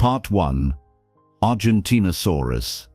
Part 1. Argentinosaurus.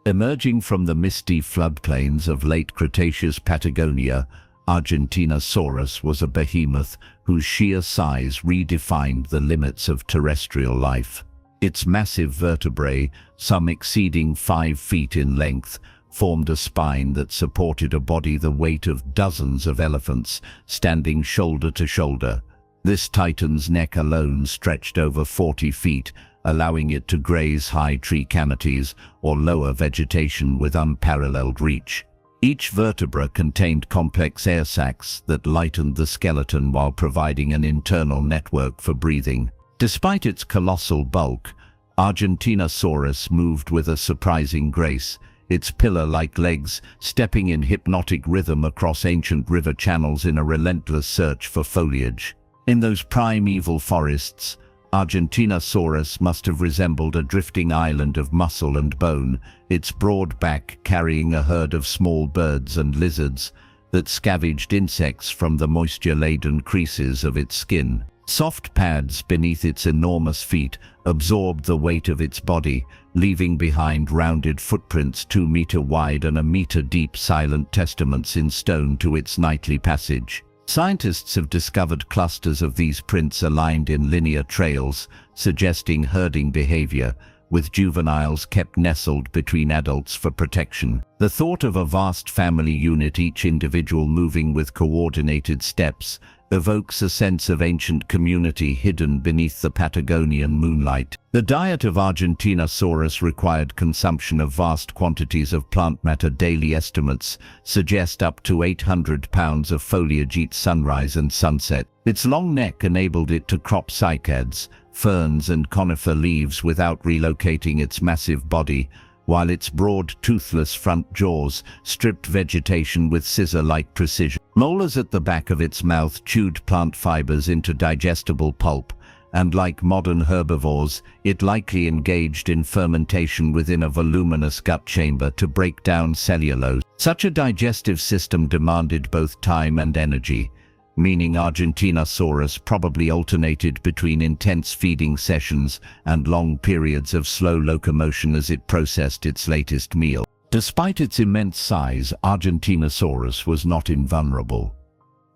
Emerging from the misty floodplains of late Cretaceous Patagonia, Argentinosaurus was a behemoth whose sheer size redefined the limits of terrestrial life. Its massive vertebrae, some exceeding 5 feet in length, formed a spine that supported a body the weight of dozens of elephants, standing shoulder to shoulder. This titan's neck alone stretched over 40 feet, allowing it to graze high tree canopies or lower vegetation with unparalleled reach. Each vertebra contained complex air sacs that lightened the skeleton while providing an internal network for breathing. Despite its colossal bulk, Argentinosaurus moved with a surprising grace, its pillar-like legs stepping in hypnotic rhythm across ancient river channels in a relentless search for foliage. In those primeval forests, Argentinosaurus must have resembled a drifting island of muscle and bone, its broad back carrying a herd of small birds and lizards that scavenged insects from the moisture-laden creases of its skin. Soft pads beneath its enormous feet absorbed the weight of its body, leaving behind rounded footprints 2 meter wide and a meter deep, silent testaments in stone to its nightly passage. Scientists have discovered clusters of these prints aligned in linear trails, suggesting herding behavior, with juveniles kept nestled between adults for protection. The thought of a vast family unit, each individual moving with coordinated steps, evokes a sense of ancient community hidden beneath the Patagonian moonlight. The diet of Argentinosaurus required consumption of vast quantities of plant matter. Daily estimates suggest up to 800 pounds of foliage each sunrise and sunset. Its long neck enabled it to crop cycads, ferns and conifer leaves without relocating its massive body, while its broad, toothless front jaws stripped vegetation with scissor-like precision. Molars at the back of its mouth chewed plant fibers into digestible pulp, and like modern herbivores, it likely engaged in fermentation within a voluminous gut chamber to break down cellulose. Such a digestive system demanded both time and energy, meaning Argentinosaurus probably alternated between intense feeding sessions and long periods of slow locomotion as it processed its latest meal. Despite its immense size, Argentinosaurus was not invulnerable.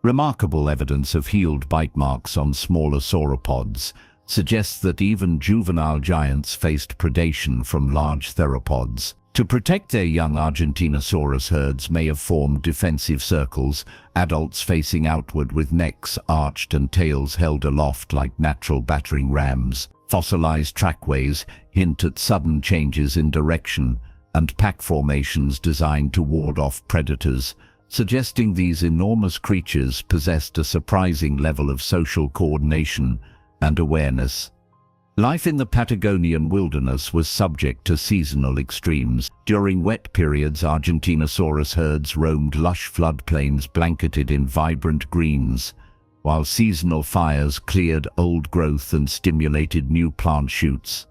Remarkable evidence of healed bite marks on smaller sauropods suggests that even juvenile giants faced predation from large theropods. To protect their young, Argentinosaurus herds may have formed defensive circles, adults facing outward with necks arched and tails held aloft like natural battering rams. Fossilized trackways hint at sudden changes in direction, and pack formations designed to ward off predators, suggesting these enormous creatures possessed a surprising level of social coordination and awareness. Life in the Patagonian wilderness was subject to seasonal extremes. During wet periods, Argentinosaurus herds roamed lush floodplains blanketed in vibrant greens, while seasonal fires cleared old growth and stimulated new plant shoots.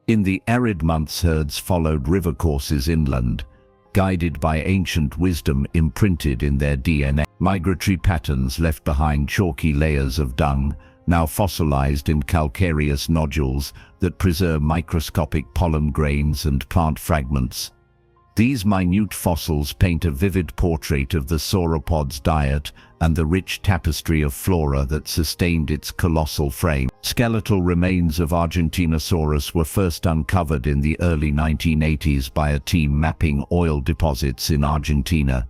In the arid months, herds followed river courses inland, guided by ancient wisdom imprinted in their DNA. Migratory patterns left behind chalky layers of dung, now fossilized in calcareous nodules that preserve microscopic pollen grains and plant fragments. These minute fossils paint a vivid portrait of the sauropod's diet and the rich tapestry of flora that sustained its colossal frame. Skeletal remains of Argentinosaurus were first uncovered in the early 1980s by a team mapping oil deposits in Argentina.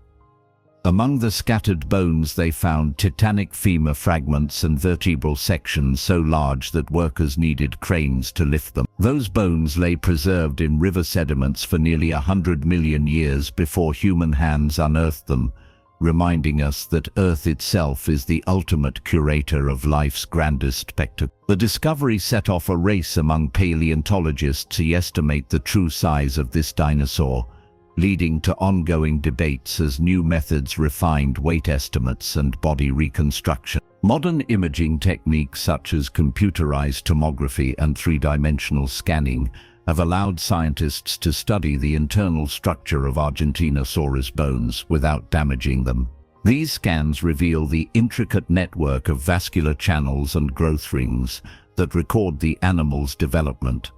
Among the scattered bones they found titanic femur fragments and vertebral sections so large that workers needed cranes to lift them. Those bones lay preserved in river sediments for nearly 100 million years before human hands unearthed them, reminding us that Earth itself is the ultimate curator of life's grandest spectacle. The discovery set off a race among paleontologists to estimate the true size of this dinosaur, leading to ongoing debates as new methods refined weight estimates and body reconstruction. Modern imaging techniques such as computerized tomography and three-dimensional scanning have allowed scientists to study the internal structure of Argentinosaurus bones without damaging them. These scans reveal the intricate network of vascular channels and growth rings, that record the animal's development.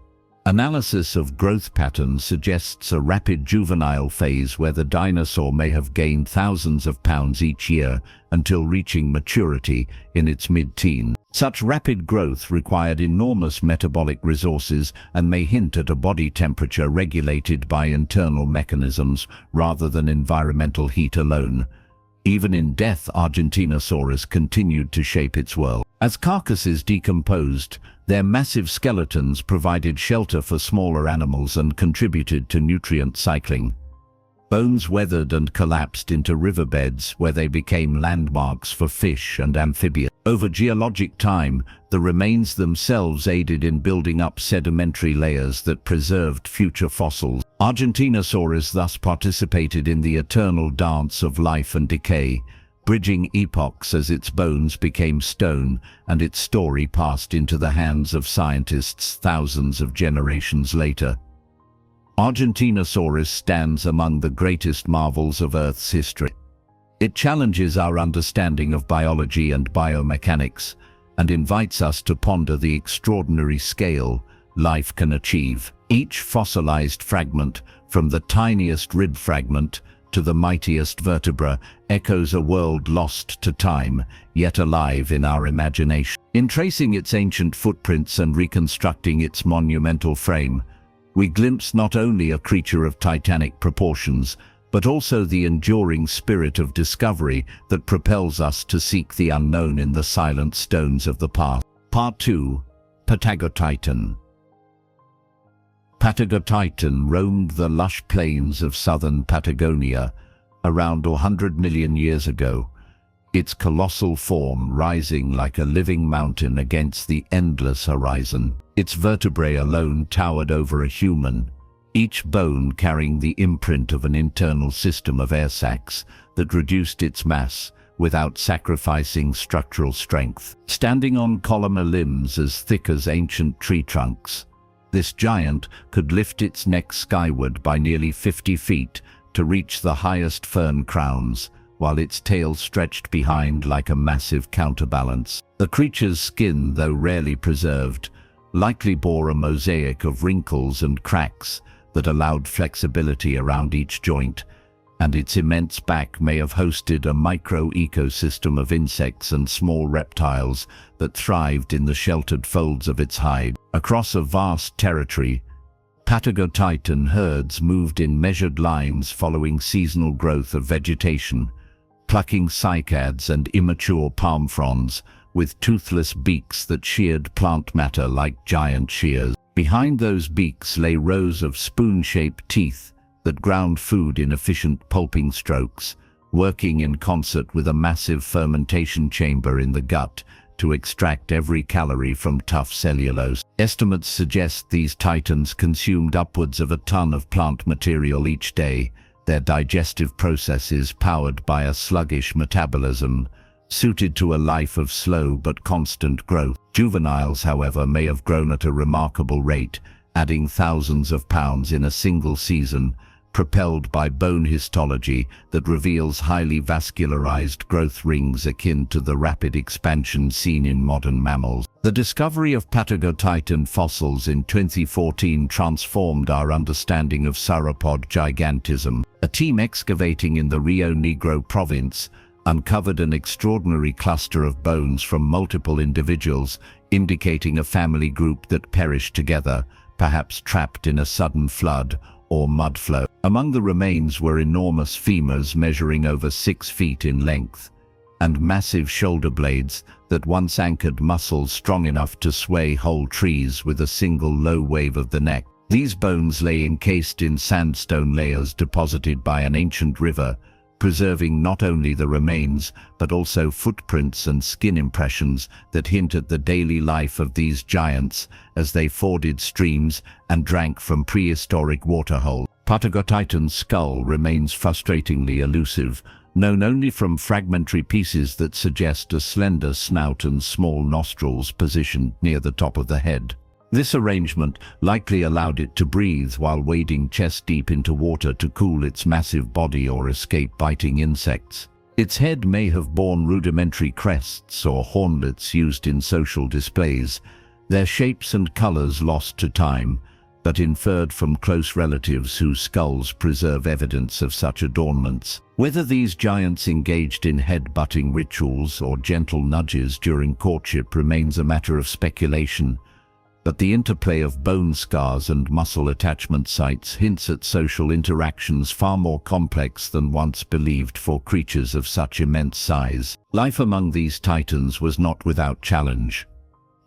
Analysis of growth patterns suggests a rapid juvenile phase where the dinosaur may have gained thousands of pounds each year until reaching maturity in its mid-teens. Such rapid growth required enormous metabolic resources and may hint at a body temperature regulated by internal mechanisms rather than environmental heat alone. Even in death, Argentinosaurus continued to shape its world. As carcasses decomposed, their massive skeletons provided shelter for smaller animals and contributed to nutrient cycling. Bones weathered and collapsed into riverbeds where they became landmarks for fish and amphibians. Over geologic time, the remains themselves aided in building up sedimentary layers that preserved future fossils. Argentinosaurus thus participated in the eternal dance of life and decay, bridging epochs as its bones became stone and its story passed into the hands of scientists thousands of generations later. Argentinosaurus stands among the greatest marvels of Earth's history. It challenges our understanding of biology and biomechanics and invites us to ponder the extraordinary scale life can achieve. Each fossilized fragment, from the tiniest rib fragment to the mightiest vertebra, echoes a world lost to time, yet alive in our imagination. In tracing its ancient footprints and reconstructing its monumental frame, we glimpse not only a creature of titanic proportions, but also the enduring spirit of discovery that propels us to seek the unknown in the silent stones of the past. Part 2. Patagotitan. Patagotitan roamed the lush plains of southern Patagonia around 100 million years ago, its colossal form rising like a living mountain against the endless horizon. Its vertebrae alone towered over a human, each bone carrying the imprint of an internal system of air sacs that reduced its mass without sacrificing structural strength. Standing on columnar limbs as thick as ancient tree trunks, this giant could lift its neck skyward by nearly 50 feet to reach the highest fern crowns, while its tail stretched behind like a massive counterbalance. The creature's skin, though rarely preserved, likely bore a mosaic of wrinkles and cracks that allowed flexibility around each joint, and its immense back may have hosted a micro-ecosystem of insects and small reptiles that thrived in the sheltered folds of its hide. Across a vast territory, Patagotitan herds moved in measured lines following seasonal growth of vegetation, plucking cycads and immature palm fronds with toothless beaks that sheared plant matter like giant shears. Behind those beaks lay rows of spoon-shaped teeth that ground food in efficient pulping strokes, working in concert with a massive fermentation chamber in the gut to extract every calorie from tough cellulose. Estimates suggest these titans consumed upwards of a ton of plant material each day, their digestive processes powered by a sluggish metabolism, suited to a life of slow but constant growth. Juveniles, however, may have grown at a remarkable rate, adding thousands of pounds in a single season, propelled by bone histology that reveals highly vascularized growth rings akin to the rapid expansion seen in modern mammals. The discovery of Patagotitan fossils in 2014 transformed our understanding of sauropod gigantism. A team excavating in the Rio Negro province uncovered an extraordinary cluster of bones from multiple individuals, indicating a family group that perished together, perhaps trapped in a sudden flood or mud flow. Among the remains were enormous femurs measuring over 6 feet in length, and massive shoulder blades that once anchored muscles strong enough to sway whole trees with a single low wave of the neck. These bones lay encased in sandstone layers deposited by an ancient river, preserving not only the remains but also footprints and skin impressions that hint at the daily life of these giants as they forded streams and drank from prehistoric waterholes. Patagotitan's skull remains frustratingly elusive, known only from fragmentary pieces that suggest a slender snout and small nostrils positioned near the top of the head. This arrangement likely allowed it to breathe while wading chest-deep into water to cool its massive body or escape biting insects. Its head may have borne rudimentary crests or hornlets used in social displays, their shapes and colors lost to time, but inferred from close relatives whose skulls preserve evidence of such adornments. Whether these giants engaged in head-butting rituals or gentle nudges during courtship remains a matter of speculation, but the interplay of bone scars and muscle attachment sites hints at social interactions far more complex than once believed for creatures of such immense size. Life among these titans was not without challenge.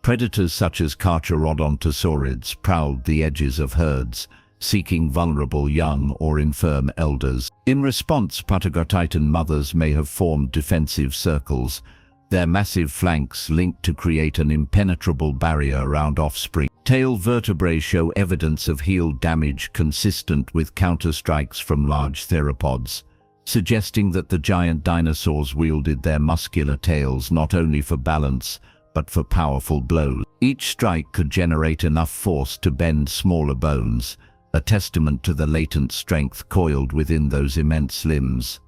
Predators such as Carcharodontosaurids prowled the edges of herds, seeking vulnerable young or infirm elders. In response, Patagotitan mothers may have formed defensive circles, their massive flanks linked to create an impenetrable barrier around offspring. Tail vertebrae show evidence of heel damage consistent with counterstrikes from large theropods, suggesting that the giant dinosaurs wielded their muscular tails not only for balance, but for powerful blows. Each strike could generate enough force to bend smaller bones, a testament to the latent strength coiled within those immense limbs.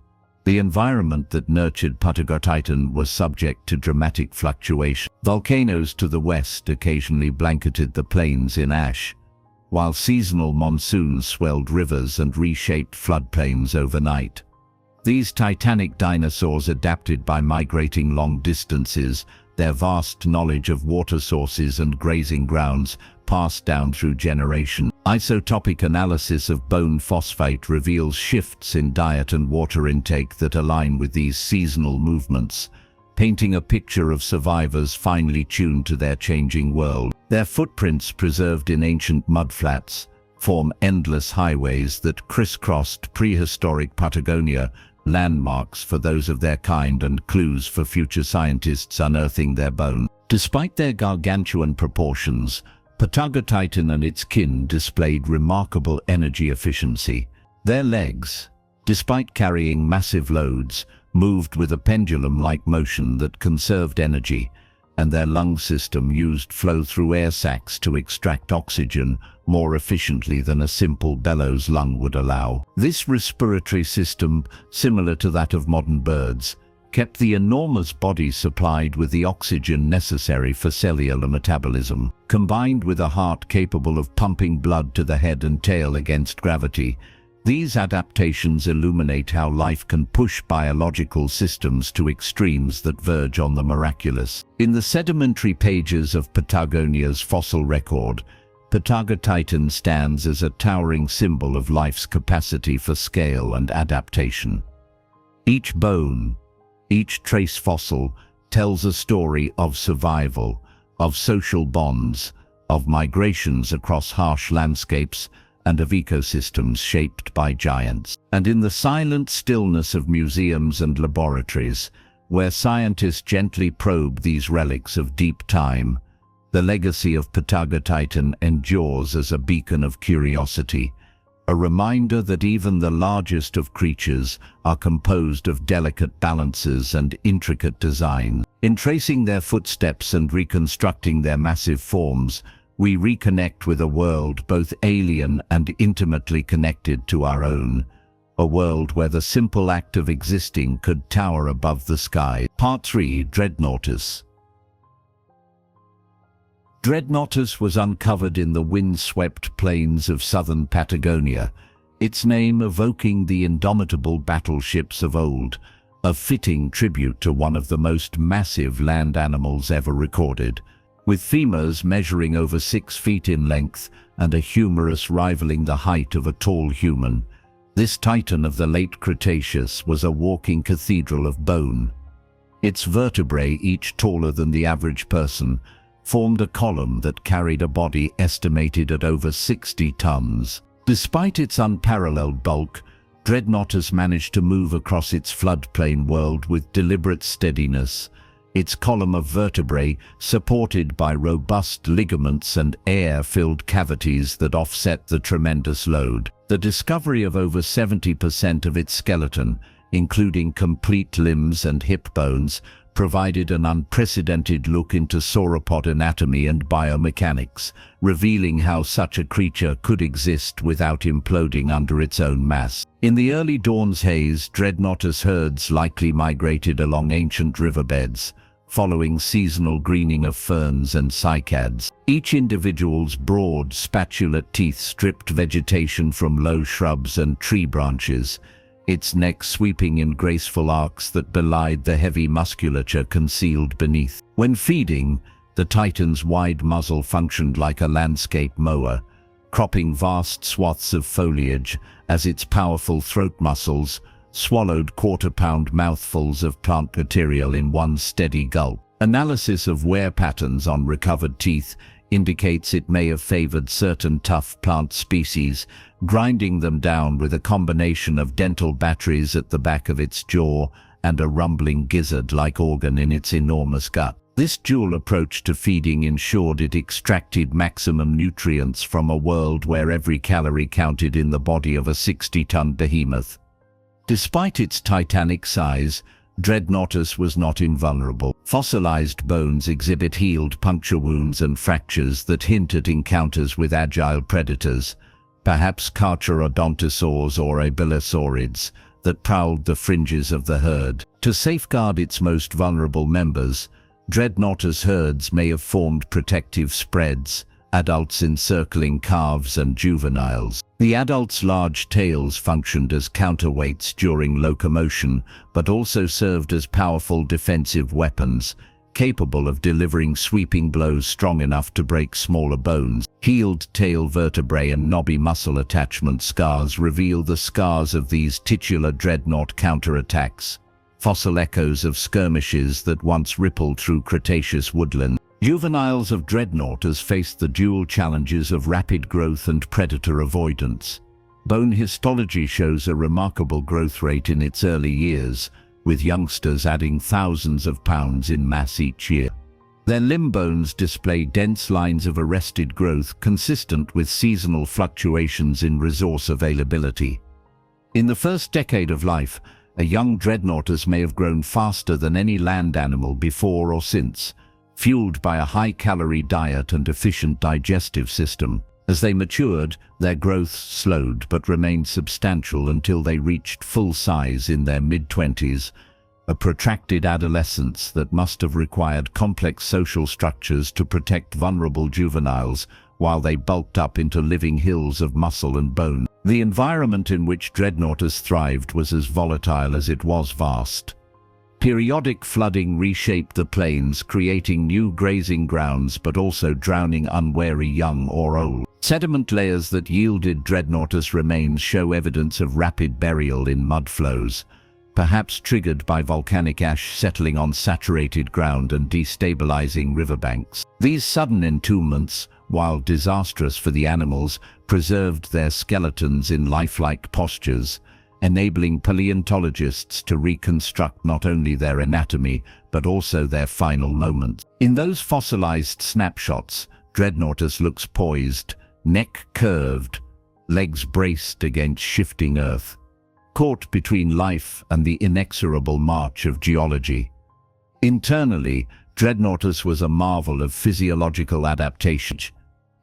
The environment that nurtured Patagotitan was subject to dramatic fluctuation. Volcanoes to the west occasionally blanketed the plains in ash, while seasonal monsoons swelled rivers and reshaped floodplains overnight. These titanic dinosaurs adapted by migrating long distances, their vast knowledge of water sources and grazing grounds passed down through generations. Isotopic analysis of bone phosphate reveals shifts in diet and water intake that align with these seasonal movements, painting a picture of survivors finely tuned to their changing world. Their footprints, preserved in ancient mudflats, form endless highways that crisscrossed prehistoric Patagonia, landmarks for those of their kind and clues for future scientists unearthing their bones. Despite their gargantuan proportions, Patagotitan and its kin displayed remarkable energy efficiency. Their legs, despite carrying massive loads, moved with a pendulum-like motion that conserved energy, and their lung system used flow-through air sacs to extract oxygen more efficiently than a simple bellows lung would allow. This respiratory system, similar to that of modern birds, kept the enormous body supplied with the oxygen necessary for cellular metabolism. Combined with a heart capable of pumping blood to the head and tail against gravity, these adaptations illuminate how life can push biological systems to extremes that verge on the miraculous. In the sedimentary pages of Patagonia's fossil record, Patagotitan stands as a towering symbol of life's capacity for scale and adaptation. Each bone, each trace fossil, tells a story of survival, of social bonds, of migrations across harsh landscapes, and of ecosystems shaped by giants. And in the silent stillness of museums and laboratories, where scientists gently probe these relics of deep time, the legacy of Patagotitan endures as a beacon of curiosity, a reminder that even the largest of creatures are composed of delicate balances and intricate designs. In tracing their footsteps and reconstructing their massive forms, we reconnect with a world both alien and intimately connected to our own, a world where the simple act of existing could tower above the sky. Part 3. Dreadnoughtus. Dreadnoughtus was uncovered in the wind-swept plains of southern Patagonia, its name evoking the indomitable battleships of old, a fitting tribute to one of the most massive land animals ever recorded. With femurs measuring over 6 feet in length and a humerus rivaling the height of a tall human, this titan of the late Cretaceous was a walking cathedral of bone. Its vertebrae, each taller than the average person, formed a column that carried a body estimated at over 60 tons. Despite its unparalleled bulk, Dreadnoughtus managed to move across its floodplain world with deliberate steadiness, its column of vertebrae supported by robust ligaments and air-filled cavities that offset the tremendous load. The discovery of over 70% of its skeleton, including complete limbs and hip bones, provided an unprecedented look into sauropod anatomy and biomechanics, revealing how such a creature could exist without imploding under its own mass. In the early dawn's haze, Dreadnoughtus herds likely migrated along ancient riverbeds, following seasonal greening of ferns and cycads. Each individual's broad, spatulate teeth stripped vegetation from low shrubs and tree branches, its neck sweeping in graceful arcs that belied the heavy musculature concealed beneath. When feeding, the titan's wide muzzle functioned like a landscape mower, cropping vast swaths of foliage as its powerful throat muscles swallowed quarter-pound mouthfuls of plant material in one steady gulp. Analysis of wear patterns on recovered teeth indicates it may have favored certain tough plant species, grinding them down with a combination of dental batteries at the back of its jaw and a rumbling gizzard-like organ in its enormous gut. This dual approach to feeding ensured it extracted maximum nutrients from a world where every calorie counted in the body of a 60-ton behemoth. Despite its titanic size, Dreadnoughtus was not invulnerable. Fossilized bones exhibit healed puncture wounds and fractures that hint at encounters with agile predators, perhaps Carcharodontosaurs or Abelisaurids, that prowled the fringes of the herd. To safeguard its most vulnerable members, Dreadnoughtus herds may have formed protective spreads, adults encircling calves and juveniles. The adults' large tails functioned as counterweights during locomotion, but also served as powerful defensive weapons, capable of delivering sweeping blows strong enough to break smaller bones. Healed tail vertebrae and knobby muscle attachment scars reveal the scars of these titular dreadnought counterattacks, fossil echoes of skirmishes that once rippled through Cretaceous woodland. Juveniles of Dreadnoughtus faced the dual challenges of rapid growth and predator avoidance. Bone histology shows a remarkable growth rate in its early years, with youngsters adding thousands of pounds in mass each year. Their limb bones display dense lines of arrested growth consistent with seasonal fluctuations in resource availability. In the first decade of life, a young Dreadnoughtus may have grown faster than any land animal before or since, fueled by a high-calorie diet and efficient digestive system. As they matured, their growth slowed but remained substantial until they reached full size in their mid-20s, a protracted adolescence that must have required complex social structures to protect vulnerable juveniles while they bulked up into living hills of muscle and bone. The environment in which Dreadnoughtus thrived was as volatile as it was vast. Periodic flooding reshaped the plains, creating new grazing grounds but also drowning unwary young or old. Sediment layers that yielded Dreadnoughtus remains show evidence of rapid burial in mudflows, perhaps triggered by volcanic ash settling on saturated ground and destabilizing riverbanks. These sudden entombments, while disastrous for the animals, preserved their skeletons in lifelike postures, enabling paleontologists to reconstruct not only their anatomy, but also their final moments. In those fossilized snapshots, Dreadnoughtus looks poised, neck curved, legs braced against shifting earth, caught between life and the inexorable march of geology. Internally, Dreadnoughtus was a marvel of physiological adaptation.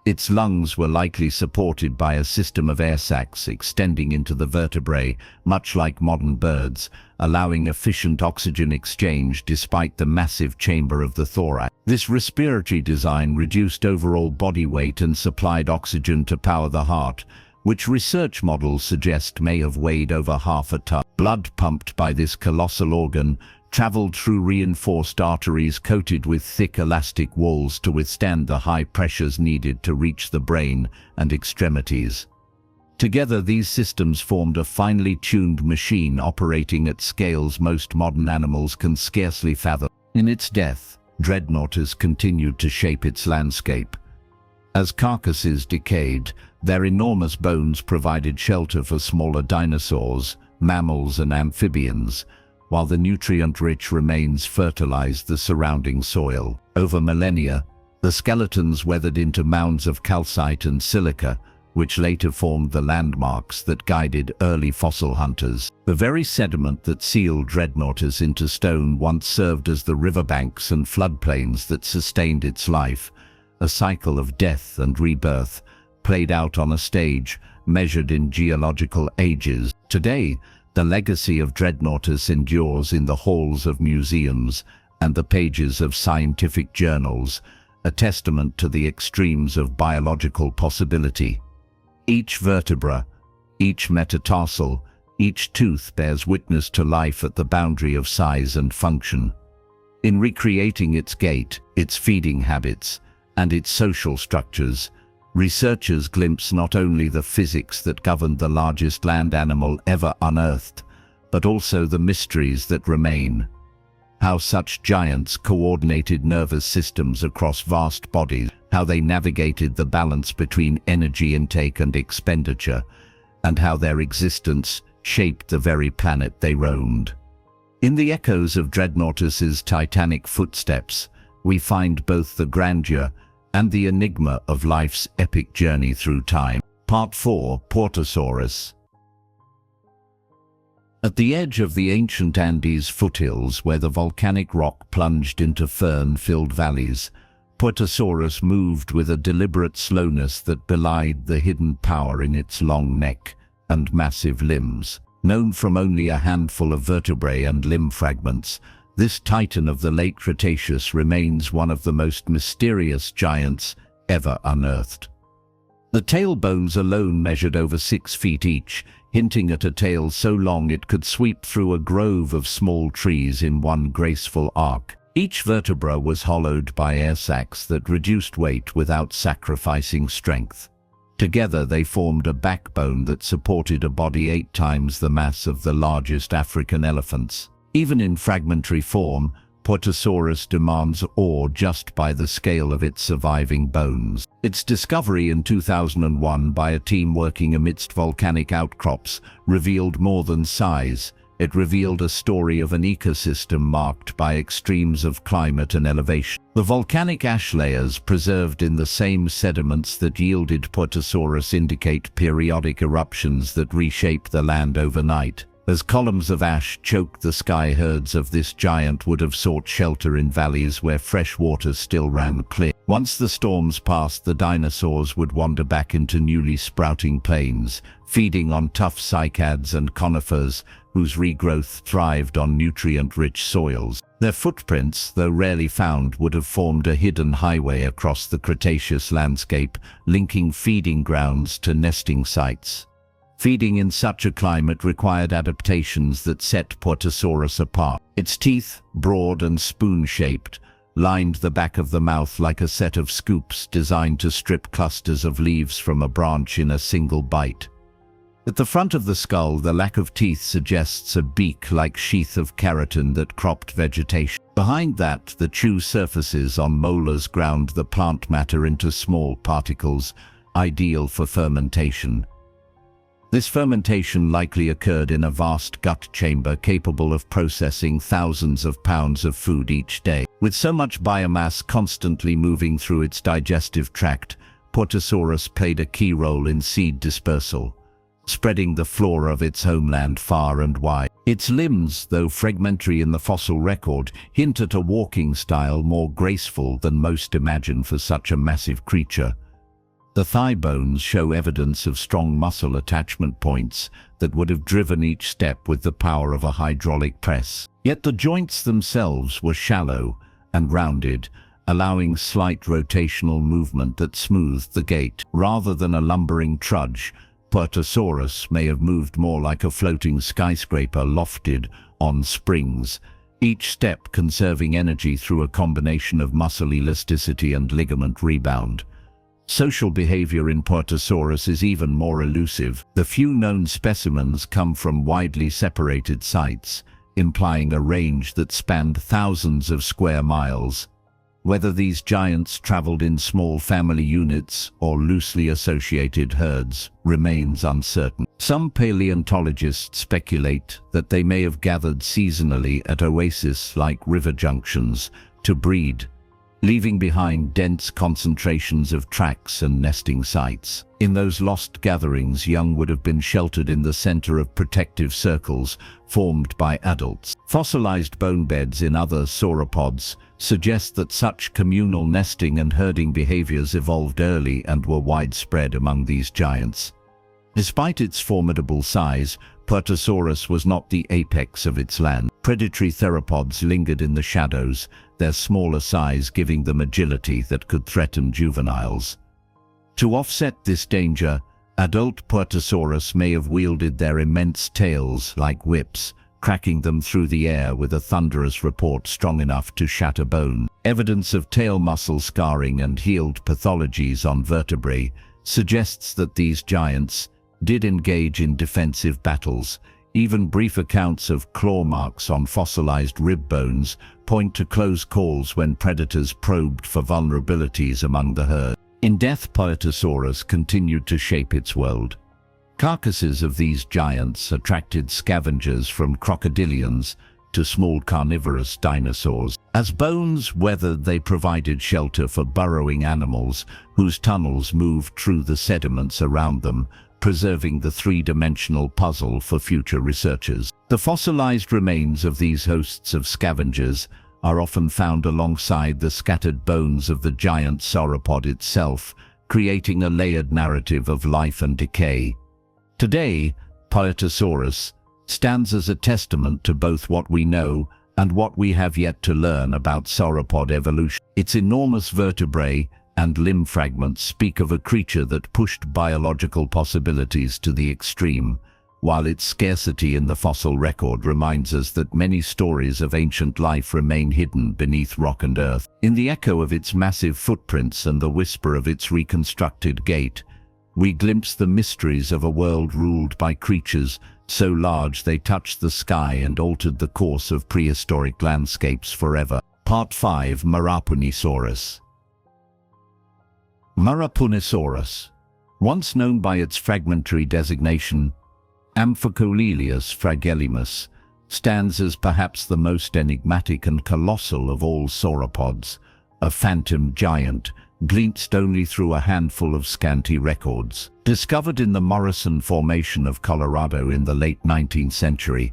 Its lungs were likely supported by a system of air sacs extending into the vertebrae, much like modern birds, allowing efficient oxygen exchange despite the massive chamber of the thorax. This respiratory design reduced overall body weight and supplied oxygen to power the heart, which research models suggest may have weighed over half a ton. Blood pumped by this colossal organ traveled through reinforced arteries coated with thick elastic walls to withstand the high pressures needed to reach the brain and extremities. Together, these systems formed a finely tuned machine operating at scales most modern animals can scarcely fathom. In its death, Dreadnoughtus continued to shape its landscape. As carcasses decayed, their enormous bones provided shelter for smaller dinosaurs, mammals and amphibians, while the nutrient-rich remains fertilized the surrounding soil. Over millennia, the skeletons weathered into mounds of calcite and silica, which later formed the landmarks that guided early fossil hunters. The very sediment that sealed Dreadnoughtus into stone once served as the riverbanks and floodplains that sustained its life, a cycle of death and rebirth, played out on a stage measured in geological ages. Today, the legacy of Dreadnoughtus endures in the halls of museums, and the pages of scientific journals, a testament to the extremes of biological possibility. Each vertebra, each metatarsal, each tooth bears witness to life at the boundary of size and function. In recreating its gait, its feeding habits, and its social structures, researchers glimpse not only the physics that governed the largest land animal ever unearthed, but also the mysteries that remain. How such giants coordinated nervous systems across vast bodies, how they navigated the balance between energy intake and expenditure, and how their existence shaped the very planet they roamed. In the echoes of Dreadnoughtus's titanic footsteps, we find both the grandeur and the enigma of life's epic journey through time. Part 4. Portosaurus. At the edge of the ancient Andes foothills, where the volcanic rock plunged into fern-filled valleys, Portosaurus moved with a deliberate slowness that belied the hidden power in its long neck and massive limbs. Known from only a handful of vertebrae and limb fragments, this titan of the late Cretaceous remains one of the most mysterious giants ever unearthed. The tail bones alone measured over 6 feet each, hinting at a tail so long it could sweep through a grove of small trees in one graceful arc. Each vertebra was hollowed by air sacs that reduced weight without sacrificing strength. Together they formed a backbone that supported a body 8 times the mass of the largest African elephants. Even in fragmentary form, Portosaurus demands awe just by the scale of its surviving bones. Its discovery in 2001 by a team working amidst volcanic outcrops revealed more than size. It revealed a story of an ecosystem marked by extremes of climate and elevation. The volcanic ash layers preserved in the same sediments that yielded Portosaurus indicate periodic eruptions that reshape the land overnight. As columns of ash choked the sky, herds of this giant would have sought shelter in valleys where fresh water still ran clear. Once the storms passed, the dinosaurs would wander back into newly sprouting plains, feeding on tough cycads and conifers whose regrowth thrived on nutrient-rich soils. Their footprints, though rarely found, would have formed a hidden highway across the Cretaceous landscape, linking feeding grounds to nesting sites. Feeding in such a climate required adaptations that set Portosaurus apart. Its teeth, broad and spoon-shaped, lined the back of the mouth like a set of scoops designed to strip clusters of leaves from a branch in a single bite. At the front of the skull, the lack of teeth suggests a beak-like sheath of keratin that cropped vegetation. Behind that, the chew surfaces on molars ground the plant matter into small particles, ideal for fermentation. This fermentation likely occurred in a vast gut chamber capable of processing thousands of pounds of food each day. With so much biomass constantly moving through its digestive tract, Portosaurus played a key role in seed dispersal, spreading the flora of its homeland far and wide. Its limbs, though fragmentary in the fossil record, hint at a walking style more graceful than most imagine for such a massive creature. The thigh bones show evidence of strong muscle attachment points that would have driven each step with the power of a hydraulic press. Yet the joints themselves were shallow and rounded, allowing slight rotational movement that smoothed the gait. Rather than a lumbering trudge, Portosaurus may have moved more like a floating skyscraper lofted on springs, each step conserving energy through a combination of muscle elasticity and ligament rebound. Social behavior in Portosaurus is even more elusive. The few known specimens come from widely separated sites, implying a range that spanned thousands of square miles. Whether these giants traveled in small family units or loosely associated herds remains uncertain. Some paleontologists speculate that they may have gathered seasonally at oasis-like river junctions to breed, leaving behind dense concentrations of tracks and nesting sites. In those lost gatherings, young would have been sheltered in the center of protective circles formed by adults. Fossilized bone beds in other sauropods suggest that such communal nesting and herding behaviors evolved early and were widespread among these giants. Despite its formidable size, Portosaurus was not the apex of its land. Predatory theropods lingered in the shadows, their smaller size giving them agility that could threaten juveniles. To offset this danger, adult Puertosaurus may have wielded their immense tails like whips, cracking them through the air with a thunderous report strong enough to shatter bone. Evidence of tail muscle scarring and healed pathologies on vertebrae suggests that these giants did engage in defensive battles. Even brief accounts of claw marks on fossilized rib bones point to close calls when predators probed for vulnerabilities among the herd. In death, Puertosaurus continued to shape its world. Carcasses of these giants attracted scavengers from crocodilians to small carnivorous dinosaurs. As bones weathered, they provided shelter for burrowing animals whose tunnels moved through the sediments around them, preserving the three-dimensional puzzle for future researchers. The fossilized remains of these hosts of scavengers are often found alongside the scattered bones of the giant sauropod itself, creating a layered narrative of life and decay. Today, Puertosaurus stands as a testament to both what we know and what we have yet to learn about sauropod evolution. Its enormous vertebrae and limb fragments speak of a creature that pushed biological possibilities to the extreme, while its scarcity in the fossil record reminds us that many stories of ancient life remain hidden beneath rock and earth. In the echo of its massive footprints and the whisper of its reconstructed gait, we glimpse the mysteries of a world ruled by creatures so large they touched the sky and altered the course of prehistoric landscapes forever. Part 5. Marapunisaurus. Marapunisaurus, once known by its fragmentary designation Amphicolelius fragilimus, stands as perhaps the most enigmatic and colossal of all sauropods, a phantom giant glimpsed only through a handful of scanty records. Discovered in the Morrison Formation of Colorado in the late 19th century,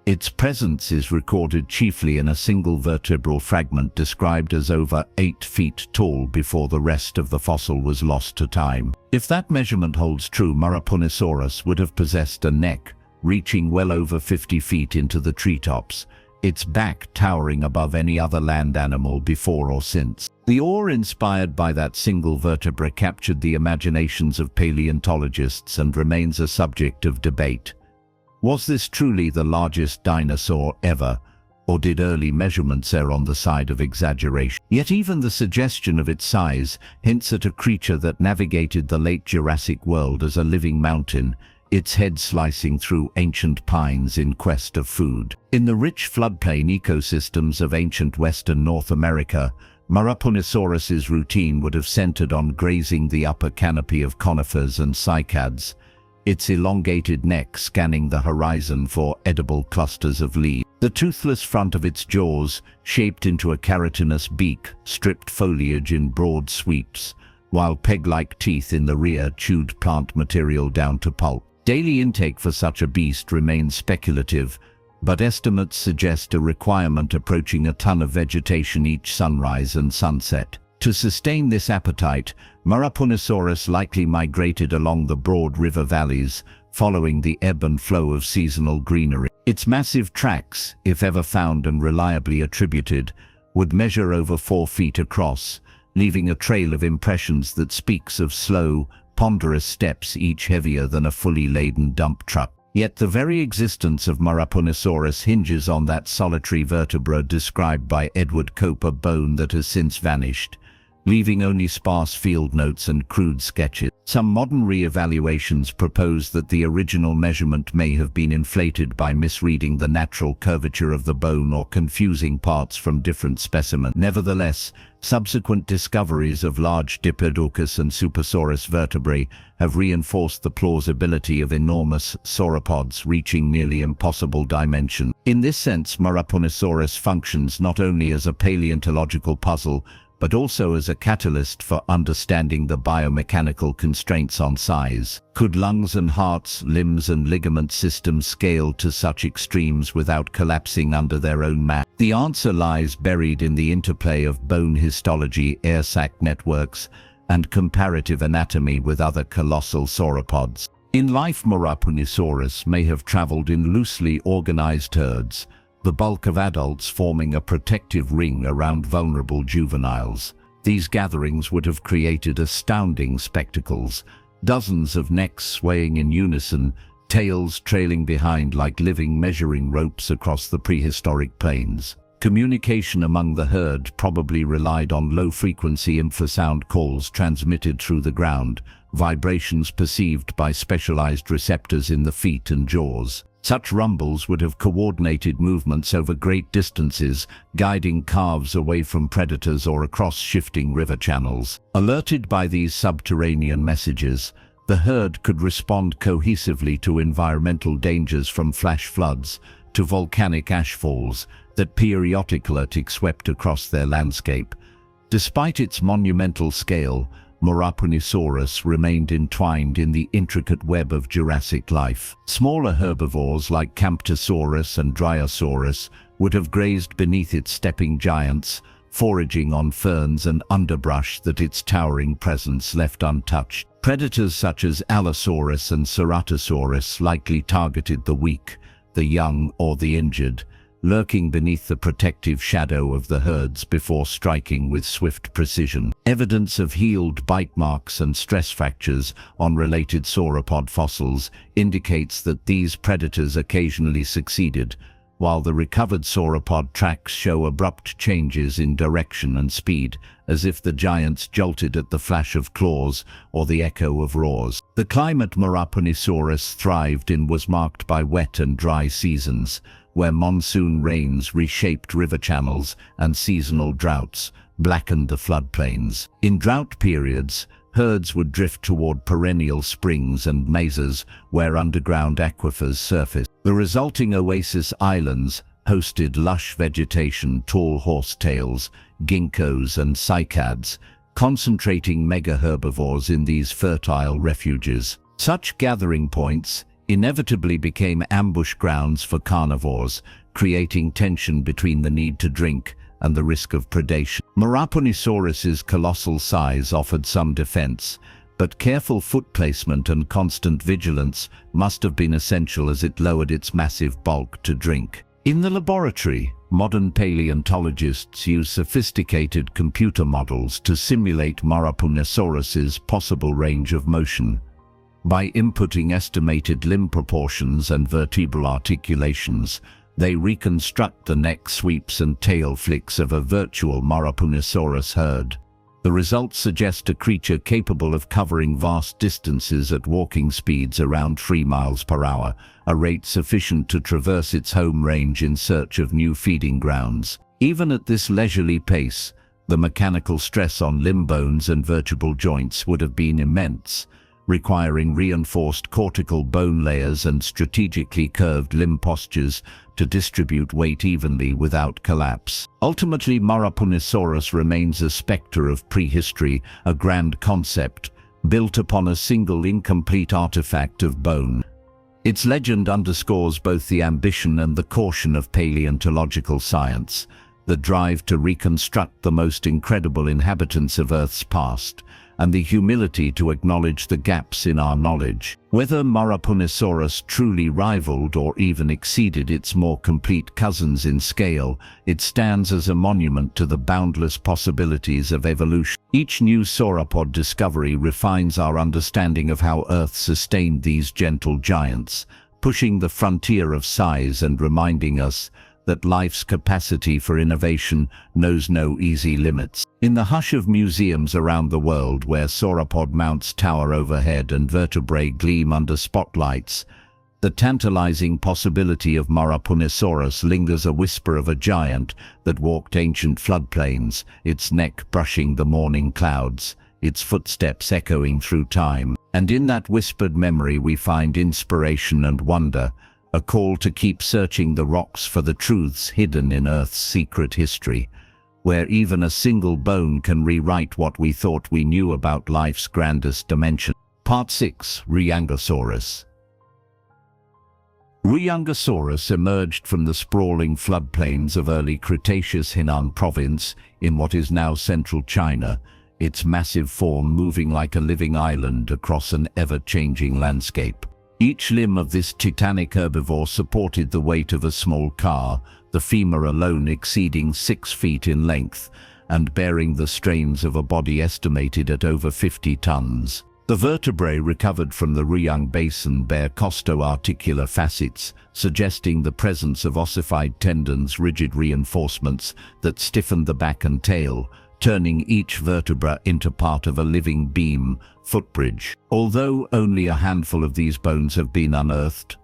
its presence is recorded chiefly in a single vertebral fragment described as over 8 feet tall before the rest of the fossil was lost to time. If that measurement holds true, Marapunisaurus would have possessed a neck reaching well over 50 feet into the treetops, its back towering above any other land animal before or since. The awe inspired by that single vertebra captured the imaginations of paleontologists and remains a subject of debate. Was this truly the largest dinosaur ever, or did early measurements err on the side of exaggeration? Yet even the suggestion of its size hints at a creature that navigated the late Jurassic world as a living mountain, its head slicing through ancient pines in quest of food. In the rich floodplain ecosystems of ancient western North America, Marapunisaurus's routine would have centered on grazing the upper canopy of conifers and cycads, its elongated neck scanning the horizon for edible clusters of leaves. The toothless front of its jaws, shaped into a keratinous beak, stripped foliage in broad sweeps, while peg-like teeth in the rear chewed plant material down to pulp. Daily intake for such a beast remains speculative, but estimates suggest a requirement approaching a ton of vegetation each sunrise and sunset. To sustain this appetite, Marapunisaurus likely migrated along the broad river valleys, following the ebb and flow of seasonal greenery. Its massive tracks, if ever found and reliably attributed, would measure over 4 feet across, leaving a trail of impressions that speaks of slow, ponderous steps, each heavier than a fully laden dump truck. Yet the very existence of Marapunisaurus hinges on that solitary vertebra described by Edward Cope, a bone that has since vanished, leaving only sparse field notes and crude sketches. Some modern re-evaluations propose that the original measurement may have been inflated by misreading the natural curvature of the bone or confusing parts from different specimens. Nevertheless, subsequent discoveries of large Diplodocus and Supersaurus vertebrae have reinforced the plausibility of enormous sauropods reaching nearly impossible dimensions. In this sense, Marapunisaurus functions not only as a paleontological puzzle, but also as a catalyst for understanding the biomechanical constraints on size. Could lungs and hearts, limbs and ligament systems scale to such extremes without collapsing under their own mass? The answer lies buried in the interplay of bone histology, air sac networks, and comparative anatomy with other colossal sauropods. In life, Marapunisaurus may have traveled in loosely organized herds, the bulk of adults forming a protective ring around vulnerable juveniles. These gatherings would have created astounding spectacles, dozens of necks swaying in unison, tails trailing behind like living measuring ropes across the prehistoric plains. Communication among the herd probably relied on low-frequency infrasound calls transmitted through the ground, vibrations perceived by specialized receptors in the feet and jaws. Such rumbles would have coordinated movements over great distances, guiding calves away from predators or across shifting river channels. Alerted by these subterranean messages, the herd could respond cohesively to environmental dangers from flash floods to volcanic ashfalls that periodically swept across their landscape. Despite its monumental scale, Murapunisaurus remained entwined in the intricate web of Jurassic life. Smaller herbivores like Camptosaurus and Dryosaurus would have grazed beneath its stepping giants, foraging on ferns and underbrush that its towering presence left untouched. Predators such as Allosaurus and Ceratosaurus likely targeted the weak, the young, or the injured, lurking beneath the protective shadow of the herds before striking with swift precision. Evidence of healed bite marks and stress fractures on related sauropod fossils indicates that these predators occasionally succeeded, while the recovered sauropod tracks show abrupt changes in direction and speed, as if the giants jolted at the flash of claws or the echo of roars. The climate Murapunisaurus thrived in was marked by wet and dry seasons, where monsoon rains reshaped river channels and seasonal droughts blackened the floodplains. In drought periods, herds would drift toward perennial springs and mesas where underground aquifers surfaced. The resulting oasis islands hosted lush vegetation, tall horsetails, ginkgos and cycads, concentrating mega-herbivores in these fertile refuges. Such gathering points inevitably became ambush grounds for carnivores, creating tension between the need to drink and the risk of predation. Murapunisaurus's colossal size offered some defense, but careful foot placement and constant vigilance must have been essential as it lowered its massive bulk to drink. In the laboratory, modern paleontologists use sophisticated computer models to simulate Murapunisaurus's possible range of motion. By inputting estimated limb proportions and vertebral articulations, they reconstruct the neck sweeps and tail flicks of a virtual Murapunisaurus herd. The results suggest a creature capable of covering vast distances at walking speeds around 3 miles per hour, a rate sufficient to traverse its home range in search of new feeding grounds. Even at this leisurely pace, the mechanical stress on limb bones and vertebral joints would have been immense, requiring reinforced cortical bone layers and strategically curved limb postures to distribute weight evenly without collapse. Ultimately, Murapunisaurus remains a specter of prehistory, a grand concept built upon a single incomplete artifact of bone. Its legend underscores both the ambition and the caution of paleontological science, the drive to reconstruct the most incredible inhabitants of Earth's past, and the humility to acknowledge the gaps in our knowledge. Whether Murapunisaurus truly rivaled or even exceeded its more complete cousins in scale, it stands as a monument to the boundless possibilities of evolution. Each new sauropod discovery refines our understanding of how Earth sustained these gentle giants, pushing the frontier of size and reminding us that life's capacity for innovation knows no easy limits. In the hush of museums around the world where sauropod mounts tower overhead and vertebrae gleam under spotlights, the tantalizing possibility of Murapunisaurus lingers, a whisper of a giant that walked ancient floodplains, its neck brushing the morning clouds, its footsteps echoing through time. And in that whispered memory we find inspiration and wonder, a call to keep searching the rocks for the truths hidden in Earth's secret history, where even a single bone can rewrite what we thought we knew about life's grandest dimension. Part 6. Rheangosaurus. Rheangosaurus emerged from the sprawling floodplains of early Cretaceous Henan province in what is now central China, its massive form moving like a living island across an ever-changing landscape. Each limb of this titanic herbivore supported the weight of a small car, the femur alone exceeding 6 feet in length and bearing the strains of a body estimated at over 50 tons. The vertebrae recovered from the Ruyang Basin bear costo-articular facets, suggesting the presence of ossified tendons, rigid reinforcements that stiffened the back and tail, turning each vertebra into part of a living beam, footbridge. Although only a handful of these bones have been unearthed,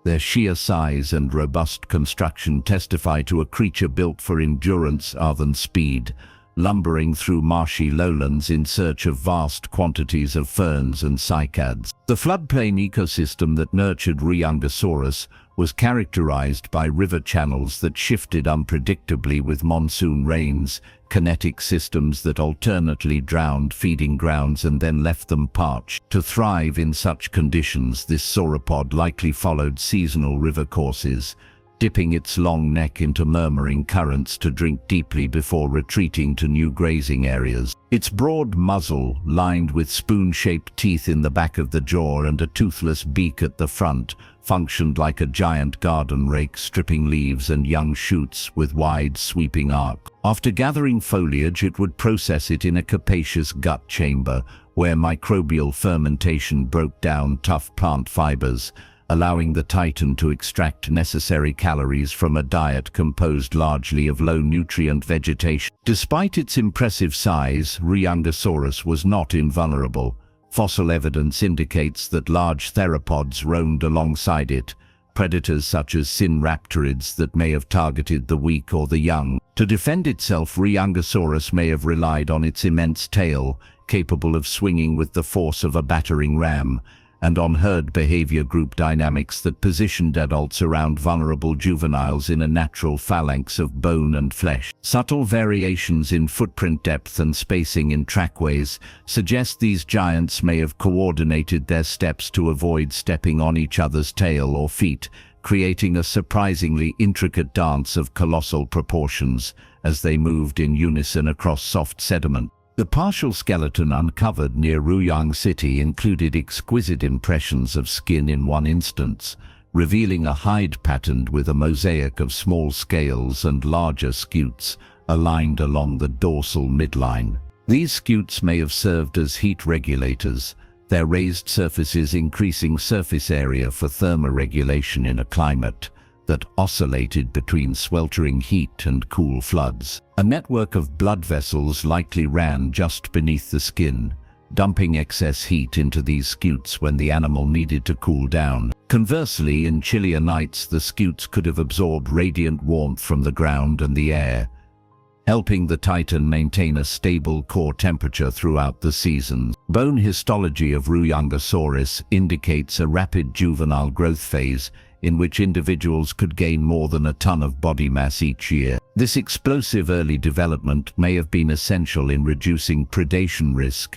their sheer size and robust construction testify to a creature built for endurance rather than speed, lumbering through marshy lowlands in search of vast quantities of ferns and cycads. The floodplain ecosystem that nurtured Ruyungosaurus was characterized by river channels that shifted unpredictably with monsoon rains, kinetic systems that alternately drowned feeding grounds and then left them parched. To thrive in such conditions, this sauropod likely followed seasonal river courses, dipping its long neck into murmuring currents to drink deeply before retreating to new grazing areas. Its broad muzzle, lined with spoon-shaped teeth in the back of the jaw and a toothless beak at the front, functioned like a giant garden rake stripping leaves and young shoots with wide sweeping arcs. After gathering foliage, it would process it in a capacious gut chamber, where microbial fermentation broke down tough plant fibers, allowing the titan to extract necessary calories from a diet composed largely of low-nutrient vegetation. Despite its impressive size, Ruyungosaurus was not invulnerable. Fossil evidence indicates that large theropods roamed alongside it, predators such as synraptorids that may have targeted the weak or the young. To defend itself, Ruyungosaurus may have relied on its immense tail, capable of swinging with the force of a battering ram, and on herd behavior group dynamics that positioned adults around vulnerable juveniles in a natural phalanx of bone and flesh. Subtle variations in footprint depth and spacing in trackways suggest these giants may have coordinated their steps to avoid stepping on each other's tail or feet, creating a surprisingly intricate dance of colossal proportions as they moved in unison across soft sediment. The partial skeleton uncovered near Ruyang City included exquisite impressions of skin in one instance, revealing a hide patterned with a mosaic of small scales and larger scutes aligned along the dorsal midline. These scutes may have served as heat regulators, their raised surfaces increasing surface area for thermoregulation in a climate that oscillated between sweltering heat and cool floods. A network of blood vessels likely ran just beneath the skin, dumping excess heat into these scutes when the animal needed to cool down. Conversely, in chillier nights, the scutes could have absorbed radiant warmth from the ground and the air, helping the titan maintain a stable core temperature throughout the seasons. Bone histology of Ruyungosaurus indicates a rapid juvenile growth phase in which individuals could gain more than a ton of body mass each year. This explosive early development may have been essential in reducing predation risk,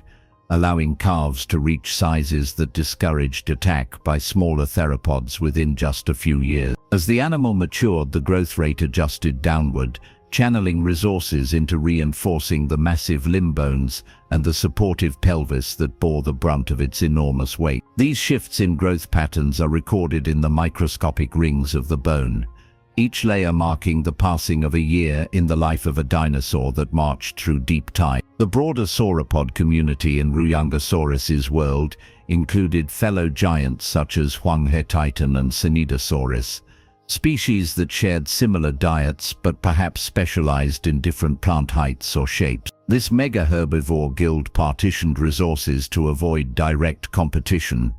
allowing calves to reach sizes that discouraged attack by smaller theropods within just a few years. As the animal matured, the growth rate adjusted downward, channeling resources into reinforcing the massive limb bones and the supportive pelvis that bore the brunt of its enormous weight. These shifts in growth patterns are recorded in the microscopic rings of the bone, each layer marking the passing of a year in the life of a dinosaur that marched through deep time. The broader sauropod community in Ruyungosaurus's world included fellow giants such as Huanghe titan and Dinosaurs, species that shared similar diets but perhaps specialized in different plant heights or shapes. This mega-herbivore guild partitioned resources to avoid direct competition,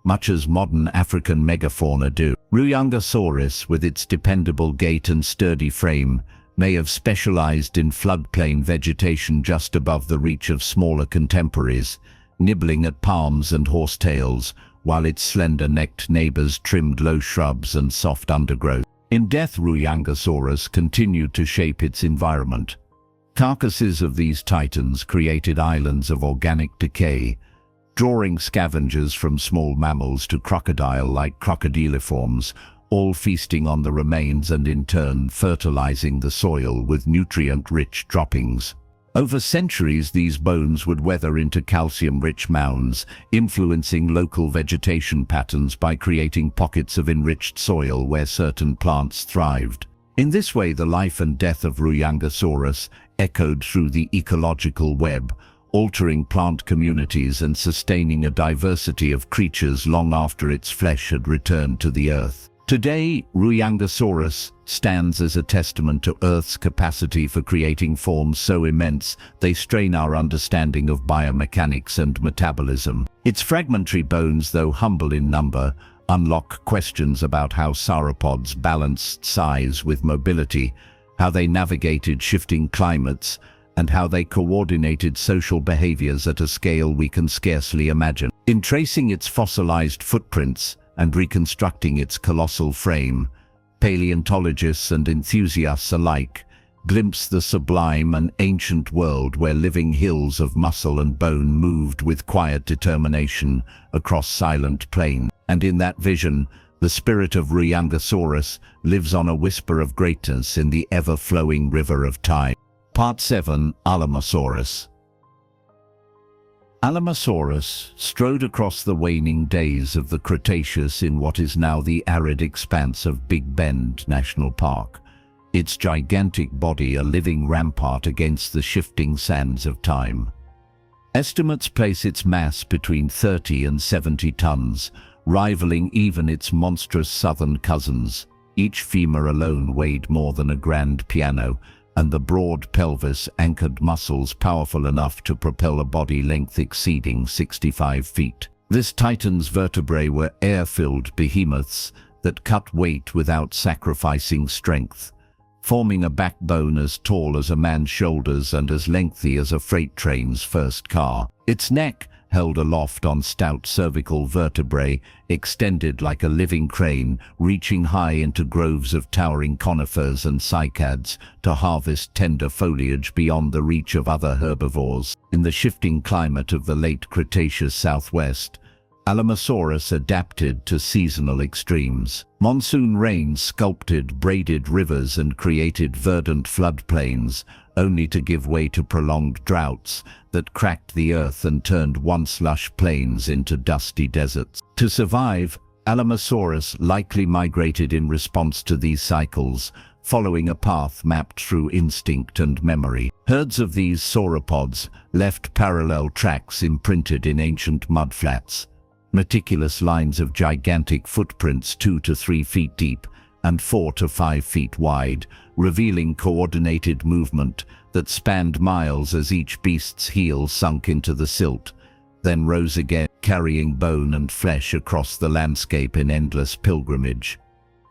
much as modern African megafauna do. Ruyungosaurus, with its dependable gait and sturdy frame, may have specialized in floodplain vegetation just above the reach of smaller contemporaries, nibbling at palms and horsetails, while its slender-necked neighbors trimmed low shrubs and soft undergrowth. In death, Ruyungosaurus continued to shape its environment. Carcasses of these titans created islands of organic decay, drawing scavengers from small mammals to crocodile-like crocodiliforms, all feasting on the remains and in turn fertilizing the soil with nutrient-rich droppings. Over centuries, these bones would weather into calcium-rich mounds, influencing local vegetation patterns by creating pockets of enriched soil where certain plants thrived. In this way, the life and death of Ruyangosaurus echoed through the ecological web, altering plant communities and sustaining a diversity of creatures long after its flesh had returned to the earth. Today, Ruyangosaurus stands as a testament to Earth's capacity for creating forms so immense they strain our understanding of biomechanics and metabolism. Its fragmentary bones, though humble in number, unlock questions about how sauropods balanced size with mobility, how they navigated shifting climates, and how they coordinated social behaviors at a scale we can scarcely imagine. In tracing its fossilized footprints and reconstructing its colossal frame, paleontologists and enthusiasts alike glimpse the sublime and ancient world where living hills of muscle and bone moved with quiet determination across silent plains. And in that vision, the spirit of Ruyangosaurus lives on, a whisper of greatness in the ever-flowing river of time. Part 7. Alamosaurus. Alamosaurus strode across the waning days of the Cretaceous in what is now the arid expanse of Big Bend National Park, its gigantic body a living rampart against the shifting sands of time. Estimates place its mass between 30 and 70 tons, rivaling even its monstrous southern cousins. Each femur alone weighed more than a grand piano, and the broad pelvis anchored muscles powerful enough to propel a body length exceeding 65 feet. This titan's vertebrae were air-filled behemoths that cut weight without sacrificing strength, forming a backbone as tall as a man's shoulders and as lengthy as a freight train's first car. Its neck, held aloft on stout cervical vertebrae, extended like a living crane, reaching high into groves of towering conifers and cycads to harvest tender foliage beyond the reach of other herbivores. In the shifting climate of the late Cretaceous Southwest, Alamosaurus adapted to seasonal extremes. Monsoon rains sculpted braided rivers and created verdant floodplains, only to give way to prolonged droughts that cracked the earth and turned once lush plains into dusty deserts. To survive, Alamosaurus likely migrated in response to these cycles, following a path mapped through instinct and memory. Herds of these sauropods left parallel tracks imprinted in ancient mudflats, meticulous lines of gigantic footprints 2 to 3 feet deep and 4 to 5 feet wide, revealing coordinated movement that spanned miles as each beast's heel sunk into the silt, then rose again, carrying bone and flesh across the landscape in endless pilgrimage.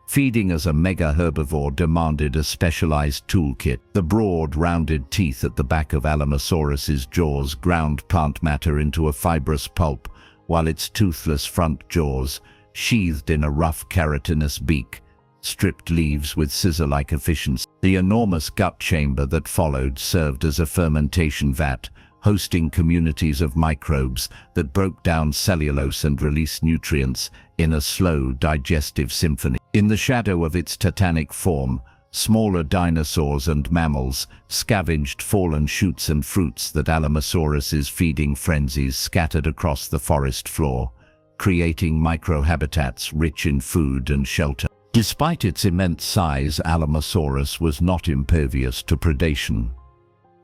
Feeding as a mega herbivore demanded a specialized toolkit. The broad, rounded teeth at the back of Alamosaurus's jaws ground plant matter into a fibrous pulp, while its toothless front jaws, sheathed in a rough keratinous beak, stripped leaves with scissor-like efficiency. The enormous gut chamber that followed served as a fermentation vat, hosting communities of microbes that broke down cellulose and released nutrients in a slow, digestive symphony. In the shadow of its titanic form, smaller dinosaurs and mammals scavenged fallen shoots and fruits that Alamosaurus's feeding frenzies scattered across the forest floor, creating microhabitats rich in food and shelter. Despite its immense size, Alamosaurus was not impervious to predation.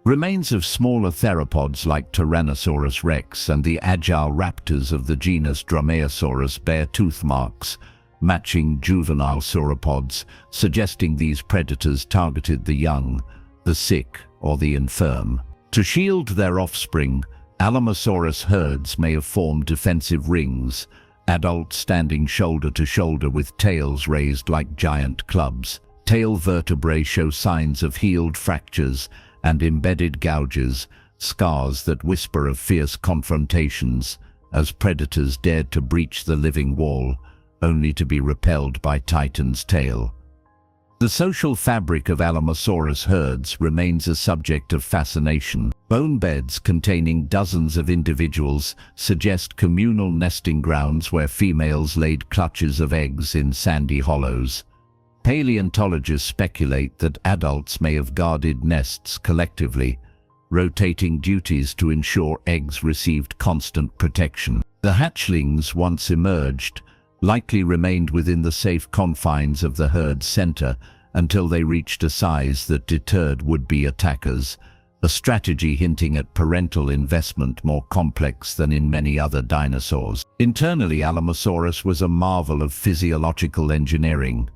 Remains of smaller theropods like Tyrannosaurus rex and the agile raptors of the genus Dromaeosaurus bear tooth marks, matching juvenile sauropods, suggesting these predators targeted the young, the sick, or the infirm. To shield their offspring, Alamosaurus herds may have formed defensive rings, adults standing shoulder to shoulder with tails raised like giant clubs. Tail vertebrae show signs of healed fractures and embedded gouges, scars that whisper of fierce confrontations as predators dared to breach the living wall, only to be repelled by Titan's tail. The social fabric of Alamosaurus herds remains a subject of fascination. Bone beds containing dozens of individuals suggest communal nesting grounds where females laid clutches of eggs in sandy hollows. Paleontologists speculate that adults may have guarded nests collectively, rotating duties to ensure eggs received constant protection. The hatchlings, once emerged, likely remained within the safe confines of the herd's center until they reached a size that deterred would-be attackers, a strategy hinting at parental investment more complex than in many other dinosaurs. Internally, Alamosaurus was a marvel of physiological engineering.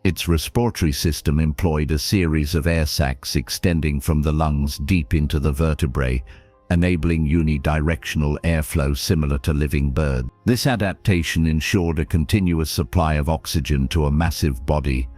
Its respiratory system employed a series of air sacs extending from the lungs deep into the vertebrae, enabling unidirectional airflow similar to living birds. This adaptation ensured a continuous supply of oxygen to a massive body,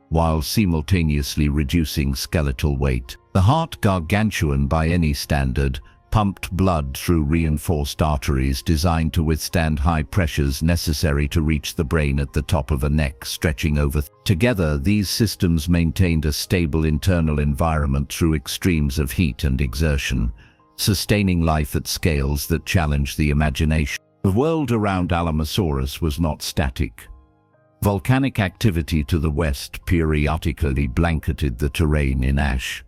while simultaneously reducing skeletal weight. The heart, gargantuan by any standard, pumped blood through reinforced arteries designed to withstand high pressures necessary to reach the brain at the top of a neck stretching over. Together, these systems maintained a stable internal environment through extremes of heat and exertion, sustaining life at scales that challenged the imagination. The world around Alamosaurus was not static. Volcanic activity to the west periodically blanketed the terrain in ash,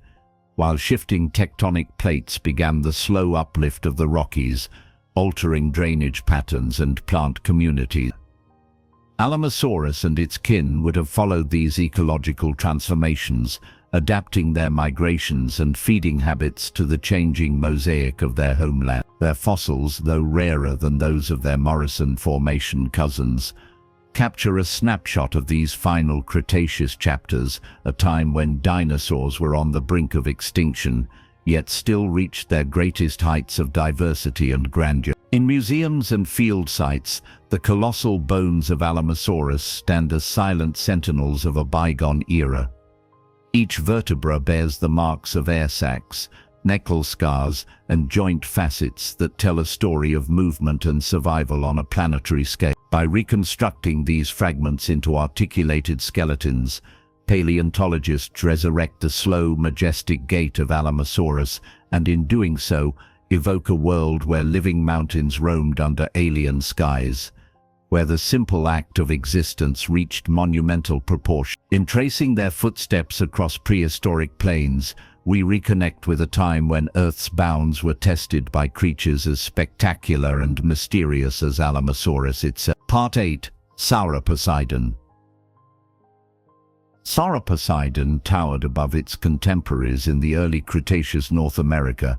while shifting tectonic plates began the slow uplift of the Rockies, altering drainage patterns and plant communities. Alamosaurus and its kin would have followed these ecological transformations, adapting their migrations and feeding habits to the changing mosaic of their homeland. Their fossils, though rarer than those of their Morrison Formation cousins, capture a snapshot of these final Cretaceous chapters, a time when dinosaurs were on the brink of extinction, yet still reached their greatest heights of diversity and grandeur. In museums and field sites, the colossal bones of Alamosaurus stand as silent sentinels of a bygone era. Each vertebra bears the marks of air sacs, knuckle scars, and joint facets that tell a story of movement and survival on a planetary scale. By reconstructing these fragments into articulated skeletons, paleontologists resurrect the slow, majestic gait of Alamosaurus, and in doing so, evoke a world where living mountains roamed under alien skies, where the simple act of existence reached monumental proportions. In tracing their footsteps across prehistoric plains, we reconnect with a time when Earth's bounds were tested by creatures as spectacular and mysterious as Alamosaurus itself. Part 8. Sauroposeidon. Sauroposeidon towered above its contemporaries in the early Cretaceous North America,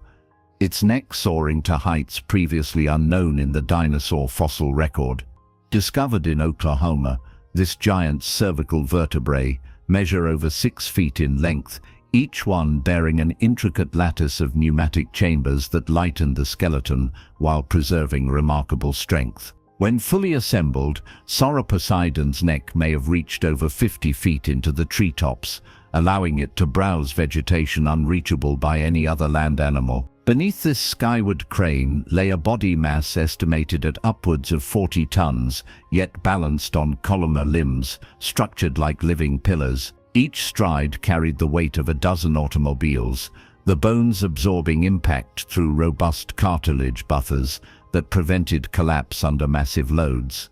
its neck soaring to heights previously unknown in the dinosaur fossil record. Discovered in Oklahoma, this giant's cervical vertebrae measure over 6 feet in length, each one bearing an intricate lattice of pneumatic chambers that lightened the skeleton while preserving remarkable strength. When fully assembled, Sauroposeidon's neck may have reached over 50 feet into the treetops, allowing it to browse vegetation unreachable by any other land animal. Beneath this skyward crane lay a body mass estimated at upwards of 40 tons, yet balanced on columnar limbs, structured like living pillars. Each stride carried the weight of a dozen automobiles, the bones absorbing impact through robust cartilage buffers that prevented collapse under massive loads.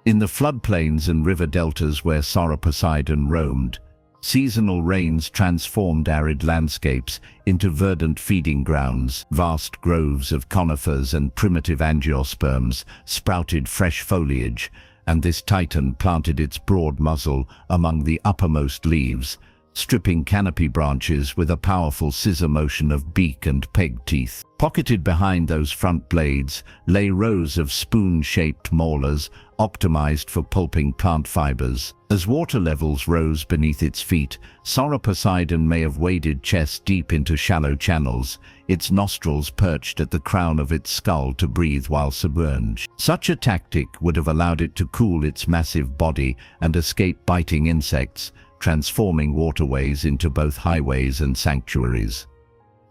In the floodplains and river deltas where Sauroposeidon roamed, seasonal rains transformed arid landscapes into verdant feeding grounds. Vast groves of conifers and primitive angiosperms sprouted fresh foliage, and this titan planted its broad muzzle among the uppermost leaves, stripping canopy branches with a powerful scissor motion of beak and peg teeth. Pocketed behind those front blades lay rows of spoon-shaped molars optimized for pulping plant fibers. As water levels rose beneath its feet, Sauroposeidon may have waded chest deep into shallow channels, its nostrils perched at the crown of its skull to breathe while submerged. Such a tactic would have allowed it to cool its massive body and escape biting insects, transforming waterways into both highways and sanctuaries.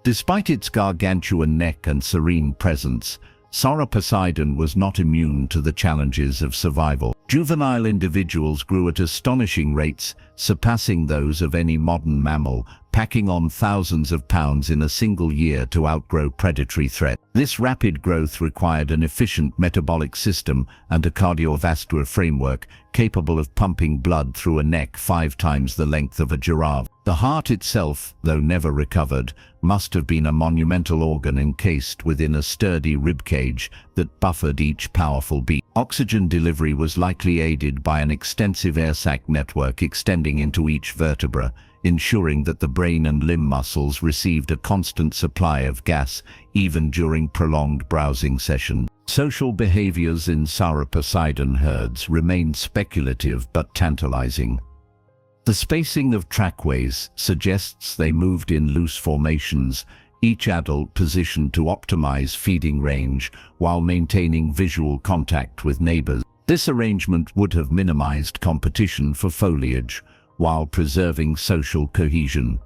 Despite its gargantuan neck and serene presence, Sauroposeidon was not immune to the challenges of survival. Juvenile individuals grew at astonishing rates, surpassing those of any modern mammal, packing on thousands of pounds in a single year to outgrow predatory threat. This rapid growth required an efficient metabolic system and a cardiovascular framework capable of pumping blood through a neck 5 times the length of a giraffe. The heart itself, though never recovered, must have been a monumental organ encased within a sturdy ribcage that buffered each powerful beat. Oxygen delivery was likely aided by an extensive air sac network extending into each vertebra, ensuring that the brain and limb muscles received a constant supply of gas even during prolonged browsing sessions. Social behaviors in Sauroposeidon herds remain speculative but tantalizing. The spacing of trackways suggests they moved in loose formations, each adult positioned to optimize feeding range while maintaining visual contact with neighbors. This arrangement would have minimized competition for foliage while preserving social cohesion.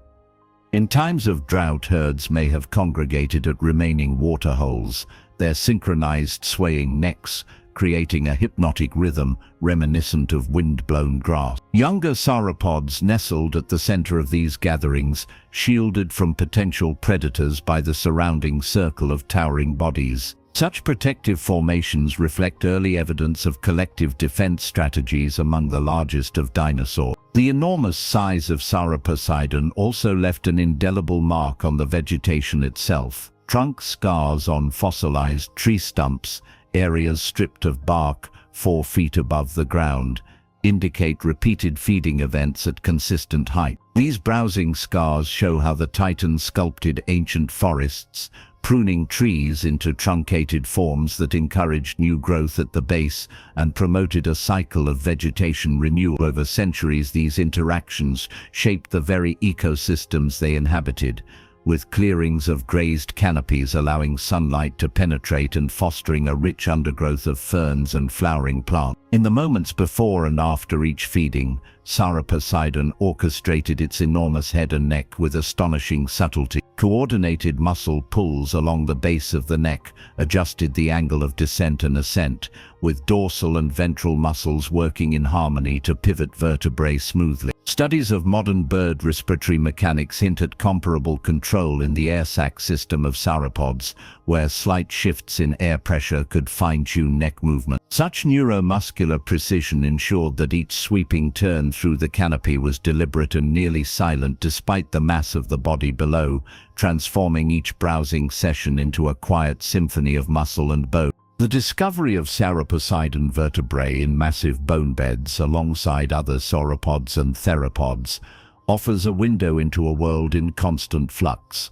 In times of drought, herds may have congregated at remaining waterholes, their synchronized swaying necks creating a hypnotic rhythm reminiscent of wind-blown grass. Younger sauropods nestled at the center of these gatherings, shielded from potential predators by the surrounding circle of towering bodies. Such protective formations reflect early evidence of collective defense strategies among the largest of dinosaurs. The enormous size of Sauroposeidon also left an indelible mark on the vegetation itself. Trunk scars on fossilized tree stumps, areas stripped of bark 4 feet above the ground, indicate repeated feeding events at consistent height. These browsing scars show how the Titan sculpted ancient forests, pruning trees into truncated forms that encouraged new growth at the base and promoted a cycle of vegetation renewal. Over centuries, these interactions shaped the very ecosystems they inhabited, with clearings of grazed canopies allowing sunlight to penetrate and fostering a rich undergrowth of ferns and flowering plants. In the moments before and after each feeding, Sauroposeidon orchestrated its enormous head and neck with astonishing subtlety. Coordinated muscle pulls along the base of the neck adjusted the angle of descent and ascent, with dorsal and ventral muscles working in harmony to pivot vertebrae smoothly. Studies of modern bird respiratory mechanics hint at comparable control in the air sac system of sauropods, where slight shifts in air pressure could fine-tune neck movement. Such neuromuscular precision ensured that each sweeping turn through the canopy was deliberate and nearly silent despite the mass of the body below, transforming each browsing session into a quiet symphony of muscle and bone. The discovery of Sauroposeidon vertebrae in massive bone beds alongside other sauropods and theropods offers a window into a world in constant flux.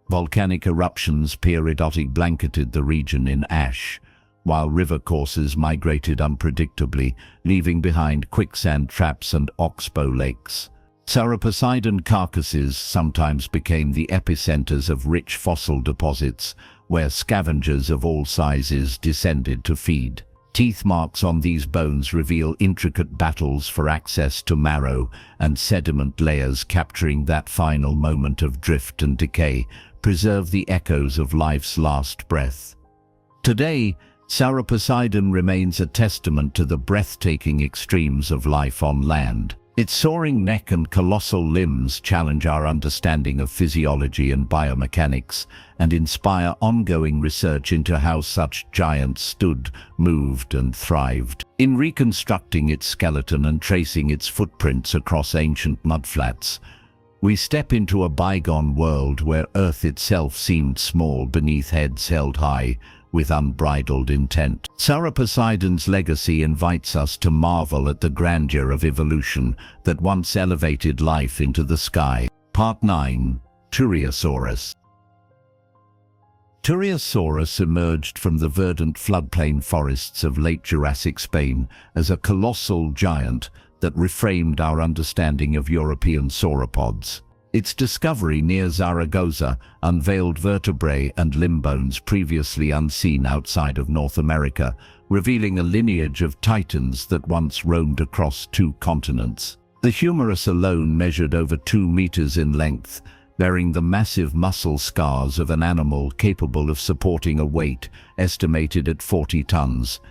Volcanic eruptions periodically blanketed the region in ash, while river courses migrated unpredictably, leaving behind quicksand traps and oxbow lakes. Sauroposeidon carcasses sometimes became the epicenters of rich fossil deposits, where scavengers of all sizes descended to feed. Teeth marks on these bones reveal intricate battles for access to marrow and sediment layers, capturing that final moment of drift and decay, preserve the echoes of life's last breath. Today, Sauroposeidon remains a testament to the breathtaking extremes of life on land. Its soaring neck and colossal limbs challenge our understanding of physiology and biomechanics and inspire ongoing research into how such giants stood, moved, and thrived. In reconstructing its skeleton and tracing its footprints across ancient mudflats, we step into a bygone world where Earth itself seemed small beneath heads held high with unbridled intent. Sauroposeidon's legacy invites us to marvel at the grandeur of evolution that once elevated life into the sky. Part 9. Turriosaurus. Turriosaurus emerged from the verdant floodplain forests of late Jurassic Spain as a colossal giant that reframed our understanding of European sauropods. Its discovery near Zaragoza unveiled vertebrae and limb bones previously unseen outside of North America, revealing a lineage of titans that once roamed across 2 continents. The humerus alone measured over 2 meters in length, bearing the massive muscle scars of an animal capable of supporting a weight estimated at 40 tons.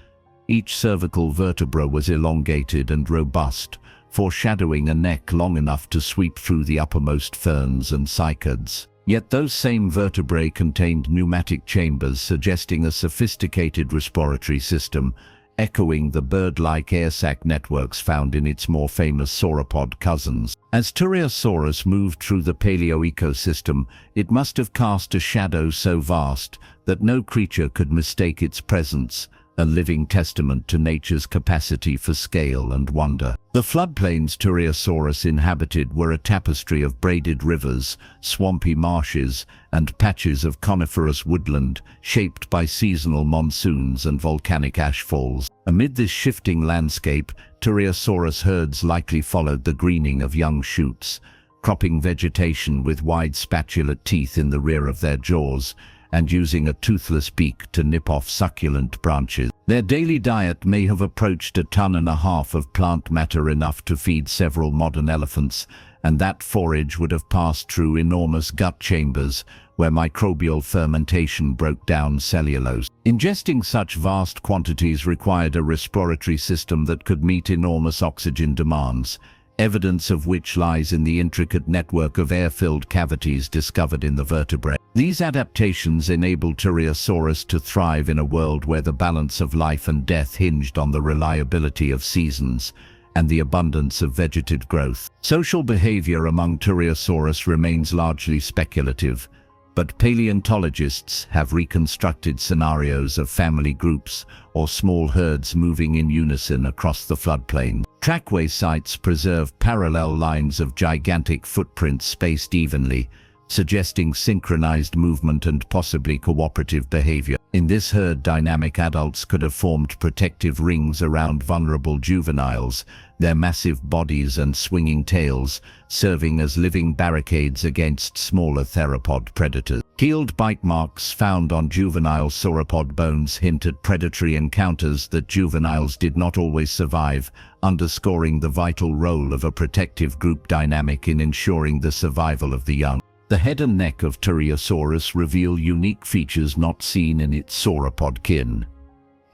Each cervical vertebra was elongated and robust, foreshadowing a neck long enough to sweep through the uppermost ferns and cycads. Yet those same vertebrae contained pneumatic chambers suggesting a sophisticated respiratory system, echoing the bird-like air sac networks found in its more famous sauropod cousins. As Turriosaurus moved through the paleo-ecosystem, it must have cast a shadow so vast that no creature could mistake its presence, a living testament to nature's capacity for scale and wonder. The floodplains Turriosaurus inhabited were a tapestry of braided rivers, swampy marshes, and patches of coniferous woodland shaped by seasonal monsoons and volcanic ashfalls. Amid this shifting landscape, Turriosaurus herds likely followed the greening of young shoots, cropping vegetation with wide spatulate teeth in the rear of their jaws, and using a toothless beak to nip off succulent branches. Their daily diet may have approached 1.5 tons of plant matter, enough to feed several modern elephants, and that forage would have passed through enormous gut chambers where microbial fermentation broke down cellulose. Ingesting such vast quantities required a respiratory system that could meet enormous oxygen demands, evidence of which lies in the intricate network of air-filled cavities discovered in the vertebrae. These adaptations enabled Turriosaurus to thrive in a world where the balance of life and death hinged on the reliability of seasons and the abundance of vegetative growth. Social behavior among Turriosaurus remains largely speculative, but paleontologists have reconstructed scenarios of family groups or small herds moving in unison across the floodplain. Trackway sites preserve parallel lines of gigantic footprints spaced evenly, suggesting synchronized movement and possibly cooperative behavior. In this herd dynamic, adults could have formed protective rings around vulnerable juveniles, their massive bodies and swinging tails serving as living barricades against smaller theropod predators. Keeled bite marks found on juvenile sauropod bones hint at predatory encounters that juveniles did not always survive, underscoring the vital role of a protective group dynamic in ensuring the survival of the young. The head and neck of Turriosaurus reveal unique features not seen in its sauropod kin.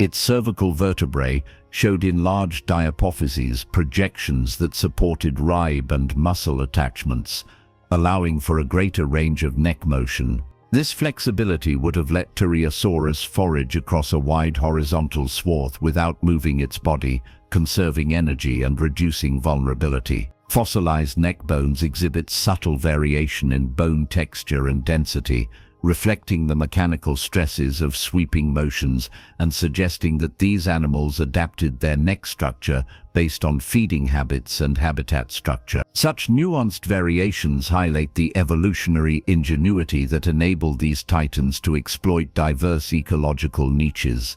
Its cervical vertebrae showed enlarged diapophyses, projections that supported rib and muscle attachments, allowing for a greater range of neck motion. This flexibility would have let Turriosaurus forage across a wide horizontal swath without moving its body, conserving energy and reducing vulnerability. Fossilized neck bones exhibit subtle variation in bone texture and density, reflecting the mechanical stresses of sweeping motions and suggesting that these animals adapted their neck structure based on feeding habits and habitat structure. Such nuanced variations highlight the evolutionary ingenuity that enabled these titans to exploit diverse ecological niches.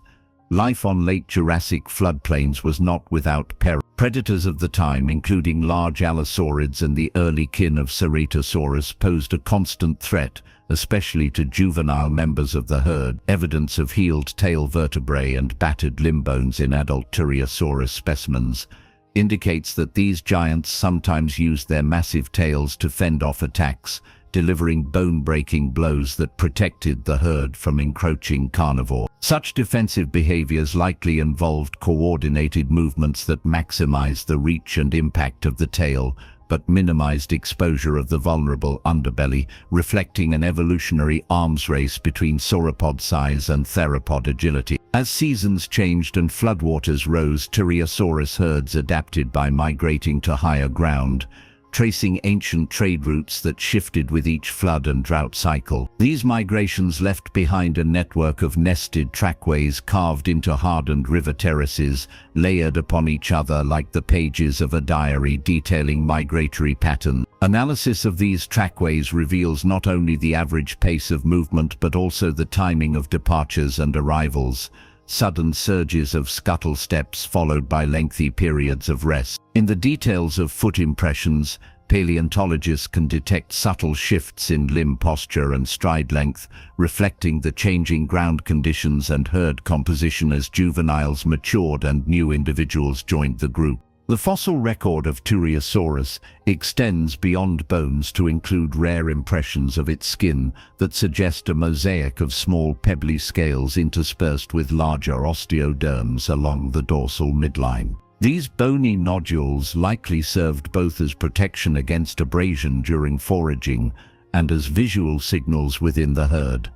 Life on late Jurassic floodplains was not without peril. Predators of the time, including large allosaurids and the early kin of Ceratosaurus, posed a constant threat, especially to juvenile members of the herd. Evidence of healed tail vertebrae and battered limb bones in adult Turriosaurus specimens indicates that these giants sometimes used their massive tails to fend off attacks, delivering bone-breaking blows that protected the herd from encroaching carnivores. Such defensive behaviors likely involved coordinated movements that maximized the reach and impact of the tail, but minimized exposure of the vulnerable underbelly, reflecting an evolutionary arms race between sauropod size and theropod agility. As seasons changed and floodwaters rose, Turriosaurus herds adapted by migrating to higher ground, tracing ancient trade routes that shifted with each flood and drought cycle. These migrations left behind a network of nested trackways carved into hardened river terraces, layered upon each other like the pages of a diary detailing migratory patterns. Analysis of these trackways reveals not only the average pace of movement but also the timing of departures and arrivals, sudden surges of scuttle steps followed by lengthy periods of rest. In the details of foot impressions, paleontologists can detect subtle shifts in limb posture and stride length, reflecting the changing ground conditions and herd composition as juveniles matured and new individuals joined the group. The fossil record of Turriosaurus extends beyond bones to include rare impressions of its skin that suggest a mosaic of small pebbly scales interspersed with larger osteoderms along the dorsal midline. These bony nodules likely served both as protection against abrasion during foraging and as visual signals within the herd.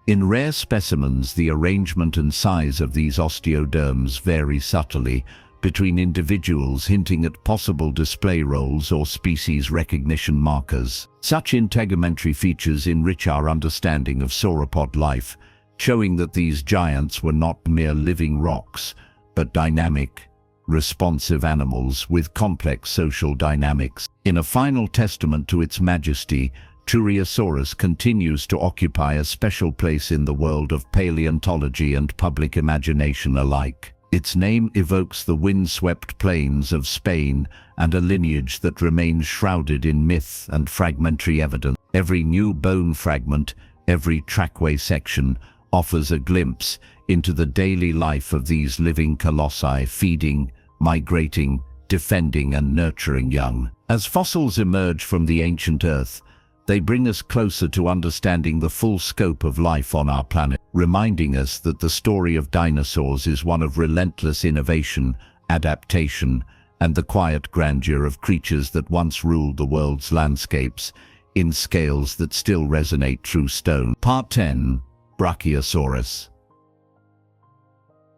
In rare specimens, the arrangement and size of these osteoderms vary subtly between individuals, hinting at possible display roles or species recognition markers. Such integumentary features enrich our understanding of sauropod life, showing that these giants were not mere living rocks, but dynamic, responsive animals with complex social dynamics. In a final testament to its majesty, Turriosaurus continues to occupy a special place in the world of paleontology and public imagination alike. Its name evokes the wind-swept plains of Spain and a lineage that remains shrouded in myth and fragmentary evidence. Every new bone fragment, every trackway section, offers a glimpse into the daily life of these living colossi, feeding, migrating, defending and nurturing young. As fossils emerge from the ancient Earth, they bring us closer to understanding the full scope of life on our planet, reminding us that the story of dinosaurs is one of relentless innovation, adaptation, and the quiet grandeur of creatures that once ruled the world's landscapes in scales that still resonate through stone. Part 10. Brachiosaurus.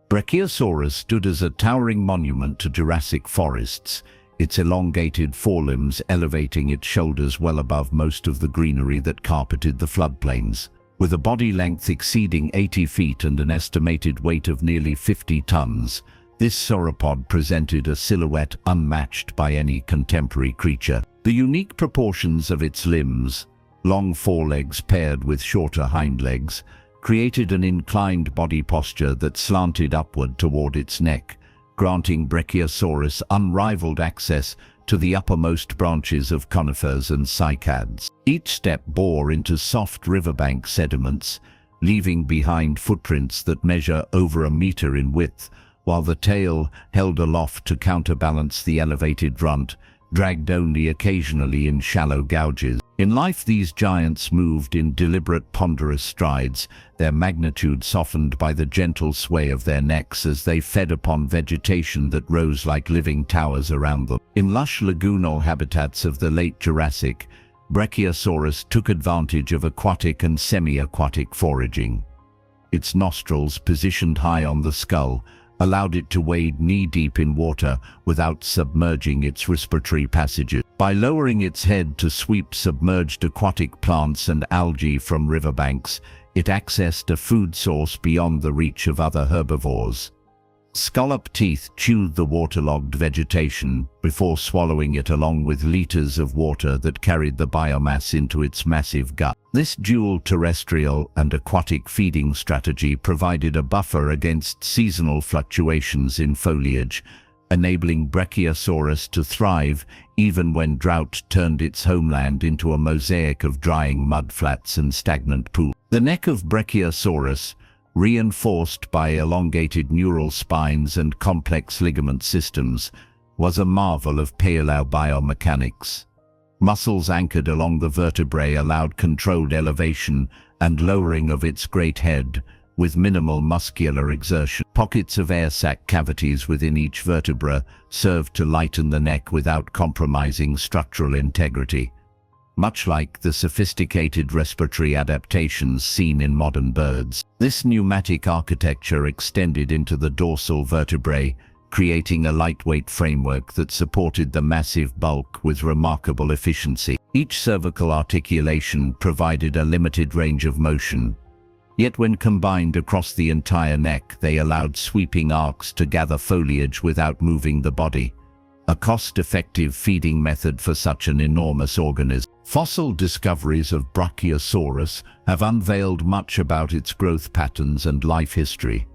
Brachiosaurus stood as a towering monument to Jurassic forests, its elongated forelimbs elevating its shoulders well above most of the greenery that carpeted the floodplains. With a body length exceeding 80 feet and an estimated weight of nearly 50 tons, this sauropod presented a silhouette unmatched by any contemporary creature. The unique proportions of its limbs, long forelegs paired with shorter hind legs, created an inclined body posture that slanted upward toward its neck, granting Brachiosaurus unrivaled access to the uppermost branches of conifers and cycads. Each step bore into soft riverbank sediments, leaving behind footprints that measure over a meter in width, while the tail, held aloft to counterbalance the elevated runt, dragged only occasionally in shallow gouges. In life, these giants moved in deliberate, ponderous strides, their magnitude softened by the gentle sway of their necks as they fed upon vegetation that rose like living towers around them. In lush lagoonal habitats of the late Jurassic, Brachiosaurus took advantage of aquatic and semi-aquatic foraging. Its nostrils, positioned high on the skull, allowed it to wade knee-deep in water without submerging its respiratory passages. By lowering its head to sweep submerged aquatic plants and algae from riverbanks, it accessed a food source beyond the reach of other herbivores. Scallop teeth chewed the waterlogged vegetation before swallowing it along with liters of water that carried the biomass into its massive gut. This dual terrestrial and aquatic feeding strategy provided a buffer against seasonal fluctuations in foliage, enabling Brachiosaurus to thrive even when drought turned its homeland into a mosaic of drying mudflats and stagnant pools. The neck of Brachiosaurus, reinforced by elongated neural spines and complex ligament systems, was a marvel of paleobiomechanics. Muscles anchored along the vertebrae allowed controlled elevation and lowering of its great head, with minimal muscular exertion. Pockets of air sac cavities within each vertebra served to lighten the neck without compromising structural integrity, much like the sophisticated respiratory adaptations seen in modern birds. This pneumatic architecture extended into the dorsal vertebrae, creating a lightweight framework that supported the massive bulk with remarkable efficiency. Each cervical articulation provided a limited range of motion, yet when combined across the entire neck, they allowed sweeping arcs to gather foliage without moving the body, a cost-effective feeding method for such an enormous organism. Fossil discoveries of Brachiosaurus have unveiled much about its growth patterns and life history.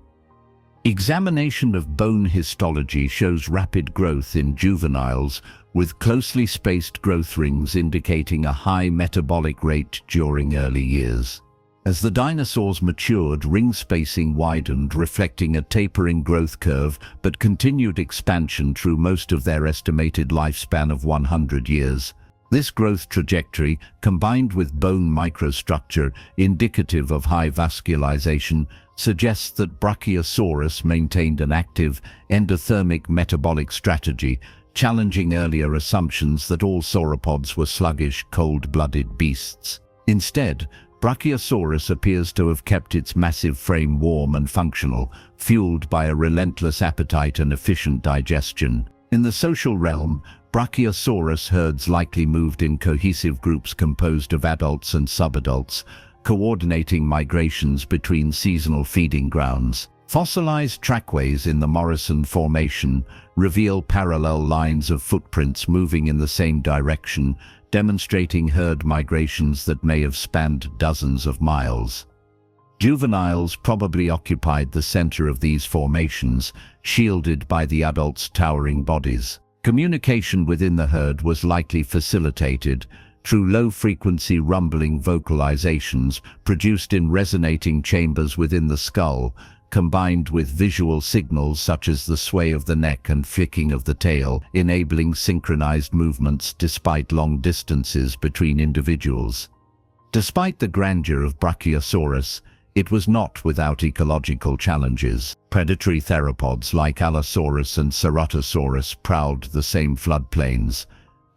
Examination of bone histology shows rapid growth in juveniles, with closely spaced growth rings indicating a high metabolic rate during early years. As the dinosaurs matured, ring spacing widened, reflecting a tapering growth curve, but continued expansion through most of their estimated lifespan of 100 years. This growth trajectory, combined with bone microstructure indicative of high vascularization, suggests that Brachiosaurus maintained an active endothermic metabolic strategy, challenging earlier assumptions that all sauropods were sluggish, cold-blooded beasts. Instead, Brachiosaurus appears to have kept its massive frame warm and functional, fueled by a relentless appetite and efficient digestion. In the social realm, Brachiosaurus herds likely moved in cohesive groups composed of adults and subadults, coordinating migrations between seasonal feeding grounds. Fossilized trackways in the Morrison Formation reveal parallel lines of footprints moving in the same direction, demonstrating herd migrations that may have spanned dozens of miles. Juveniles probably occupied the center of these formations, shielded by the adults' towering bodies. Communication within the herd was likely facilitated through low-frequency rumbling vocalizations produced in resonating chambers within the skull, combined with visual signals such as the sway of the neck and flicking of the tail, enabling synchronized movements despite long distances between individuals. Despite the grandeur of Brachiosaurus, it was not without ecological challenges. Predatory theropods like Allosaurus and Ceratosaurus prowled the same floodplains,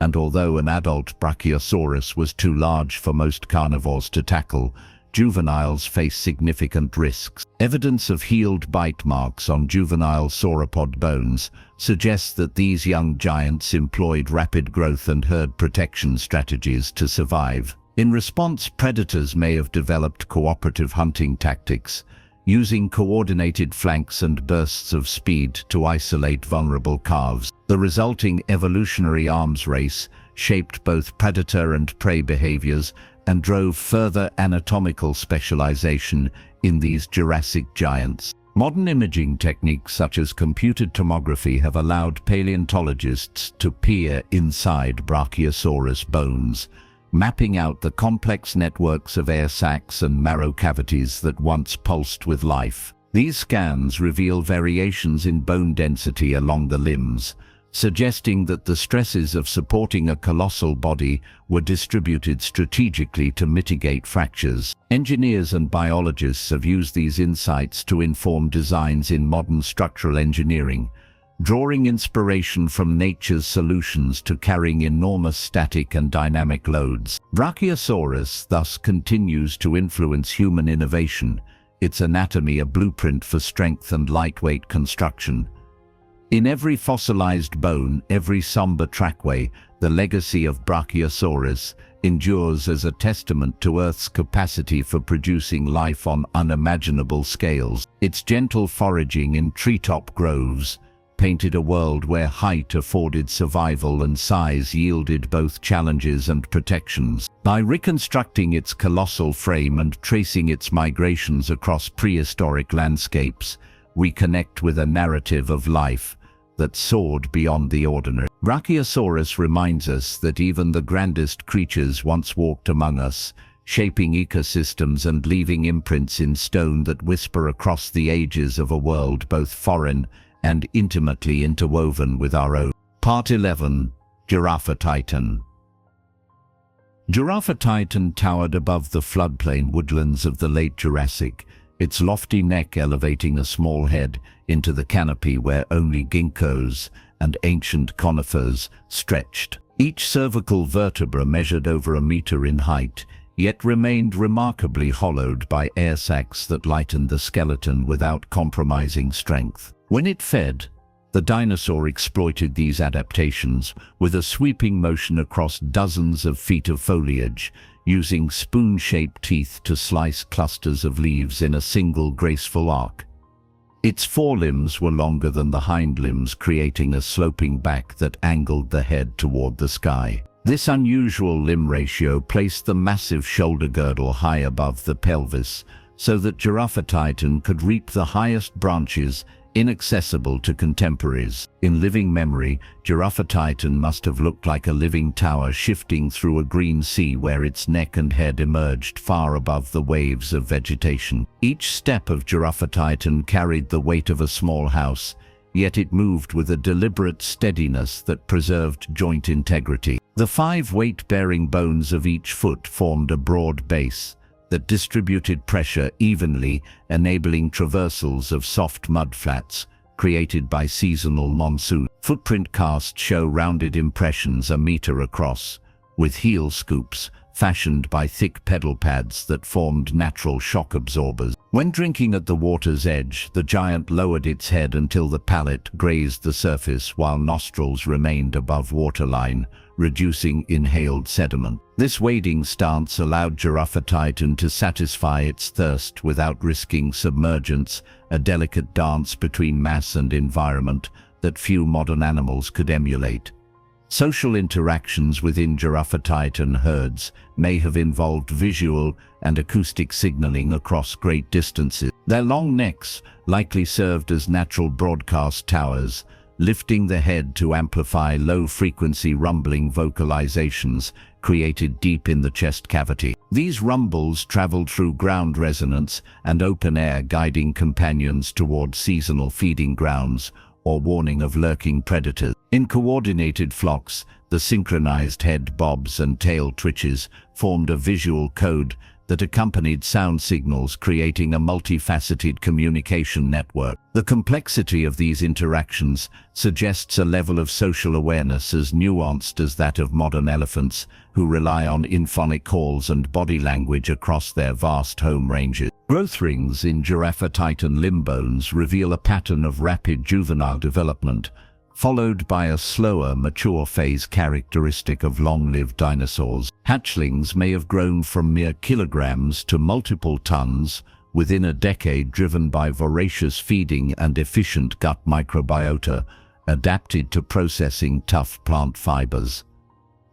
and although an adult Brachiosaurus was too large for most carnivores to tackle, juveniles face significant risks. Evidence of healed bite marks on juvenile sauropod bones suggests that these young giants employed rapid growth and herd protection strategies to survive. In response, predators may have developed cooperative hunting tactics, using coordinated flanks and bursts of speed to isolate vulnerable calves. The resulting evolutionary arms race shaped both predator and prey behaviors and drove further anatomical specialization in these Jurassic giants. Modern imaging techniques such as computed tomography have allowed paleontologists to peer inside Brachiosaurus bones, mapping out the complex networks of air sacs and marrow cavities that once pulsed with life. These scans reveal variations in bone density along the limbs, suggesting that the stresses of supporting a colossal body were distributed strategically to mitigate fractures. Engineers and biologists have used these insights to inform designs in modern structural engineering, drawing inspiration from nature's solutions to carrying enormous static and dynamic loads. Brachiosaurus thus continues to influence human innovation, its anatomy a blueprint for strength and lightweight construction. In every fossilized bone, every somber trackway, the legacy of Brachiosaurus endures as a testament to Earth's capacity for producing life on unimaginable scales. Its gentle foraging in treetop groves painted a world where height afforded survival and size yielded both challenges and protections. By reconstructing its colossal frame and tracing its migrations across prehistoric landscapes, we connect with a narrative of life that soared beyond the ordinary. Brachiosaurus reminds us that even the grandest creatures once walked among us, shaping ecosystems and leaving imprints in stone that whisper across the ages of a world both foreign and intimately interwoven with our own. Part 11. Giraffatitan. Giraffatitan towered above the floodplain woodlands of the late Jurassic, its lofty neck elevating a small head into the canopy where only ginkgos and ancient conifers stretched. Each cervical vertebra measured over a meter in height, yet remained remarkably hollowed by air sacs that lightened the skeleton without compromising strength. When it fed, the dinosaur exploited these adaptations with a sweeping motion across dozens of feet of foliage, using spoon-shaped teeth to slice clusters of leaves in a single graceful arc. Its forelimbs were longer than the hind limbs, creating a sloping back that angled the head toward the sky. This unusual limb ratio placed the massive shoulder girdle high above the pelvis, so that Giraffatitan could reap the highest branches inaccessible to contemporaries. In living memory, Giraffatitan must have looked like a living tower shifting through a green sea where its neck and head emerged far above the waves of vegetation. Each step of Giraffatitan carried the weight of a small house, yet it moved with a deliberate steadiness that preserved joint integrity. The 5 weight-bearing bones of each foot formed a broad base that distributed pressure evenly, enabling traversals of soft mudflats created by seasonal monsoon. Footprint casts show rounded impressions a meter across, with heel scoops fashioned by thick pedal pads that formed natural shock absorbers. When drinking at the water's edge, the giant lowered its head until the palate grazed the surface while nostrils remained above waterline, reducing inhaled sediment. This wading stance allowed Giraffatitan to satisfy its thirst without risking submergence, a delicate dance between mass and environment that few modern animals could emulate. Social interactions within Giraffatitan herds may have involved visual and acoustic signaling across great distances. Their long necks likely served as natural broadcast towers, lifting the head to amplify low-frequency rumbling vocalizations created deep in the chest cavity. These rumbles traveled through ground resonance and open air, guiding companions toward seasonal feeding grounds or warning of lurking predators. In coordinated flocks, the synchronized head bobs and tail twitches formed a visual code that accompanied sound signals, creating a multifaceted communication network. The complexity of these interactions suggests a level of social awareness as nuanced as that of modern elephants, who rely on inphonic calls and body language across their vast home ranges. Growth rings in Giraffatitan limb bones reveal a pattern of rapid juvenile development, followed by a slower, mature phase characteristic of long-lived dinosaurs. Hatchlings may have grown from mere kilograms to multiple tons within a decade, driven by voracious feeding and efficient gut microbiota, adapted to processing tough plant fibers.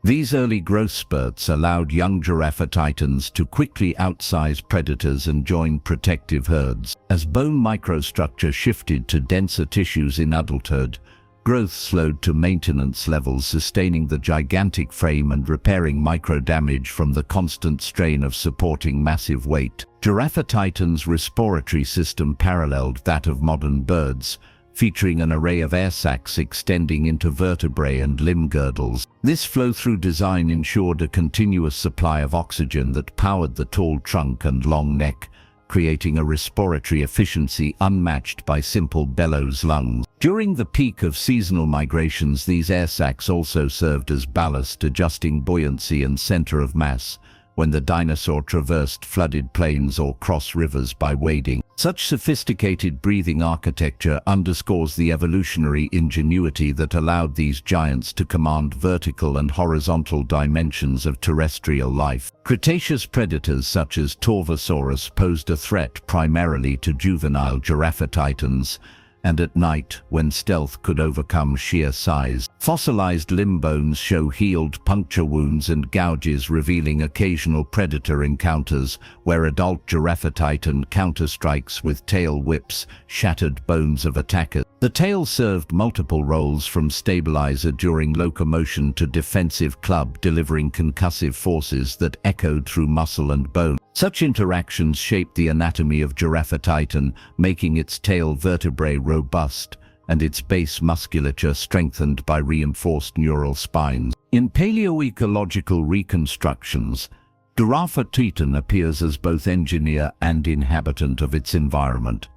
These early growth spurts allowed young Giraffatitans to quickly outsize predators and join protective herds. As bone microstructure shifted to denser tissues in adulthood, growth slowed to maintenance levels, sustaining the gigantic frame and repairing micro-damage from the constant strain of supporting massive weight. Giraffatitan's respiratory system paralleled that of modern birds, featuring an array of air sacs extending into vertebrae and limb girdles. This flow-through design ensured a continuous supply of oxygen that powered the tall trunk and long neck, creating a respiratory efficiency unmatched by simple bellows lungs. During the peak of seasonal migrations, these air sacs also served as ballast, adjusting buoyancy and center of mass when the dinosaur traversed flooded plains or crossed rivers by wading. Such sophisticated breathing architecture underscores the evolutionary ingenuity that allowed these giants to command vertical and horizontal dimensions of terrestrial life. Cretaceous predators such as Torvosaurus posed a threat primarily to juvenile Giraffatitans, and at night, when stealth could overcome sheer size. Fossilized limb bones show healed puncture wounds and gouges, revealing occasional predator encounters where adult Giraffatitan counterstrikes with tail whips shattered bones of attackers. The tail served multiple roles, from stabilizer during locomotion to defensive club, delivering concussive forces that echoed through muscle and bone. Such interactions shaped the anatomy of Giraffatitan, making its tail vertebrae robust and its base musculature strengthened by reinforced neural spines. In paleoecological reconstructions, Giraffatitan appears as both engineer and inhabitant of its environment.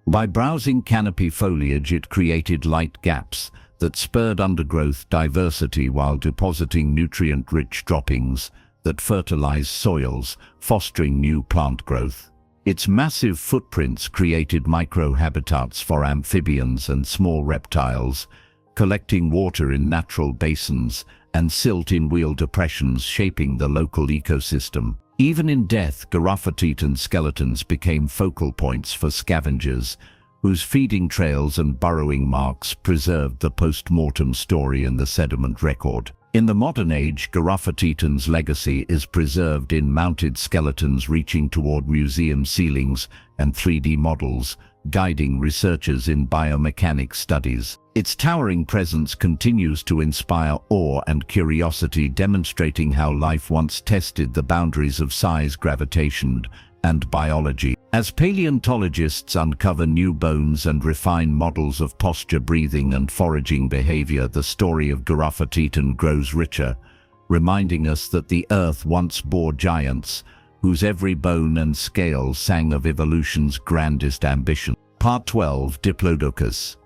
By browsing canopy foliage, it created light gaps that spurred undergrowth diversity while depositing nutrient-rich droppings that fertilize soils, fostering new plant growth. Its massive footprints created microhabitats for amphibians and small reptiles, collecting water in natural basins and silt in wheel depressions, shaping the local ecosystem. Even in death, Giraffatitan skeletons became focal points for scavengers, whose feeding trails and burrowing marks preserved the post-mortem story in the sediment record. In the modern age, Giraffatitan's legacy is preserved in mounted skeletons reaching toward museum ceilings and 3D models, guiding researchers in biomechanics studies. Its towering presence continues to inspire awe and curiosity, demonstrating how life once tested the boundaries of size, gravitation, and biology. As paleontologists uncover new bones and refine models of posture, breathing, and foraging behavior, the story of Giraffatitan grows richer, reminding us that the Earth once bore giants, whose every bone and scale sang of evolution's grandest ambition. Part 12. Diplodocus.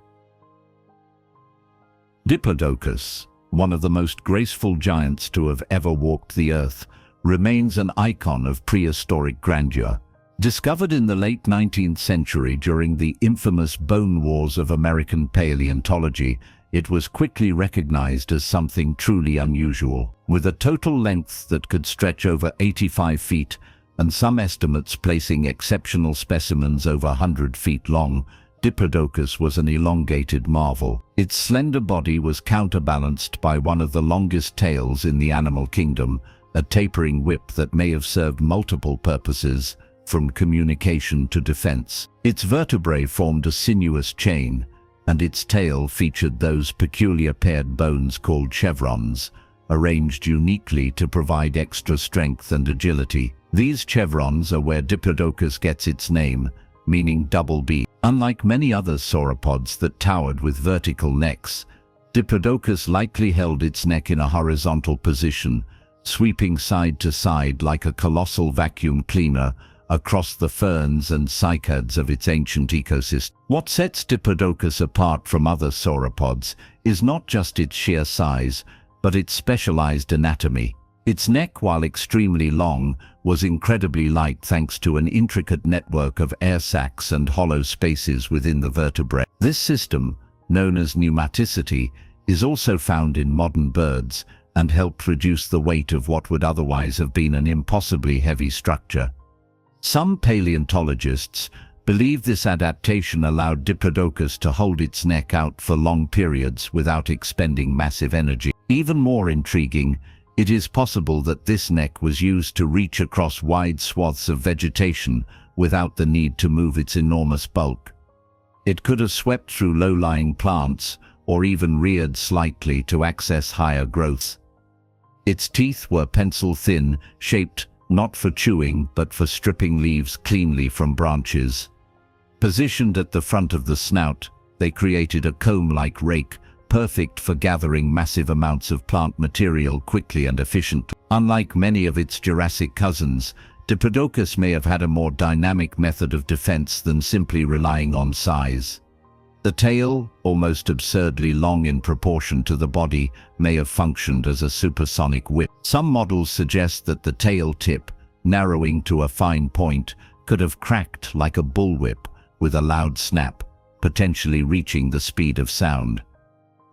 Diplodocus, one of the most graceful giants to have ever walked the Earth, remains an icon of prehistoric grandeur. Discovered in the late 19th century during the infamous Bone Wars of American paleontology, it was quickly recognized as something truly unusual. With a total length that could stretch over 85 feet, and some estimates placing exceptional specimens over 100 feet long, Diplodocus was an elongated marvel. Its slender body was counterbalanced by one of the longest tails in the animal kingdom, a tapering whip that may have served multiple purposes, from communication to defense. Its vertebrae formed a sinuous chain, and its tail featured those peculiar paired bones called chevrons, arranged uniquely to provide extra strength and agility. These chevrons are where Diplodocus gets its name, meaning double B. Unlike many other sauropods that towered with vertical necks, Diplodocus likely held its neck in a horizontal position, sweeping side to side like a colossal vacuum cleaner across the ferns and cycads of its ancient ecosystem. What sets Diplodocus apart from other sauropods is not just its sheer size, but its specialized anatomy. Its neck, while extremely long, was incredibly light thanks to an intricate network of air sacs and hollow spaces within the vertebrae. This system, known as pneumaticity, is also found in modern birds and helped reduce the weight of what would otherwise have been an impossibly heavy structure. Some paleontologists believe this adaptation allowed Diplodocus to hold its neck out for long periods without expending massive energy. Even more intriguing, it is possible that this neck was used to reach across wide swaths of vegetation without the need to move its enormous bulk. It could have swept through low-lying plants or even reared slightly to access higher growths. Its teeth were pencil-thin, shaped not for chewing but for stripping leaves cleanly from branches. Positioned at the front of the snout, they created a comb-like rake, perfect for gathering massive amounts of plant material quickly and efficiently. Unlike many of its Jurassic cousins, Diplodocus may have had a more dynamic method of defense than simply relying on size. The tail, almost absurdly long in proportion to the body, may have functioned as a supersonic whip. Some models suggest that the tail tip, narrowing to a fine point, could have cracked like a bullwhip with a loud snap, potentially reaching the speed of sound.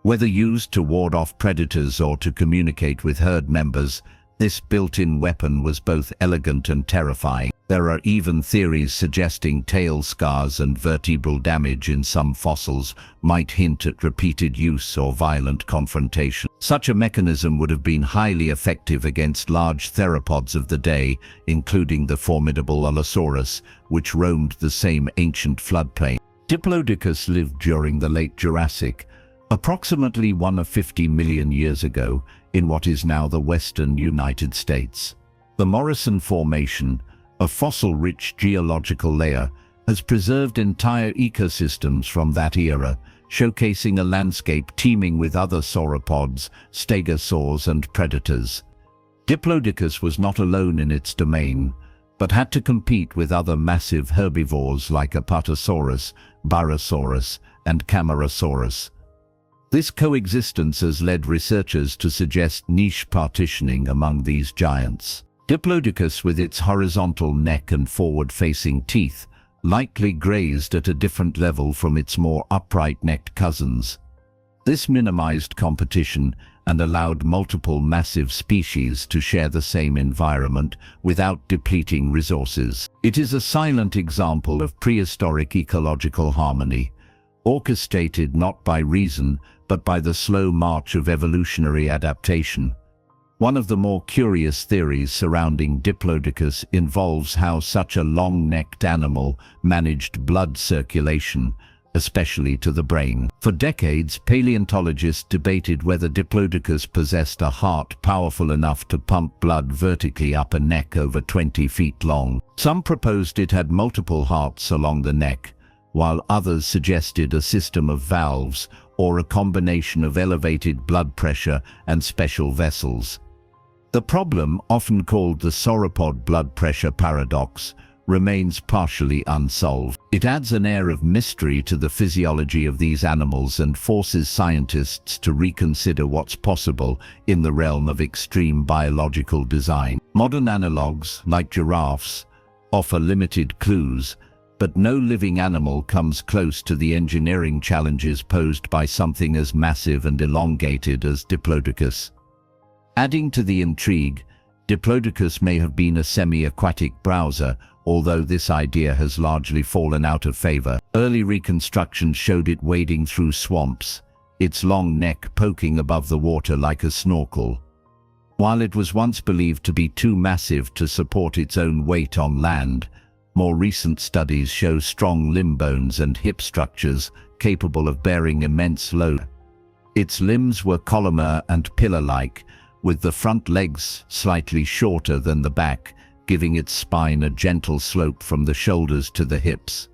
Whether used to ward off predators or to communicate with herd members, this built-in weapon was both elegant and terrifying. There are even theories suggesting tail scars and vertebral damage in some fossils might hint at repeated use or violent confrontation. Such a mechanism would have been highly effective against large theropods of the day, including the formidable Allosaurus, which roamed the same ancient floodplain. Diplodocus lived during the late Jurassic, approximately 150 million years ago, in what is now the western United States. The Morrison Formation, a fossil-rich geological layer, has preserved entire ecosystems from that era, showcasing a landscape teeming with other sauropods, stegosaurs, and predators. Diplodocus was not alone in its domain, but had to compete with other massive herbivores like Apatosaurus, Barosaurus, and Camarasaurus. This coexistence has led researchers to suggest niche partitioning among these giants. Diplodocus, with its horizontal neck and forward-facing teeth, likely grazed at a different level from its more upright-necked cousins. This minimized competition and allowed multiple massive species to share the same environment without depleting resources. It is a silent example of prehistoric ecological harmony, orchestrated not by reason but by the slow march of evolutionary adaptation. One of the more curious theories surrounding Diplodocus involves how such a long-necked animal managed blood circulation, especially to the brain. For decades, paleontologists debated whether Diplodocus possessed a heart powerful enough to pump blood vertically up a neck over 20 feet long. Some proposed it had multiple hearts along the neck, while others suggested a system of valves or a combination of elevated blood pressure and special vessels. The problem, often called the sauropod blood pressure paradox, remains partially unsolved. It adds an air of mystery to the physiology of these animals and forces scientists to reconsider what's possible in the realm of extreme biological design. Modern analogues, like giraffes, offer limited clues, but no living animal comes close to the engineering challenges posed by something as massive and elongated as Diplodocus. Adding to the intrigue, Diplodocus may have been a semi-aquatic browser, although this idea has largely fallen out of favor. Early reconstructions showed it wading through swamps, its long neck poking above the water like a snorkel. While it was once believed to be too massive to support its own weight on land, more recent studies show strong limb bones and hip structures capable of bearing immense load. Its limbs were columnar and pillar-like, with the front legs slightly shorter than the back, giving its spine a gentle slope from the shoulders to the hips.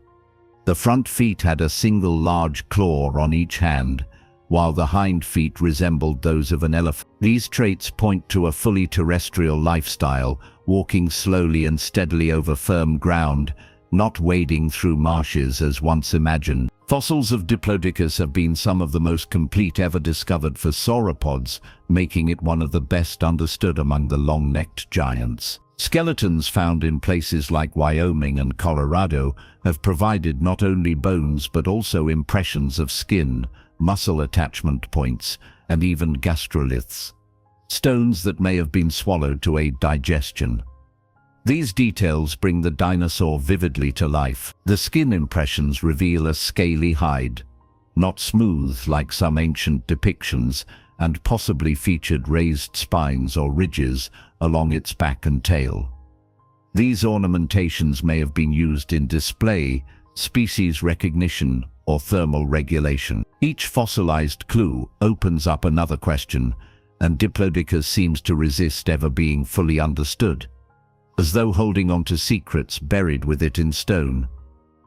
The front feet had a single large claw on each hand, while the hind feet resembled those of an elephant. These traits point to a fully terrestrial lifestyle, walking slowly and steadily over firm ground, not wading through marshes as once imagined. Fossils of Diplodocus have been some of the most complete ever discovered for sauropods, making it one of the best understood among the long-necked giants. Skeletons found in places like Wyoming and Colorado have provided not only bones but also impressions of skin, muscle attachment points, and even gastroliths, stones that may have been swallowed to aid digestion. These details bring the dinosaur vividly to life. The skin impressions reveal a scaly hide, not smooth like some ancient depictions, and possibly featured raised spines or ridges along its back and tail. These ornamentations may have been used in display, species recognition, or thermal regulation. Each fossilized clue opens up another question, and Diplodocus seems to resist ever being fully understood, as though holding on to secrets buried with it in stone.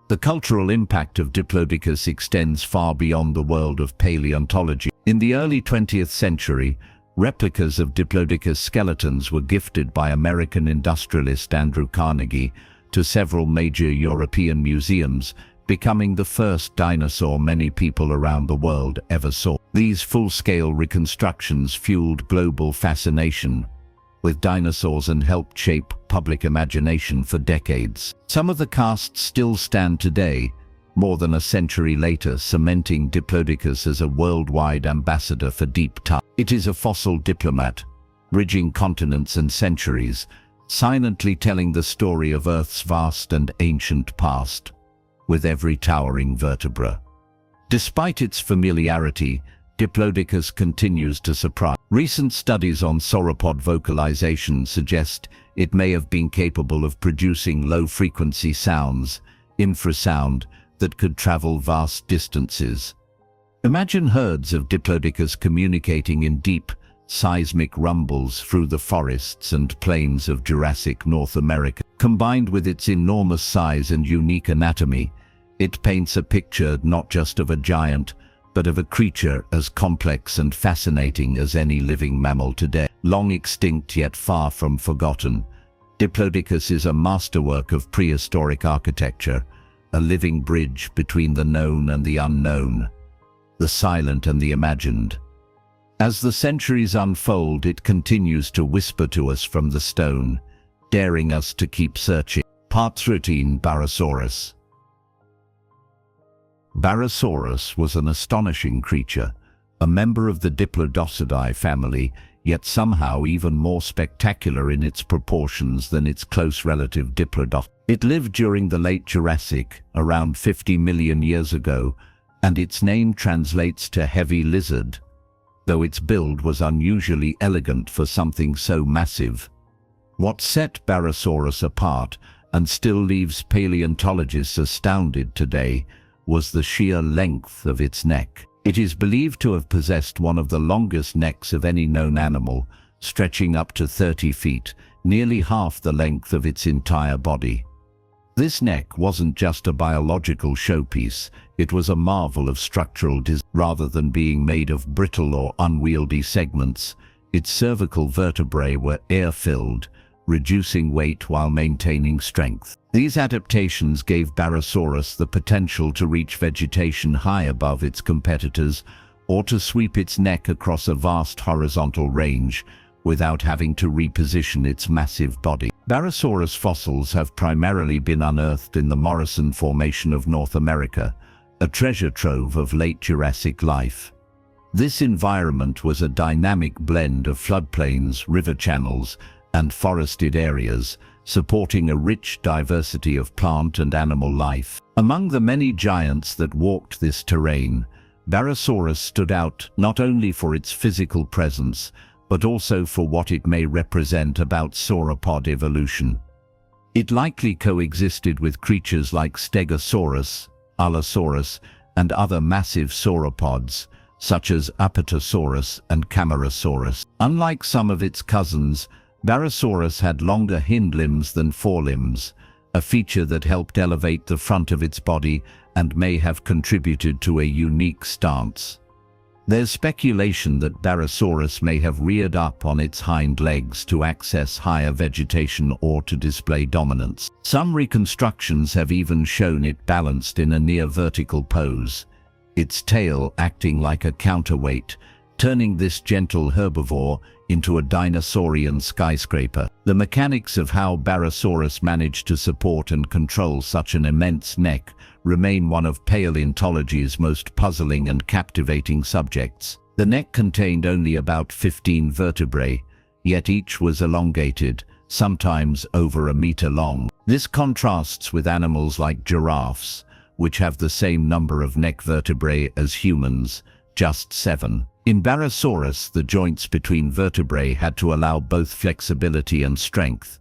The cultural impact of Diplodocus extends far beyond the world of paleontology. In the early 20th century, replicas of Diplodocus skeletons were gifted by American industrialist Andrew Carnegie to several major European museums, becoming the first dinosaur many people around the world ever saw. These full-scale reconstructions fueled global fascination with dinosaurs and helped shape public imagination for decades. Some of the casts still stand today, more than a century later, cementing Diplodocus as a worldwide ambassador for deep time. It is a fossil diplomat, bridging continents and centuries, silently telling the story of Earth's vast and ancient past, with every towering vertebra. Despite its familiarity, Diplodocus continues to surprise. Recent studies on sauropod vocalization suggest it may have been capable of producing low-frequency sounds, infrasound, that could travel vast distances. Imagine herds of Diplodocus communicating in deep, seismic rumbles through the forests and plains of Jurassic North America. Combined with its enormous size and unique anatomy, it paints a picture not just of a giant, but of a creature as complex and fascinating as any living mammal today. Long extinct yet far from forgotten, Diplodocus is a masterwork of prehistoric architecture, a living bridge between the known and the unknown, the silent and the imagined. As the centuries unfold, it continues to whisper to us from the stone, daring us to keep searching. Part 13. Barosaurus. Barosaurus was an astonishing creature, a member of the Diplodocidae family, yet somehow even more spectacular in its proportions than its close relative Diplodocus. It lived during the late Jurassic, around 50 million years ago, and its name translates to heavy lizard, though its build was unusually elegant for something so massive. What set Barosaurus apart, and still leaves paleontologists astounded today, was the sheer length of its neck. It is believed to have possessed one of the longest necks of any known animal, stretching up to 30 feet, nearly half the length of its entire body. This neck wasn't just a biological showpiece, it was a marvel of structural design. Rather than being made of brittle or unwieldy segments, its cervical vertebrae were air-filled, reducing weight while maintaining strength. These adaptations gave Barosaurus the potential to reach vegetation high above its competitors, or to sweep its neck across a vast horizontal range, without having to reposition its massive body. Barosaurus fossils have primarily been unearthed in the Morrison Formation of North America, a treasure trove of late Jurassic life. This environment was a dynamic blend of floodplains, river channels, and forested areas, supporting a rich diversity of plant and animal life. Among the many giants that walked this terrain, Barosaurus stood out not only for its physical presence, but also for what it may represent about sauropod evolution. It likely coexisted with creatures like Stegosaurus, Allosaurus, and other massive sauropods, such as Apatosaurus and Camarasaurus. Unlike some of its cousins, Barosaurus had longer hind limbs than forelimbs, a feature that helped elevate the front of its body and may have contributed to a unique stance. There's speculation that Barosaurus may have reared up on its hind legs to access higher vegetation or to display dominance. Some reconstructions have even shown it balanced in a near-vertical pose, its tail acting like a counterweight, turning this gentle herbivore into a dinosaurian skyscraper. The mechanics of how Barosaurus managed to support and control such an immense neck remain one of paleontology's most puzzling and captivating subjects. The neck contained only about 15 vertebrae, yet each was elongated, sometimes over a meter long. This contrasts with animals like giraffes, which have the same number of neck vertebrae as humans, just 7. In Barosaurus, the joints between vertebrae had to allow both flexibility and strength,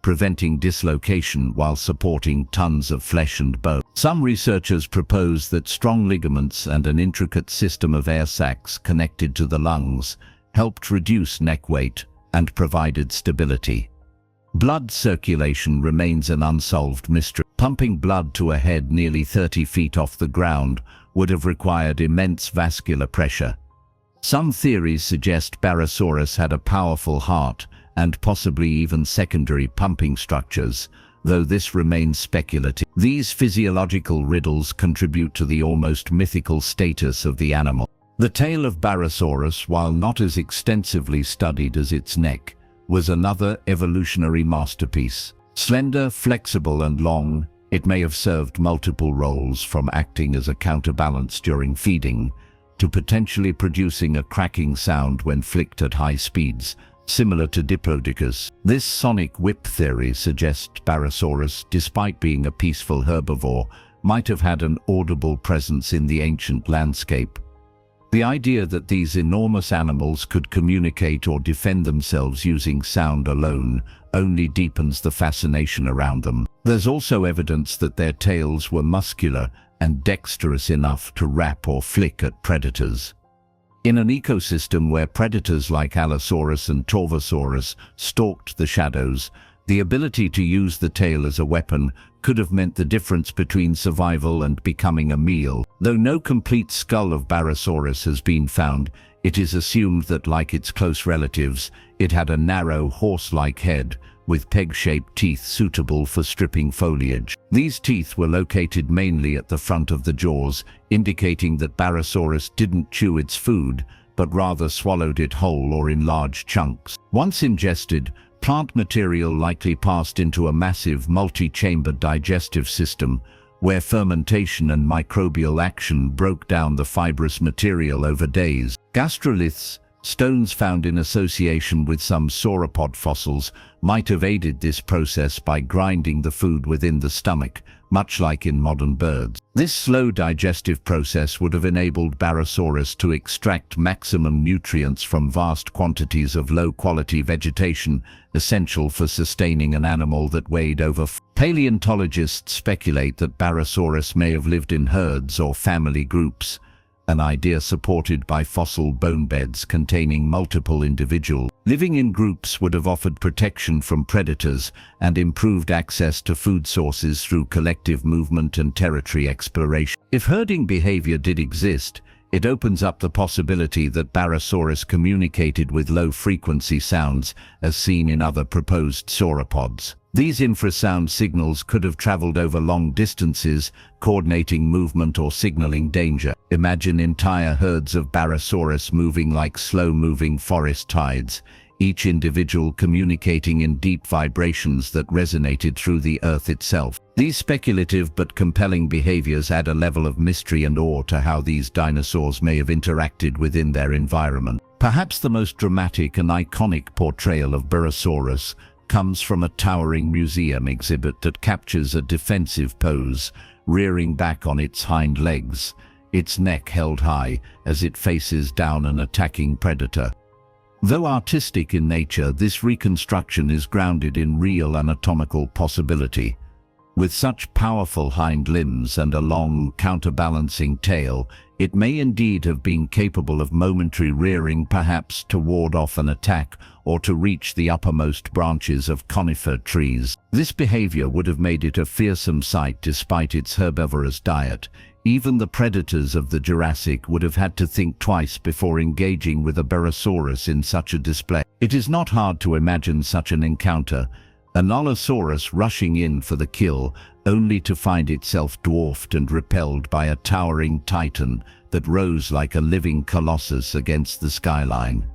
preventing dislocation while supporting tons of flesh and bone. Some researchers propose that strong ligaments and an intricate system of air sacs connected to the lungs helped reduce neck weight and provided stability. Blood circulation remains an unsolved mystery. Pumping blood to a head nearly 30 feet off the ground would have required immense vascular pressure. Some theories suggest Barosaurus had a powerful heart and possibly even secondary pumping structures, though this remains speculative. These physiological riddles contribute to the almost mythical status of the animal. The tail of Barosaurus, while not as extensively studied as its neck, was another evolutionary masterpiece. Slender, flexible, and long, it may have served multiple roles, from acting as a counterbalance during feeding to potentially producing a cracking sound when flicked at high speeds, similar to Diplodocus. This sonic whip theory suggests Barosaurus, despite being a peaceful herbivore, might have had an audible presence in the ancient landscape. The idea that these enormous animals could communicate or defend themselves using sound alone only deepens the fascination around them. There's also evidence that their tails were muscular and dexterous enough to rap or flick at predators. In an ecosystem where predators like Allosaurus and Torvosaurus stalked the shadows, the ability to use the tail as a weapon could have meant the difference between survival and becoming a meal. Though no complete skull of Barosaurus has been found, it is assumed that, like its close relatives, it had a narrow, horse-like head with peg-shaped teeth suitable for stripping foliage. These teeth were located mainly at the front of the jaws, indicating that Barosaurus didn't chew its food, but rather swallowed it whole or in large chunks. Once ingested, plant material likely passed into a massive multi-chambered digestive system, where fermentation and microbial action broke down the fibrous material over days. Gastroliths, stones found in association with some sauropod fossils, might have aided this process by grinding the food within the stomach, much like in modern birds. This slow digestive process would have enabled Barosaurus to extract maximum nutrients from vast quantities of low-quality vegetation, essential for sustaining an animal that weighed over. Paleontologists speculate that Barosaurus may have lived in herds or family groups, an idea supported by fossil bone beds containing multiple individuals. Living in groups would have offered protection from predators and improved access to food sources through collective movement and territory exploration. If herding behavior did exist, it opens up the possibility that Barosaurus communicated with low-frequency sounds, as seen in other proposed sauropods. These infrasound signals could have traveled over long distances, coordinating movement or signaling danger. Imagine entire herds of Barosaurus moving like slow-moving forest tides, each individual communicating in deep vibrations that resonated through the earth itself. These speculative but compelling behaviors add a level of mystery and awe to how these dinosaurs may have interacted within their environment. Perhaps the most dramatic and iconic portrayal of Barosaurus comes from a towering museum exhibit that captures a defensive pose, rearing back on its hind legs, its neck held high as it faces down an attacking predator. Though artistic in nature, this reconstruction is grounded in real anatomical possibility. With such powerful hind limbs and a long, counterbalancing tail, it may indeed have been capable of momentary rearing, perhaps to ward off an attack or to reach the uppermost branches of conifer trees. This behavior would have made it a fearsome sight despite its herbivorous diet. Even the predators of the Jurassic would have had to think twice before engaging with a Barosaurus in such a display. It is not hard to imagine such an encounter, an Allosaurus rushing in for the kill, only to find itself dwarfed and repelled by a towering titan that rose like a living colossus against the skyline.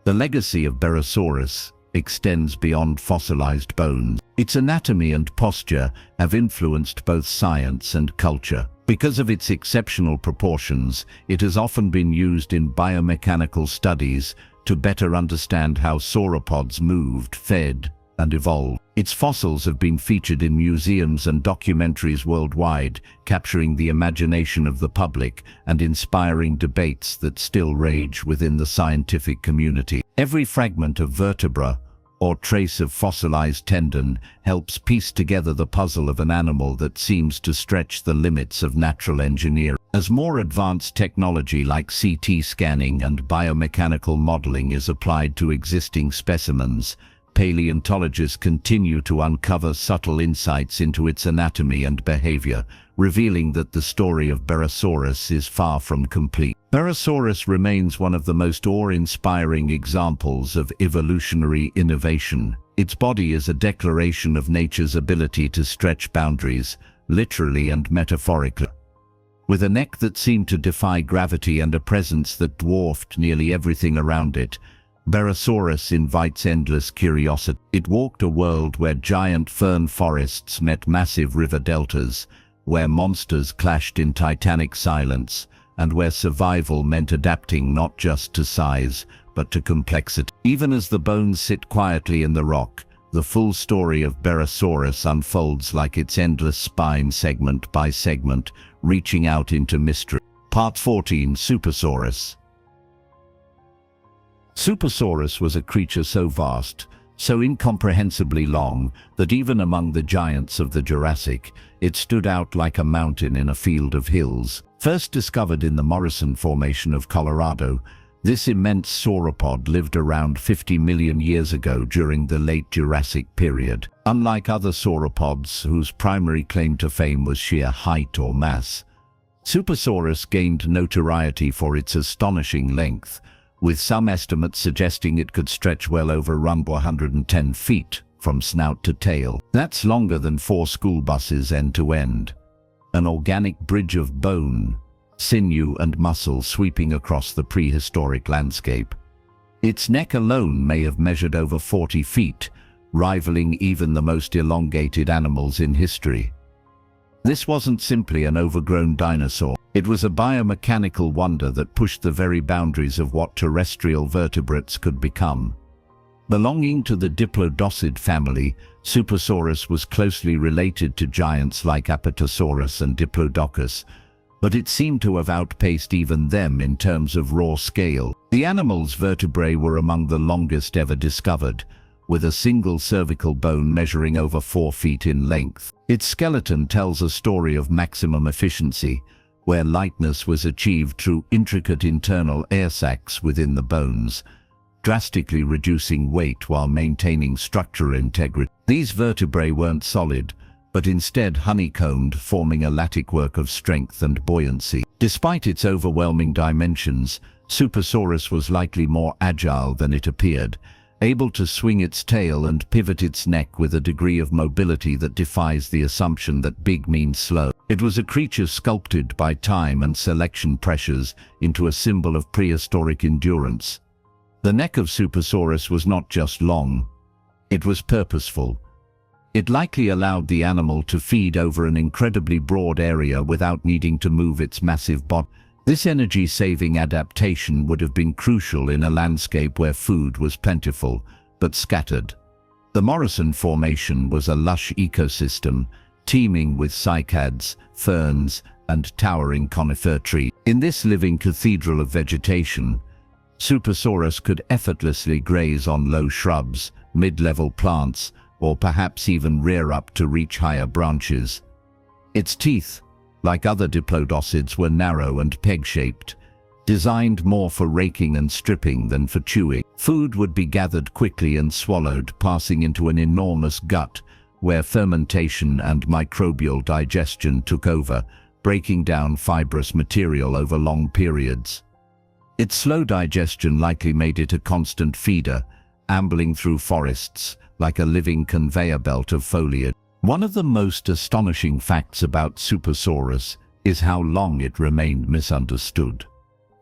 The legacy of Barosaurus extends beyond fossilized bones. Its anatomy and posture have influenced both science and culture. Because of its exceptional proportions, it has often been used in biomechanical studies to better understand how sauropods moved, fed, and evolved. Its fossils have been featured in museums and documentaries worldwide, capturing the imagination of the public and inspiring debates that still rage within the scientific community. Every fragment of vertebra or trace of fossilized tendon helps piece together the puzzle of an animal that seems to stretch the limits of natural engineering. As more advanced technology like CT scanning and biomechanical modeling is applied to existing specimens, paleontologists continue to uncover subtle insights into its anatomy and behavior, revealing that the story of Barosaurus is far from complete. Barosaurus remains one of the most awe-inspiring examples of evolutionary innovation. Its body is a declaration of nature's ability to stretch boundaries, literally and metaphorically. With a neck that seemed to defy gravity and a presence that dwarfed nearly everything around it, Barosaurus invites endless curiosity. It walked a world where giant fern forests met massive river deltas, where monsters clashed in titanic silence, and where survival meant adapting not just to size, but to complexity. Even as the bones sit quietly in the rock, the full story of Barosaurus unfolds like its endless spine, segment by segment, reaching out into mystery. Part 14: Supersaurus. Supersaurus was a creature so vast, so incomprehensibly long, that even among the giants of the Jurassic, it stood out like a mountain in a field of hills. First discovered in the Morrison Formation of Colorado, this immense sauropod lived around 50 million years ago during the late Jurassic period. Unlike other sauropods whose primary claim to fame was sheer height or mass, Supersaurus gained notoriety for its astonishing length, with some estimates suggesting it could stretch well over 110 feet from snout to tail. That's longer than 4 school buses end to end. An organic bridge of bone, sinew and muscle sweeping across the prehistoric landscape. Its neck alone may have measured over 40 feet, rivaling even the most elongated animals in history. This wasn't simply an overgrown dinosaur. It was a biomechanical wonder that pushed the very boundaries of what terrestrial vertebrates could become. Belonging to the Diplodocid family, Supersaurus was closely related to giants like Apatosaurus and Diplodocus, but it seemed to have outpaced even them in terms of raw scale. The animal's vertebrae were among the longest ever discovered, with a single cervical bone measuring over 4 feet in length. Its skeleton tells a story of maximum efficiency, where lightness was achieved through intricate internal air sacs within the bones, drastically reducing weight while maintaining structural integrity. These vertebrae weren't solid, but instead honeycombed, forming a latticework of strength and buoyancy. Despite its overwhelming dimensions, Supersaurus was likely more agile than it appeared, able to swing its tail and pivot its neck with a degree of mobility that defies the assumption that big means slow. It was a creature sculpted by time and selection pressures into a symbol of prehistoric endurance. The neck of Supersaurus was not just long, it was purposeful. It likely allowed the animal to feed over an incredibly broad area without needing to move its massive body. This energy-saving adaptation would have been crucial in a landscape where food was plentiful, but scattered. The Morrison Formation was a lush ecosystem, teeming with cycads, ferns, and towering conifer trees. In this living cathedral of vegetation, Supersaurus could effortlessly graze on low shrubs, mid-level plants, or perhaps even rear up to reach higher branches. Its teeth, like other diplodocids, were narrow and peg-shaped, designed more for raking and stripping than for chewing. Food would be gathered quickly and swallowed, passing into an enormous gut, where fermentation and microbial digestion took over, breaking down fibrous material over long periods. Its slow digestion likely made it a constant feeder, ambling through forests like a living conveyor belt of foliage. One of the most astonishing facts about Supersaurus is how long it remained misunderstood.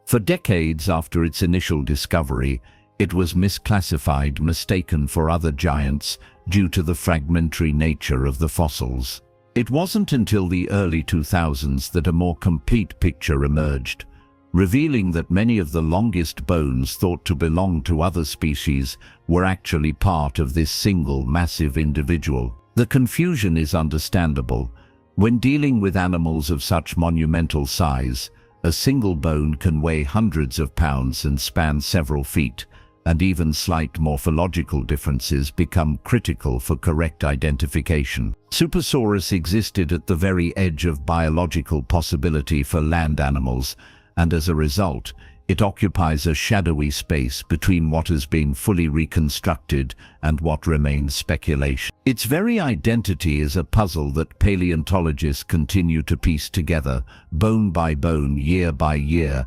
For decades after its initial discovery, it was misclassified, mistaken for other giants due to the fragmentary nature of the fossils. It wasn't until the early 2000s that a more complete picture emerged, revealing that many of the longest bones thought to belong to other species were actually part of this single massive individual. The confusion is understandable. When dealing with animals of such monumental size, a single bone can weigh hundreds of pounds and span several feet, and even slight morphological differences become critical for correct identification. Supersaurus existed at the very edge of biological possibility for land animals, and as a result, it occupies a shadowy space between what has been fully reconstructed and what remains speculation. Its very identity is a puzzle that paleontologists continue to piece together, bone by bone, year by year.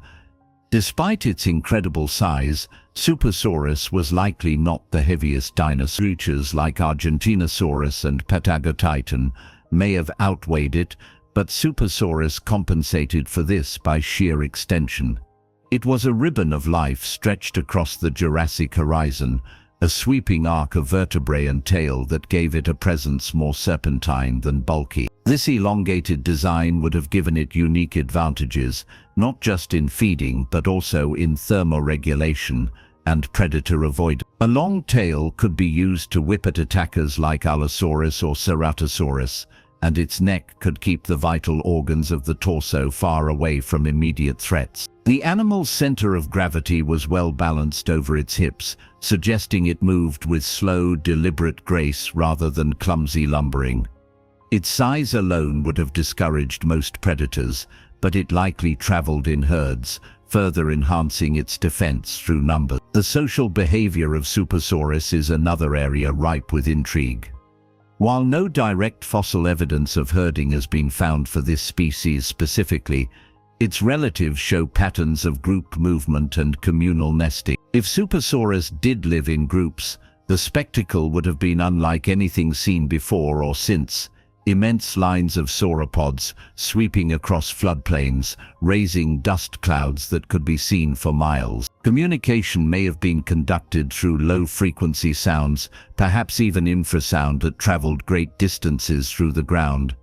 Despite its incredible size, Supersaurus was likely not the heaviest dinosaur. Creatures like Argentinosaurus and Patagotitan may have outweighed it, but Supersaurus compensated for this by sheer extension. It was a ribbon of life stretched across the Jurassic horizon, a sweeping arc of vertebrae and tail that gave it a presence more serpentine than bulky. This elongated design would have given it unique advantages, not just in feeding but also in thermoregulation and predator avoidance. A long tail could be used to whip at attackers like Allosaurus or Ceratosaurus, and its neck could keep the vital organs of the torso far away from immediate threats. The animal's center of gravity was well balanced over its hips, suggesting it moved with slow, deliberate grace rather than clumsy lumbering. Its size alone would have discouraged most predators, but it likely traveled in herds, further enhancing its defense through numbers. The social behavior of Supersaurus is another area ripe with intrigue. While no direct fossil evidence of herding has been found for this species specifically, its relatives show patterns of group movement and communal nesting. If Supersaurus did live in groups, the spectacle would have been unlike anything seen before or since. Immense lines of sauropods sweeping across floodplains, raising dust clouds that could be seen for miles. Communication may have been conducted through low-frequency sounds, perhaps even infrasound that traveled great distances through the ground.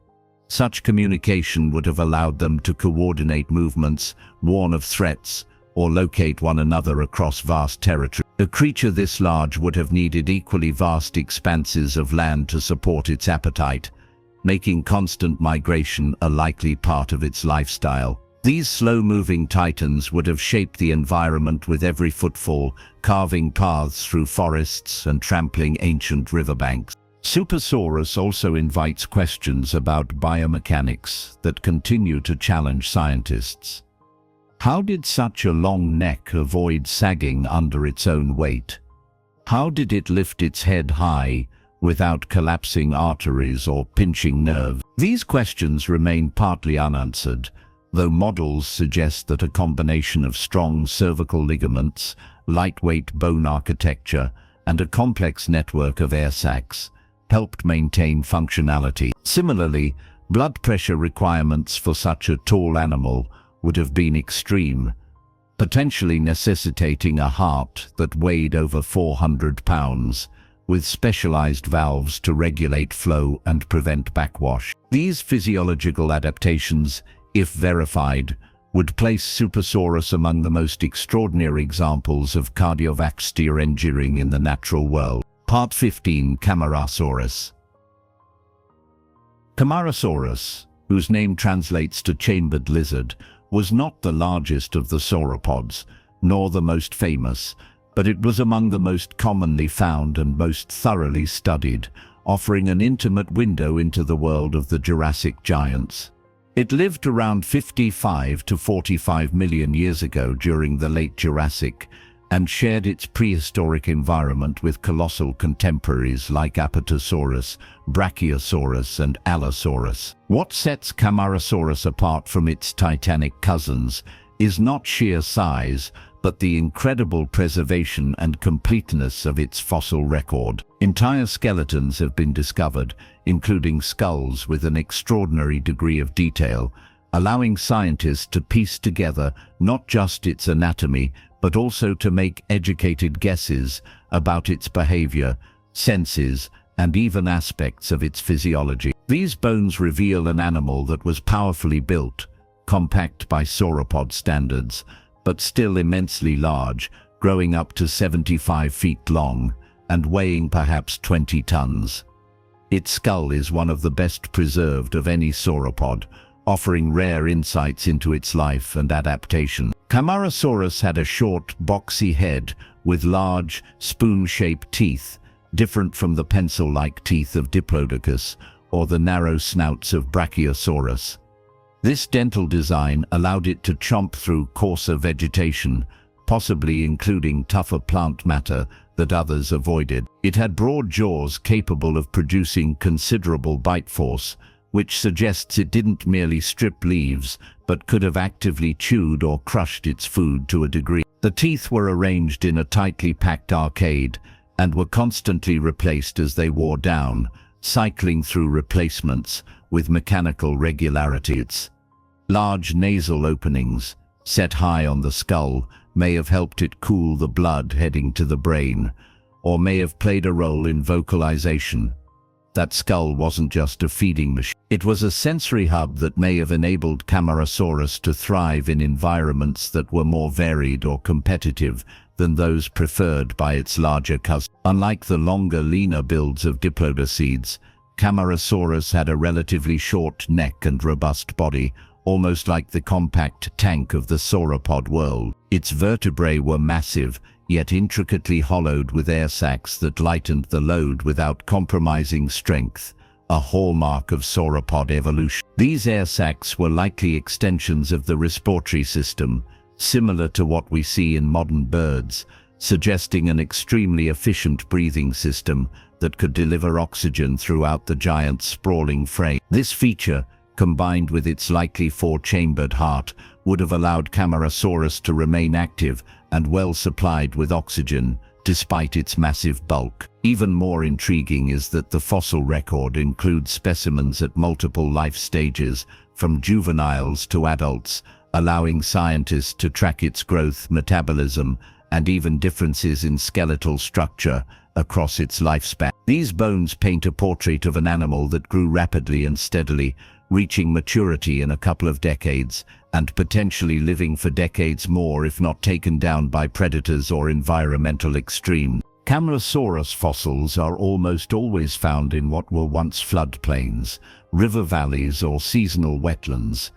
Such communication would have allowed them to coordinate movements, warn of threats, or locate one another across vast territory. A creature this large would have needed equally vast expanses of land to support its appetite, making constant migration a likely part of its lifestyle. These slow-moving titans would have shaped the environment with every footfall, carving paths through forests and trampling ancient riverbanks. Supersaurus also invites questions about biomechanics that continue to challenge scientists. How did such a long neck avoid sagging under its own weight? How did it lift its head high without collapsing arteries or pinching nerves? These questions remain partly unanswered, though models suggest that a combination of strong cervical ligaments, lightweight bone architecture, and a complex network of air sacs helped maintain functionality. Similarly, blood pressure requirements for such a tall animal would have been extreme. potentially necessitating a heart that weighed over 400 pounds, with specialized valves to regulate flow and prevent backwash. These physiological adaptations, if verified, would place Supersaurus among the most extraordinary examples of cardiovascular engineering in the natural world. Part 15. Camarasaurus. Camarasaurus, whose name translates to chambered lizard, was not the largest of the sauropods, nor the most famous, but it was among the most commonly found and most thoroughly studied, offering an intimate window into the world of the Jurassic giants. It lived around 55 to 45 million years ago during the late Jurassic, and shared its prehistoric environment with colossal contemporaries like Apatosaurus, Brachiosaurus, and Allosaurus. What sets Camarasaurus apart from its titanic cousins is not sheer size, but the incredible preservation and completeness of its fossil record. Entire skeletons have been discovered, including skulls with an extraordinary degree of detail, allowing scientists to piece together not just its anatomy, but also to make educated guesses about its behavior, senses, and even aspects of its physiology. These bones reveal an animal that was powerfully built, compact by sauropod standards, but still immensely large, growing up to 75 feet long and weighing perhaps 20 tons. Its skull is one of the best preserved of any sauropod, offering rare insights into its life and adaptation. Camarasaurus had a short, boxy head with large, spoon-shaped teeth, different from the pencil-like teeth of Diplodocus or the narrow snouts of Brachiosaurus. This dental design allowed it to chomp through coarser vegetation, possibly including tougher plant matter that others avoided. It had broad jaws capable of producing considerable bite force, which suggests it didn't merely strip leaves, but could have actively chewed or crushed its food to a degree. The teeth were arranged in a tightly packed arcade and were constantly replaced as they wore down, cycling through replacements with mechanical regularity. Its large nasal openings, set high on the skull, may have helped it cool the blood heading to the brain, or may have played a role in vocalization. That skull wasn't just a feeding machine. It was a sensory hub that may have enabled Camarasaurus to thrive in environments that were more varied or competitive than those preferred by its larger cousin. Unlike the longer, leaner builds of Diplodocids, Camarasaurus had a relatively short neck and robust body, almost like the compact tank of the sauropod world. Its vertebrae were massive, yet intricately hollowed with air sacs that lightened the load without compromising strength, a hallmark of sauropod evolution. These air sacs were likely extensions of the respiratory system, similar to what we see in modern birds, suggesting an extremely efficient breathing system that could deliver oxygen throughout the giant's sprawling frame. This feature, combined with its likely four-chambered heart, would have allowed Camarasaurus to remain active and well supplied with oxygen, despite its massive bulk. Even more intriguing is that the fossil record includes specimens at multiple life stages, from juveniles to adults, allowing scientists to track its growth, metabolism, and even differences in skeletal structure across its lifespan. These bones paint a portrait of an animal that grew rapidly and steadily, reaching maturity in a couple of decades, and potentially living for decades more if not taken down by predators or environmental extremes. Camarasaurus fossils are almost always found in what were once floodplains, river valleys, or seasonal wetlands,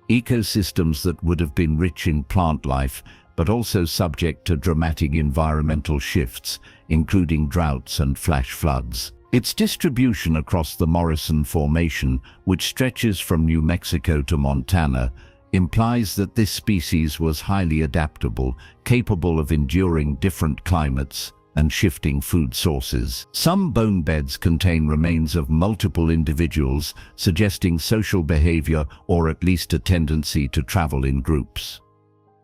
ecosystems that would have been rich in plant life, but also subject to dramatic environmental shifts, including droughts and flash floods. Its distribution across the Morrison Formation, which stretches from New Mexico to Montana, implies that this species was highly adaptable, capable of enduring different climates and shifting food sources. Some bone beds contain remains of multiple individuals, suggesting social behavior or at least a tendency to travel in groups.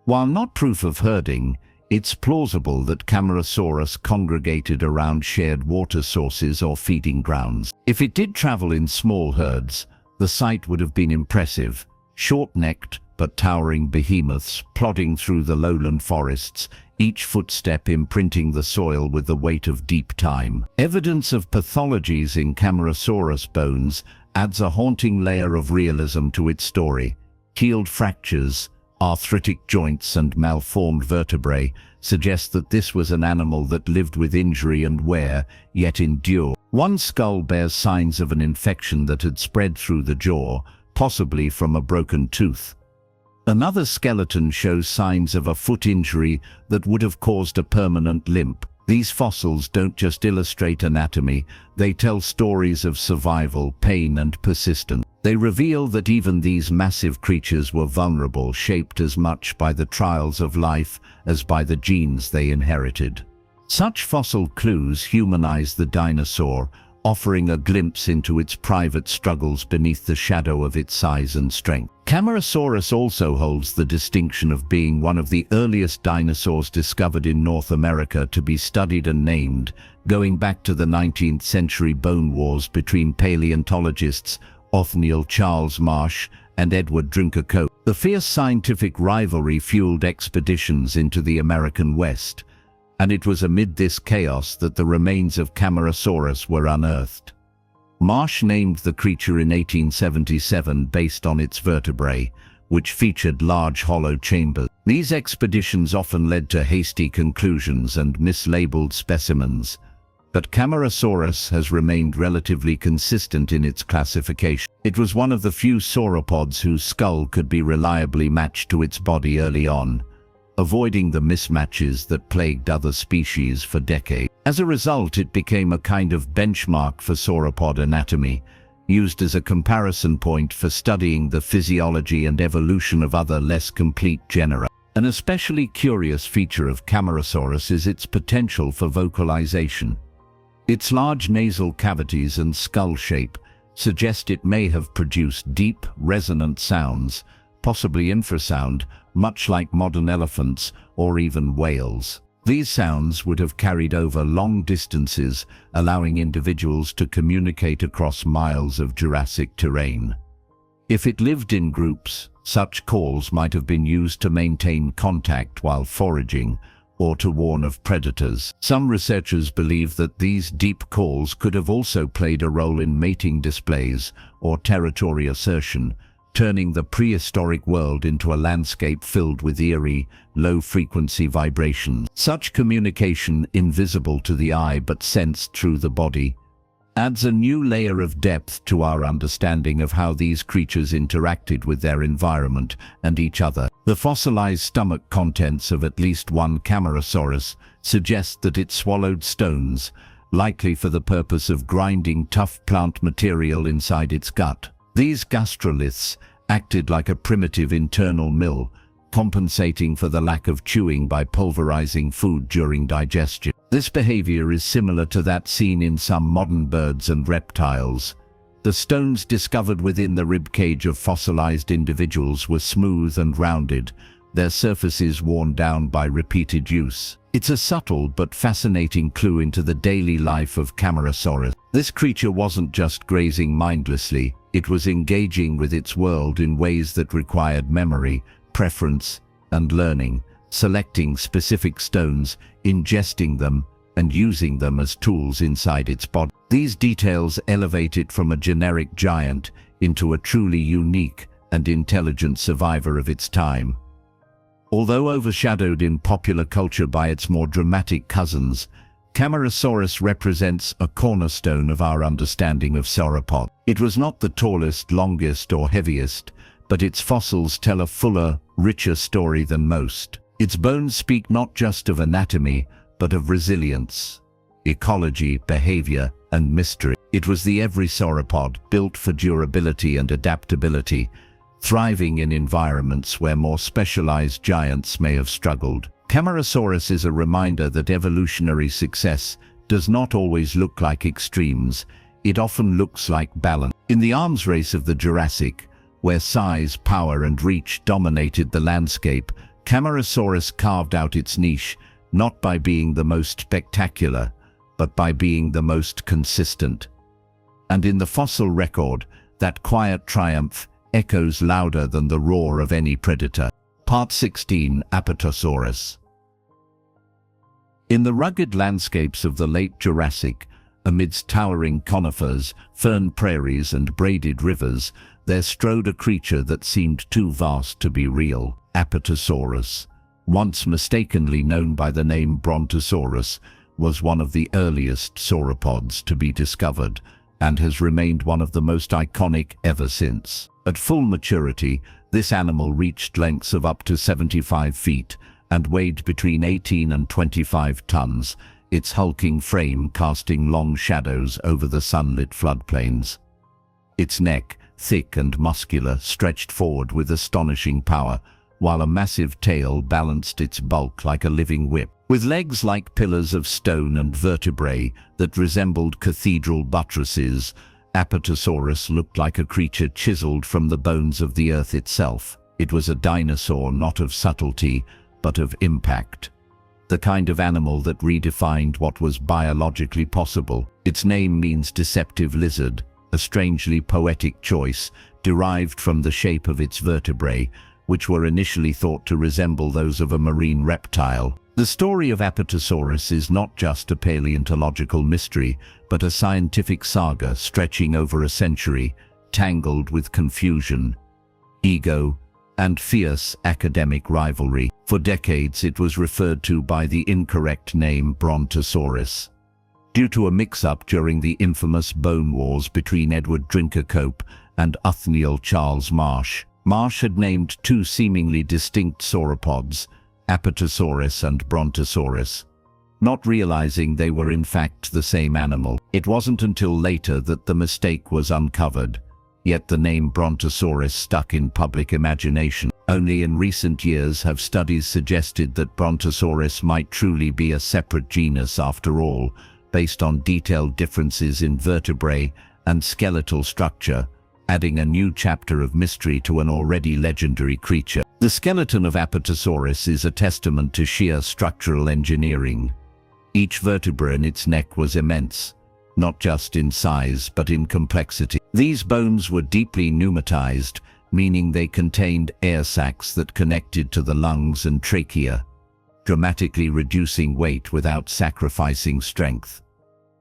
While not proof of herding, it's plausible that Camarasaurus congregated around shared water sources or feeding grounds. If it did travel in small herds, the sight would have been impressive, short-necked but towering behemoths plodding through the lowland forests, each footstep imprinting the soil with the weight of deep time. Evidence of pathologies in Camarasaurus bones adds a haunting layer of realism to its story. Healed fractures, arthritic joints and malformed vertebrae suggest that this was an animal that lived with injury and wear, yet endured. One skull bears signs of an infection that had spread through the jaw, possibly from a broken tooth. Another skeleton shows signs of a foot injury that would have caused a permanent limp. These fossils don't just illustrate anatomy, they tell stories of survival, pain and persistence. They reveal that even these massive creatures were vulnerable, shaped as much by the trials of life as by the genes they inherited. Such fossil clues humanize the dinosaur, offering a glimpse into its private struggles beneath the shadow of its size and strength. Camarasaurus also holds the distinction of being one of the earliest dinosaurs discovered in North America to be studied and named, going back to the 19th century bone wars between paleontologists Othniel Charles Marsh and Edward Drinker Cope. The fierce scientific rivalry fueled expeditions into the American West, and it was amid this chaos that the remains of Camarasaurus were unearthed. Marsh named the creature in 1877 based on its vertebrae, which featured large hollow chambers. These expeditions often led to hasty conclusions and mislabeled specimens, but Camarasaurus has remained relatively consistent in its classification. It was one of the few sauropods whose skull could be reliably matched to its body early on, avoiding the mismatches that plagued other species for decades. As a result, it became a kind of benchmark for sauropod anatomy, used as a comparison point for studying the physiology and evolution of other less complete genera. An especially curious feature of Camarasaurus is its potential for vocalization. Its large nasal cavities and skull shape suggest it may have produced deep, resonant sounds, possibly infrasound, much like modern elephants or even whales. These sounds would have carried over long distances, allowing individuals to communicate across miles of Jurassic terrain. If it lived in groups, such calls might have been used to maintain contact while foraging or to warn of predators. Some researchers believe that these deep calls could have also played a role in mating displays or territory assertion, turning the prehistoric world into a landscape filled with eerie, low-frequency vibrations. Such communication, invisible to the eye but sensed through the body, adds a new layer of depth to our understanding of how these creatures interacted with their environment and each other. The fossilized stomach contents of at least one Camarasaurus suggest that it swallowed stones, likely for the purpose of grinding tough plant material inside its gut. These gastroliths acted like a primitive internal mill, compensating for the lack of chewing by pulverizing food during digestion. This behavior is similar to that seen in some modern birds and reptiles. The stones discovered within the ribcage of fossilized individuals were smooth and rounded, their surfaces worn down by repeated use. It's a subtle but fascinating clue into the daily life of Camarasaurus. This creature wasn't just grazing mindlessly, it was engaging with its world in ways that required memory, preference, and learning, selecting specific stones, ingesting them, and using them as tools inside its body. These details elevate it from a generic giant into a truly unique and intelligent survivor of its time. Although overshadowed in popular culture by its more dramatic cousins, Camarasaurus represents a cornerstone of our understanding of sauropods. It was not the tallest, longest, or heaviest, but its fossils tell a fuller, richer story than most. Its bones speak not just of anatomy, but of resilience, ecology, behavior, and mystery. It was the every sauropod, built for durability and adaptability, thriving in environments where more specialized giants may have struggled. Camarasaurus is a reminder that evolutionary success does not always look like extremes, it often looks like balance. In the arms race of the Jurassic, where size, power, and reach dominated the landscape, Camarasaurus carved out its niche, not by being the most spectacular, but by being the most consistent. And in the fossil record, that quiet triumph echoes louder than the roar of any predator. Part 16. Apatosaurus. In the rugged landscapes of the late Jurassic, amidst towering conifers, fern prairies and braided rivers, there strode a creature that seemed too vast to be real. Apatosaurus, once mistakenly known by the name Brontosaurus, was one of the earliest sauropods to be discovered and has remained one of the most iconic ever since. At full maturity, this animal reached lengths of up to 75 feet and weighed between 18 and 25 tons, its hulking frame casting long shadows over the sunlit floodplains. Its neck, thick and muscular, stretched forward with astonishing power, while a massive tail balanced its bulk like a living whip. With legs like pillars of stone and vertebrae that resembled cathedral buttresses, Apatosaurus looked like a creature chiseled from the bones of the earth itself. It was a dinosaur not of subtlety, but of impact. The kind of animal that redefined what was biologically possible. Its name means deceptive lizard, a strangely poetic choice derived from the shape of its vertebrae, which were initially thought to resemble those of a marine reptile. The story of Apatosaurus is not just a paleontological mystery, but a scientific saga stretching over a century, tangled with confusion, ego, and fierce academic rivalry. For decades it was referred to by the incorrect name Brontosaurus, due to a mix-up during the infamous bone wars between Edward Drinker Cope and Othniel Charles Marsh. Marsh had named two seemingly distinct sauropods, Apatosaurus and Brontosaurus, not realizing they were in fact the same animal. It wasn't until later that the mistake was uncovered, yet the name Brontosaurus stuck in public imagination. Only in recent years have studies suggested that Brontosaurus might truly be a separate genus after all, based on detailed differences in vertebrae and skeletal structure, adding a new chapter of mystery to an already legendary creature. The skeleton of Apatosaurus is a testament to sheer structural engineering. Each vertebra in its neck was immense, not just in size but in complexity. These bones were deeply pneumatized, meaning they contained air sacs that connected to the lungs and trachea, dramatically reducing weight without sacrificing strength.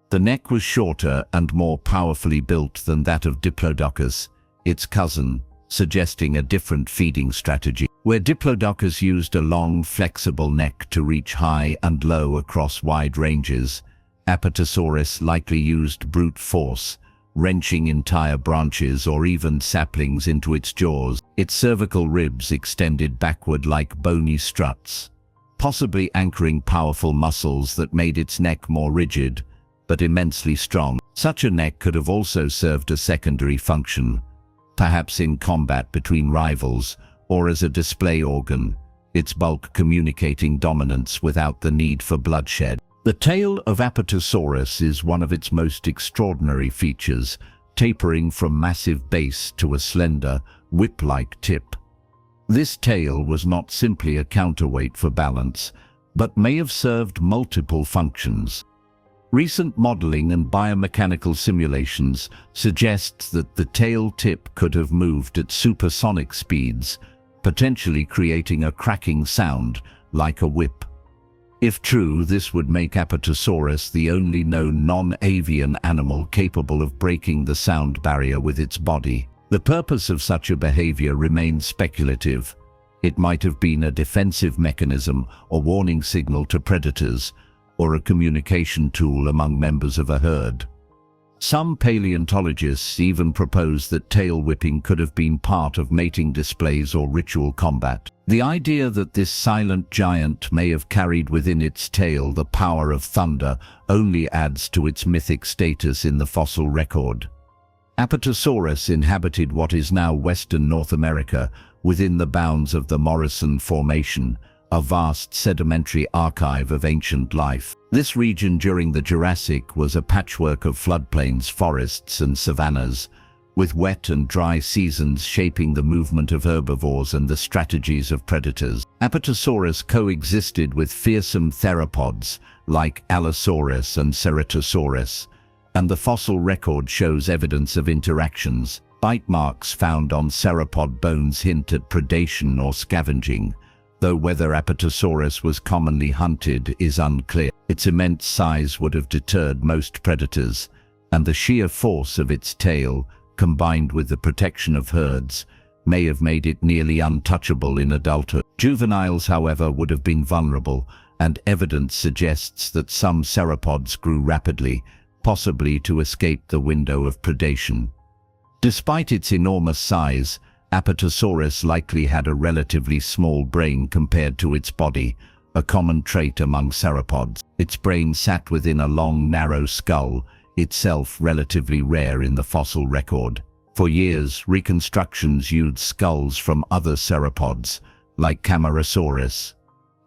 The neck was shorter and more powerfully built than that of Diplodocus, its cousin, suggesting a different feeding strategy. Where Diplodocus used a long, flexible neck to reach high and low across wide ranges, Apatosaurus likely used brute force, wrenching entire branches or even saplings into its jaws. Its cervical ribs extended backward like bony struts, possibly anchoring powerful muscles that made its neck more rigid, but immensely strong. Such a neck could have also served a secondary function, perhaps in combat between rivals or as a display organ, its bulk communicating dominance without the need for bloodshed. The tail of Apatosaurus is one of its most extraordinary features, tapering from massive base to a slender, whip-like tip. This tail was not simply a counterweight for balance, but may have served multiple functions. Recent modeling and biomechanical simulations suggest that the tail tip could have moved at supersonic speeds, potentially creating a cracking sound like a whip. If true, this would make Apatosaurus the only known non-avian animal capable of breaking the sound barrier with its body. The purpose of such a behavior remains speculative. It might have been a defensive mechanism or warning signal to predators, or a communication tool among members of a herd. Some paleontologists even propose that tail whipping could have been part of mating displays or ritual combat. The idea that this silent giant may have carried within its tail the power of thunder only adds to its mythic status in the fossil record. Apatosaurus inhabited what is now western North America within the bounds of the Morrison Formation, a vast sedimentary archive of ancient life. This region during the Jurassic was a patchwork of floodplains, forests and savannas, with wet and dry seasons shaping the movement of herbivores and the strategies of predators. Apatosaurus coexisted with fearsome theropods like Allosaurus and Ceratosaurus, and the fossil record shows evidence of interactions. Bite marks found on theropod bones hint at predation or scavenging, though whether Apatosaurus was commonly hunted is unclear. Its immense size would have deterred most predators, and the sheer force of its tail, combined with the protection of herds, may have made it nearly untouchable in adulthood. Juveniles, however, would have been vulnerable, and evidence suggests that some theropods grew rapidly, possibly to escape the window of predation. Despite its enormous size, Apatosaurus likely had a relatively small brain compared to its body, a common trait among theropods. Its brain sat within a long, narrow skull, itself relatively rare in the fossil record. For years, reconstructions used skulls from other theropods, like Camarasaurus,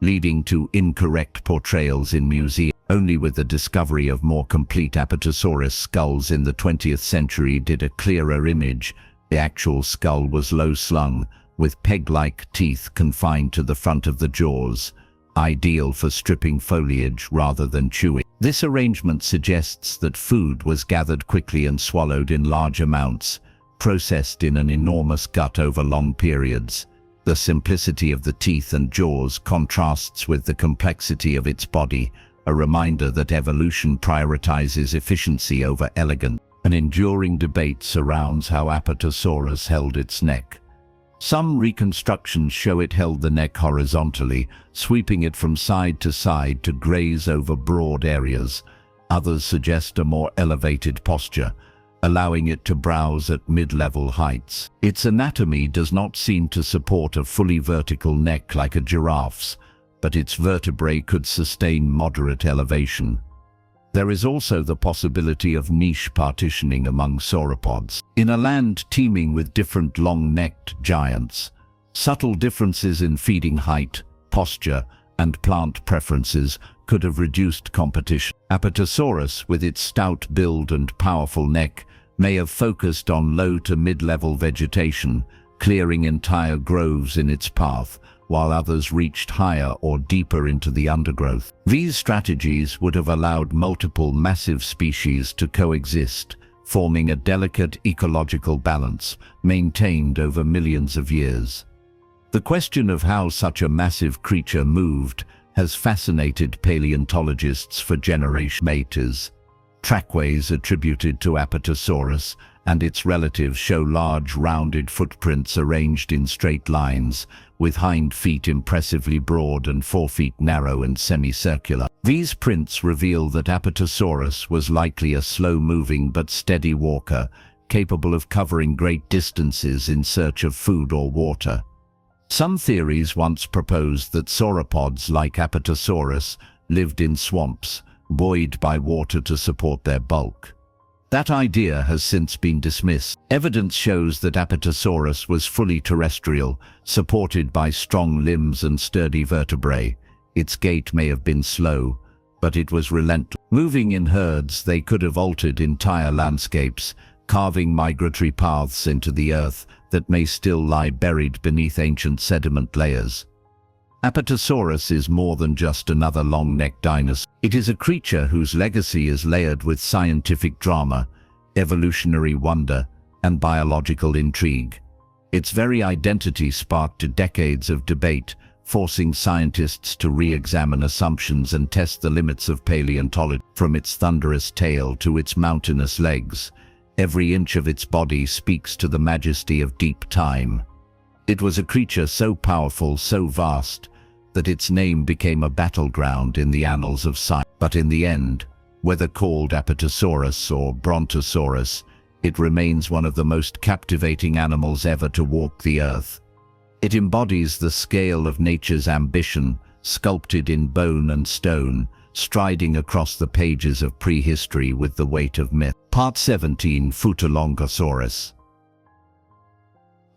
leading to incorrect portrayals in museums. Only with the discovery of more complete Apatosaurus skulls in the 20th century did a clearer image. The actual skull was low-slung, with peg-like teeth confined to the front of the jaws, ideal for stripping foliage rather than chewing. This arrangement suggests that food was gathered quickly and swallowed in large amounts, processed in an enormous gut over long periods. The simplicity of the teeth and jaws contrasts with the complexity of its body, a reminder that evolution prioritizes efficiency over elegance. An enduring debate surrounds how Apatosaurus held its neck. Some reconstructions show it held the neck horizontally, sweeping it from side to side to graze over broad areas. Others suggest a more elevated posture, allowing it to browse at mid-level heights. Its anatomy does not seem to support a fully vertical neck like a giraffe's, but its vertebrae could sustain moderate elevation. There is also the possibility of niche partitioning among sauropods. In a land teeming with different long-necked giants, subtle differences in feeding height, posture, and plant preferences could have reduced competition. Apatosaurus, with its stout build and powerful neck, may have focused on low to mid-level vegetation, clearing entire groves in its path, while others reached higher or deeper into the undergrowth. These strategies would have allowed multiple massive species to coexist, forming a delicate ecological balance maintained over millions of years. The question of how such a massive creature moved has fascinated paleontologists for generations. Trackways attributed to Apatosaurus and its relatives show large rounded footprints arranged in straight lines, with hind feet impressively broad and forefeet narrow and semicircular. These prints reveal that Apatosaurus was likely a slow-moving but steady walker, capable of covering great distances in search of food or water. Some theories once proposed that sauropods like Apatosaurus lived in swamps, buoyed by water to support their bulk. That idea has since been dismissed. Evidence shows that Apatosaurus was fully terrestrial, supported by strong limbs and sturdy vertebrae. Its gait may have been slow, but it was relentless. Moving in herds, they could have altered entire landscapes, carving migratory paths into the earth that may still lie buried beneath ancient sediment layers. Apatosaurus is more than just another long-necked dinosaur. It is a creature whose legacy is layered with scientific drama, evolutionary wonder, and biological intrigue. Its very identity sparked decades of debate, forcing scientists to re-examine assumptions and test the limits of paleontology. From its thunderous tail to its mountainous legs, every inch of its body speaks to the majesty of deep time. It was a creature so powerful, so vast, that its name became a battleground in the annals of science. But in the end, whether called Apatosaurus or Brontosaurus, it remains one of the most captivating animals ever to walk the earth. It embodies the scale of nature's ambition, sculpted in bone and stone, striding across the pages of prehistory with the weight of myth. Part 17. Futulongosaurus.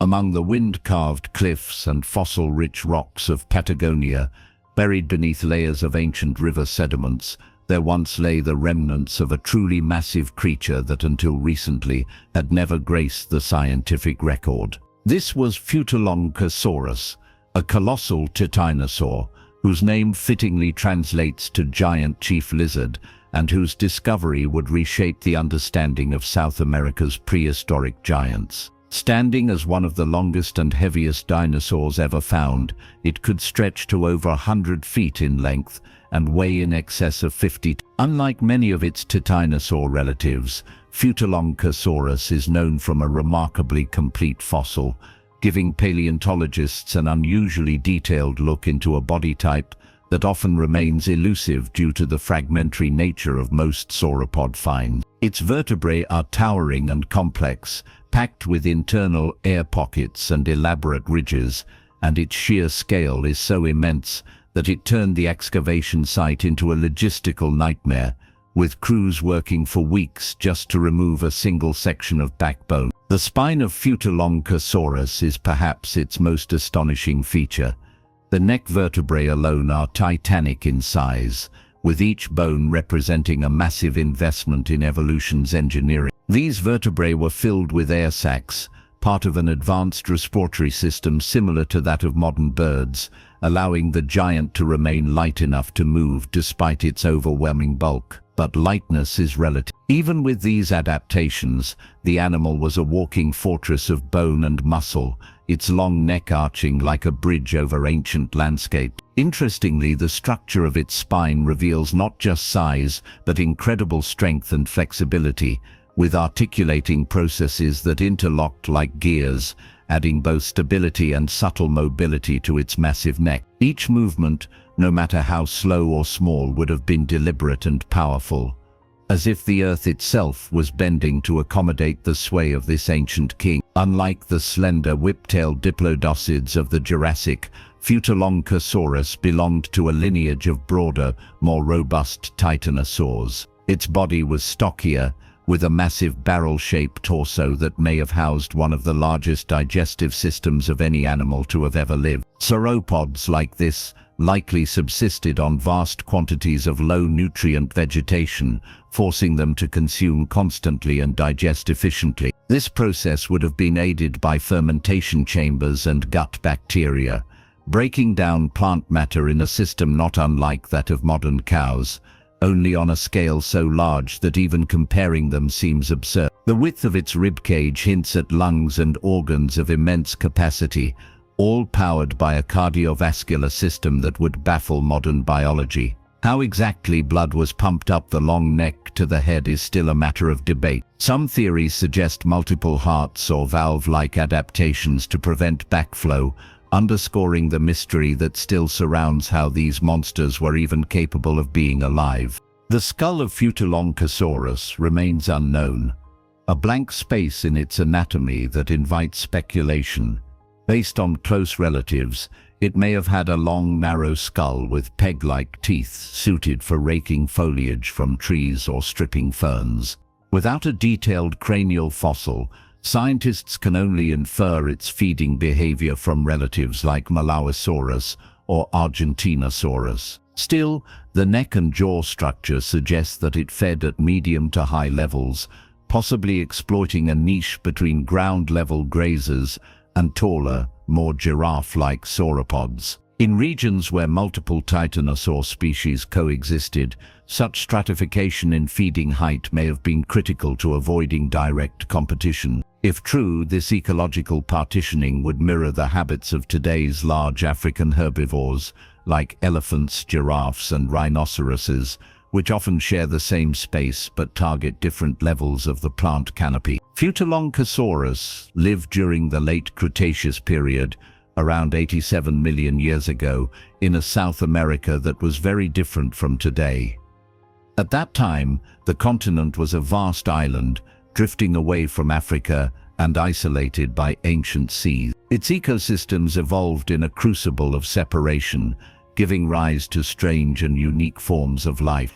Among the wind-carved cliffs and fossil-rich rocks of Patagonia, buried beneath layers of ancient river sediments, there once lay the remnants of a truly massive creature that until recently had never graced the scientific record. This was Futulongosaurus, a colossal titanosaur, whose name fittingly translates to giant chief lizard, and whose discovery would reshape the understanding of South America's prehistoric giants. Standing as one of the longest and heaviest dinosaurs ever found, it could stretch to over 100 feet in length and weigh in excess of 50. Unlike many of its titanosaur relatives, Futalonctosaurus is known from a remarkably complete fossil, giving paleontologists an unusually detailed look into a body type that often remains elusive due to the fragmentary nature of most sauropod finds. Its vertebrae are towering and complex, packed with internal air pockets and elaborate ridges, and its sheer scale is so immense that it turned the excavation site into a logistical nightmare, with crews working for weeks just to remove a single section of backbone. The spine of Futalonctosaurus is perhaps its most astonishing feature. The neck vertebrae alone are titanic in size, with each bone representing a massive investment in evolution's engineering. These vertebrae were filled with air sacs, part of an advanced respiratory system similar to that of modern birds, allowing the giant to remain light enough to move despite its overwhelming bulk. But lightness is relative. Even with these adaptations, the animal was a walking fortress of bone and muscle, its long neck arching like a bridge over ancient landscape. Interestingly, the structure of its spine reveals not just size, but incredible strength and flexibility, with articulating processes that interlocked like gears, adding both stability and subtle mobility to its massive neck. Each movement, no matter how slow or small, would have been deliberate and powerful, as if the earth itself was bending to accommodate the sway of this ancient king. Unlike the slender whip-tailed diplodocids of the Jurassic, Futalonctosaurus belonged to a lineage of broader, more robust titanosaurs. Its body was stockier, with a massive barrel-shaped torso that may have housed one of the largest digestive systems of any animal to have ever lived. Sauropods like this likely subsisted on vast quantities of low-nutrient vegetation, forcing them to consume constantly and digest efficiently. This process would have been aided by fermentation chambers and gut bacteria, breaking down plant matter in a system not unlike that of modern cows, only on a scale so large that even comparing them seems absurd. The width of its ribcage hints at lungs and organs of immense capacity, all powered by a cardiovascular system that would baffle modern biology. How exactly blood was pumped up the long neck to the head is still a matter of debate. Some theories suggest multiple hearts or valve-like adaptations to prevent backflow, underscoring the mystery that still surrounds how these monsters were even capable of being alive. The skull of Futalonctosaurus remains unknown, a blank space in its anatomy that invites speculation. Based on close relatives, it may have had a long, narrow skull with peg-like teeth suited for raking foliage from trees or stripping ferns. Without a detailed cranial fossil, scientists can only infer its feeding behavior from relatives like Malawosaurus or Argentinosaurus. Still, the neck and jaw structure suggests that it fed at medium to high levels, possibly exploiting a niche between ground-level grazers and taller, more giraffe-like sauropods. In regions where multiple titanosaur species coexisted, such stratification in feeding height may have been critical to avoiding direct competition. If true, this ecological partitioning would mirror the habits of today's large African herbivores, like elephants, giraffes, and rhinoceroses, which often share the same space but target different levels of the plant canopy. Futalonctosaurus lived during the late Cretaceous period, around 87 million years ago, in a South America that was very different from today. At that time, the continent was a vast island, drifting away from Africa and isolated by ancient seas. Its ecosystems evolved in a crucible of separation, giving rise to strange and unique forms of life.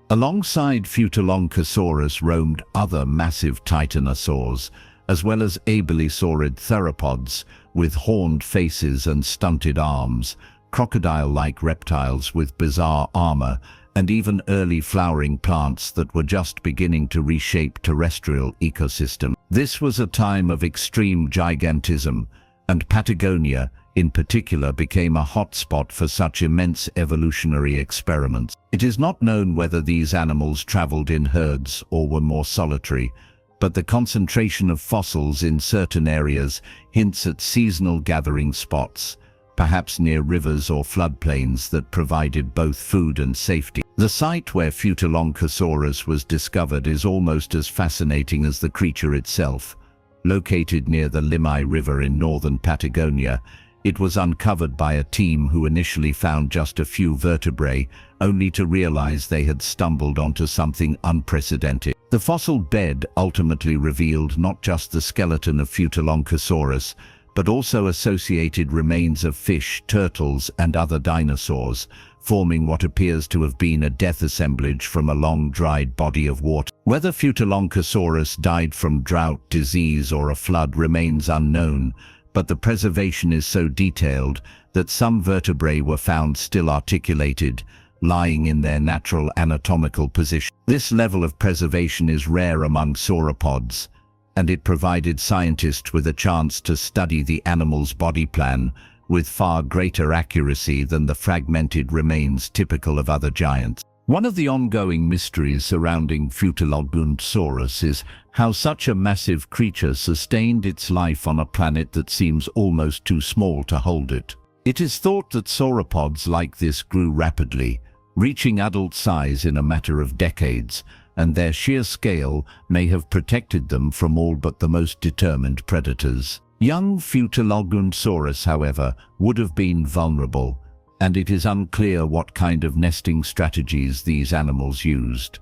Alongside Futalonctosaurus roamed other massive titanosaurs, as well as abelosaurid theropods with horned faces and stunted arms, crocodile-like reptiles with bizarre armor, and even early flowering plants that were just beginning to reshape terrestrial ecosystems. This was a time of extreme gigantism, and Patagonia, in particular, became a hotspot for such immense evolutionary experiments. It is not known whether these animals traveled in herds or were more solitary, but the concentration of fossils in certain areas hints at seasonal gathering spots, perhaps near rivers or floodplains that provided both food and safety. The site where Futalonctosaurus was discovered is almost as fascinating as the creature itself. Located near the Limay River in northern Patagonia, it was uncovered by a team who initially found just a few vertebrae, only to realize they had stumbled onto something unprecedented. The fossil bed ultimately revealed not just the skeleton of Futalonctosaurus, but also associated remains of fish, turtles, and other dinosaurs, forming what appears to have been a death assemblage from a long-dried body of water. Whether Futalonctosaurus died from drought, disease, or a flood remains unknown, but the preservation is so detailed that some vertebrae were found still articulated, lying in their natural anatomical position. This level of preservation is rare among sauropods, and it provided scientists with a chance to study the animal's body plan with far greater accuracy than the fragmented remains typical of other giants. One of the ongoing mysteries surrounding Futalonctosaurus is how such a massive creature sustained its life on a planet that seems almost too small to hold it. It is thought that sauropods like this grew rapidly, reaching adult size in a matter of decades, and their sheer scale may have protected them from all but the most determined predators. Young Futalonctosaurus, however, would have been vulnerable, and it is unclear what kind of nesting strategies these animals used.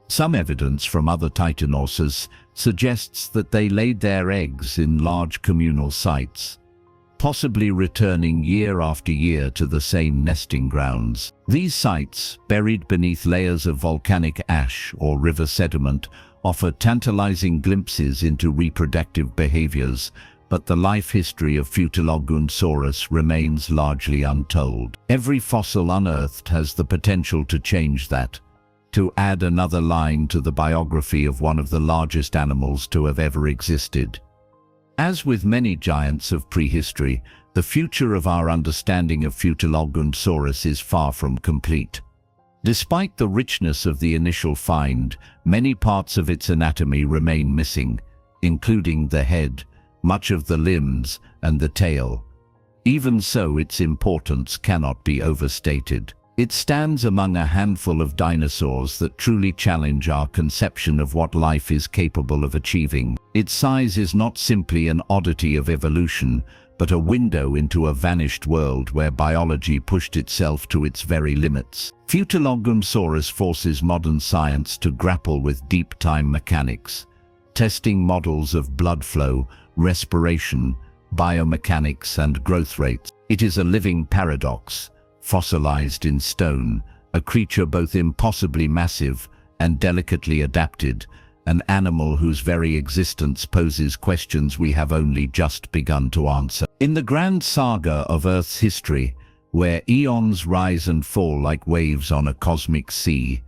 Some evidence from other titanosaurs suggests that they laid their eggs in large communal sites, possibly returning year after year to the same nesting grounds. These sites, buried beneath layers of volcanic ash or river sediment, offer tantalizing glimpses into reproductive behaviors, but the life history of Futalonctosaurus remains largely untold. Every fossil unearthed has the potential to change that, to add another line to the biography of one of the largest animals to have ever existed. As with many giants of prehistory, the future of our understanding of Futalonctosaurus is far from complete. Despite the richness of the initial find, many parts of its anatomy remain missing, including the head, much of the limbs, and the tail. Even so, its importance cannot be overstated. It stands among a handful of dinosaurs that truly challenge our conception of what life is capable of achieving. Its size is not simply an oddity of evolution, but a window into a vanished world where biology pushed itself to its very limits. Futalonctosaurus forces modern science to grapple with deep time mechanics, testing models of blood flow, respiration, biomechanics, and growth rates. It is a living paradox, fossilized in stone, a creature both impossibly massive and delicately adapted, an animal whose very existence poses questions we have only just begun to answer. In the grand saga of Earth's history, where eons rise and fall like waves on a cosmic sea,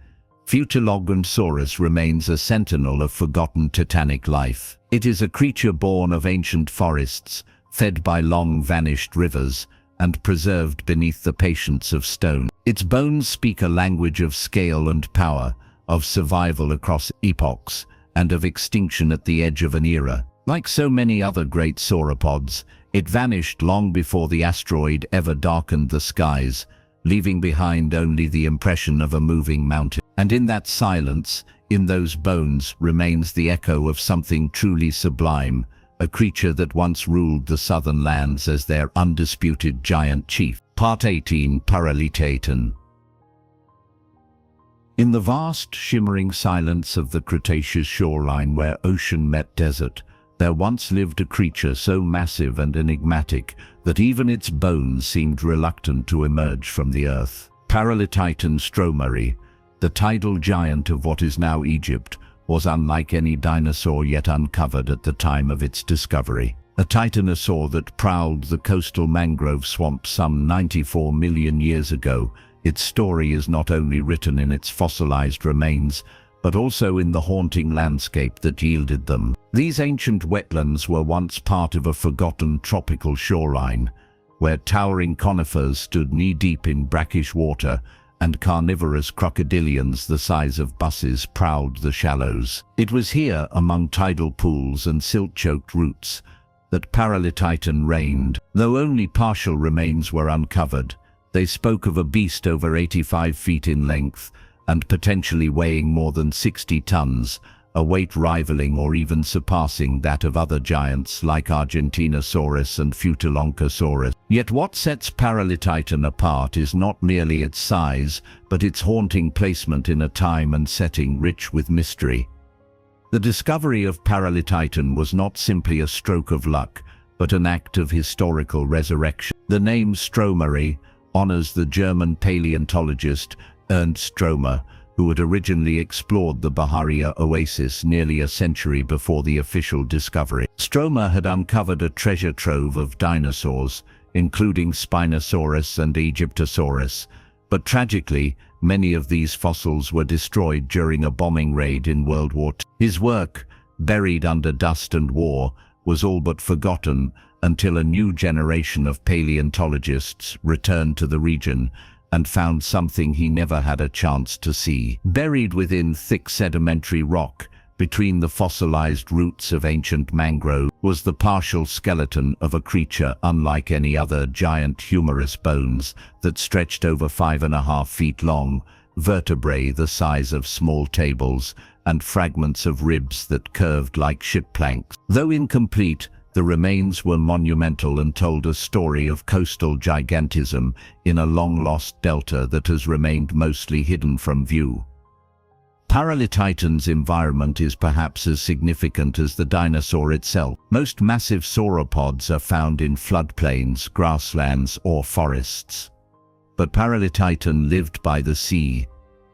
Futalonctosaurus remains a sentinel of forgotten titanic life. It is a creature born of ancient forests, fed by long-vanished rivers, and preserved beneath the patience of stone. Its bones speak a language of scale and power, of survival across epochs, and of extinction at the edge of an era. Like so many other great sauropods, it vanished long before the asteroid ever darkened the skies, leaving behind only the impression of a moving mountain. And in that silence, in those bones, remains the echo of something truly sublime, a creature that once ruled the southern lands as their undisputed giant chief. Part 18, Paralitaton. In the vast, shimmering silence of the Cretaceous shoreline where ocean met desert, there once lived a creature so massive and enigmatic that even its bones seemed reluctant to emerge from the earth. Paralitaton stromeri, the tidal giant of what is now Egypt, was unlike any dinosaur yet uncovered at the time of its discovery. A titanosaur that prowled the coastal mangrove swamps some 94 million years ago, its story is not only written in its fossilized remains, but also in the haunting landscape that yielded them. These ancient wetlands were once part of a forgotten tropical shoreline, where towering conifers stood knee-deep in brackish water and carnivorous crocodilians the size of buses prowled the shallows. It was here, among tidal pools and silt-choked roots, that Paralititan reigned. Though only partial remains were uncovered, they spoke of a beast over 85 feet in length and potentially weighing more than 60 tons, a weight rivaling or even surpassing that of other giants like Argentinosaurus and Futuloncosaurus. Yet what sets Paralititan apart is not merely its size, but its haunting placement in a time and setting rich with mystery. The discovery of Paralititan was not simply a stroke of luck, but an act of historical resurrection. The name Stromery honors the German paleontologist Ernst Stromer, who had originally explored the Bahariya oasis nearly a century before the official discovery. Stromer had uncovered a treasure trove of dinosaurs, including Spinosaurus and Egyptosaurus, but tragically, many of these fossils were destroyed during a bombing raid in World War II. His work, buried under dust and war, was all but forgotten until a new generation of paleontologists returned to the region and found something he never had a chance to see. Buried within thick sedimentary rock, between the fossilized roots of ancient mangrove, was the partial skeleton of a creature unlike any other giant humerus bones that stretched over 5.5 feet long, vertebrae the size of small tables, and fragments of ribs that curved like ship planks. Though incomplete, the remains were monumental and told a story of coastal gigantism in a long-lost delta that has remained mostly hidden from view. Paralititan's environment is perhaps as significant as the dinosaur itself. Most massive sauropods are found in floodplains, grasslands, or forests. But Paralititan lived by the sea,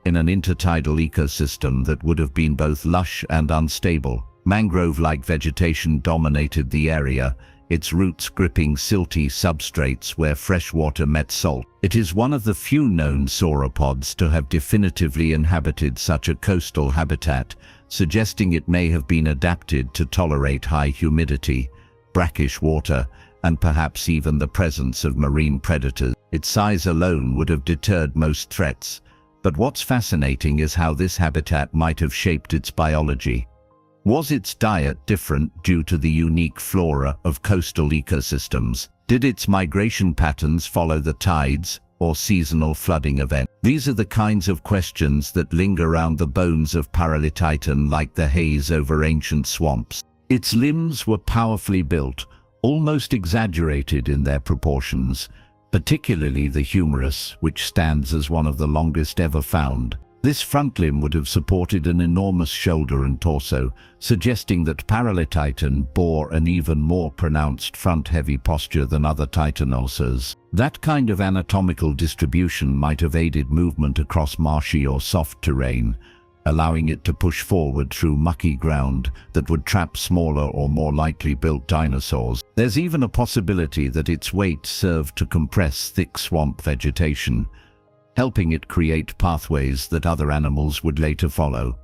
in an intertidal ecosystem that would have been both lush and unstable. Mangrove-like vegetation dominated the area, its roots gripping silty substrates where fresh water met salt. It is one of the few known sauropods to have definitively inhabited such a coastal habitat, suggesting it may have been adapted to tolerate high humidity, brackish water, and perhaps even the presence of marine predators. Its size alone would have deterred most threats, but what's fascinating is how this habitat might have shaped its biology. Was its diet different due to the unique flora of coastal ecosystems? Did its migration patterns follow the tides or seasonal flooding events? These are the kinds of questions that linger around the bones of Paralititan like the haze over ancient swamps. Its limbs were powerfully built, almost exaggerated in their proportions, particularly the humerus, which stands as one of the longest ever found. This front limb would have supported an enormous shoulder and torso, suggesting that Paralititan bore an even more pronounced front-heavy posture than other titanosaurs. That kind of anatomical distribution might have aided movement across marshy or soft terrain, allowing it to push forward through mucky ground that would trap smaller or more lightly built dinosaurs. There's even a possibility that its weight served to compress thick swamp vegetation, helping it create pathways that other animals would later follow.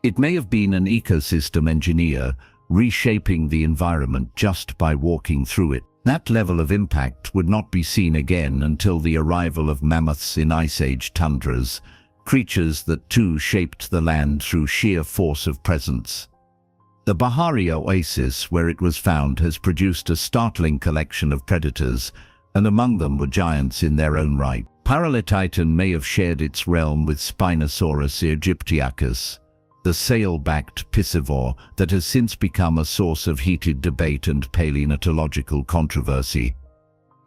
It may have been an ecosystem engineer, reshaping the environment just by walking through it. That level of impact would not be seen again until the arrival of mammoths in Ice Age tundras, creatures that too shaped the land through sheer force of presence. The Bahariya oasis, where it was found, has produced a startling collection of predators, and among them were giants in their own right. Paralititan may have shared its realm with Spinosaurus aegyptiacus, the sail-backed piscivore that has since become a source of heated debate and paleontological controversy.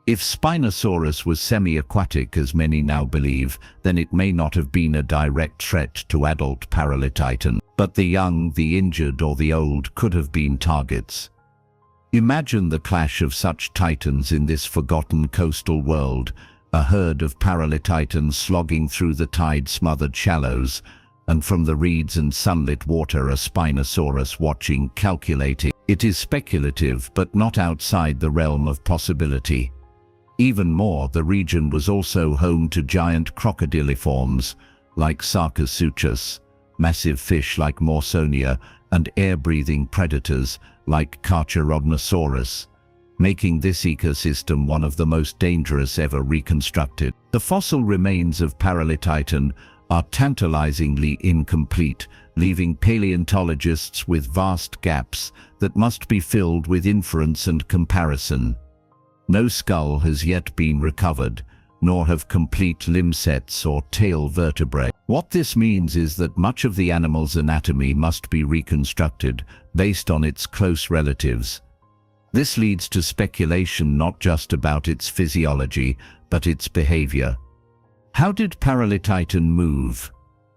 If Spinosaurus was semi-aquatic, as many now believe, then it may not have been a direct threat to adult Paralititan, but the young, the injured, or the old could have been targets. Imagine the clash of such titans in this forgotten coastal world, a herd of Paralititans slogging through the tide-smothered shallows, and from the reeds and sunlit water a Spinosaurus watching, calculating. It is speculative, but not outside the realm of possibility. Even more, the region was also home to giant crocodiliforms like Sarcosuchus, massive fish like Morsonia, and air-breathing predators like Carcharodnosaurus. making this ecosystem one of the most dangerous ever reconstructed. The fossil remains of Paralititan are tantalizingly incomplete, leaving paleontologists with vast gaps that must be filled with inference and comparison. No skull has yet been recovered, nor have complete limb sets or tail vertebrae. What this means is that much of the animal's anatomy must be reconstructed based on its close relatives. This leads to speculation not just about its physiology, but its behavior. How did Paralititan move?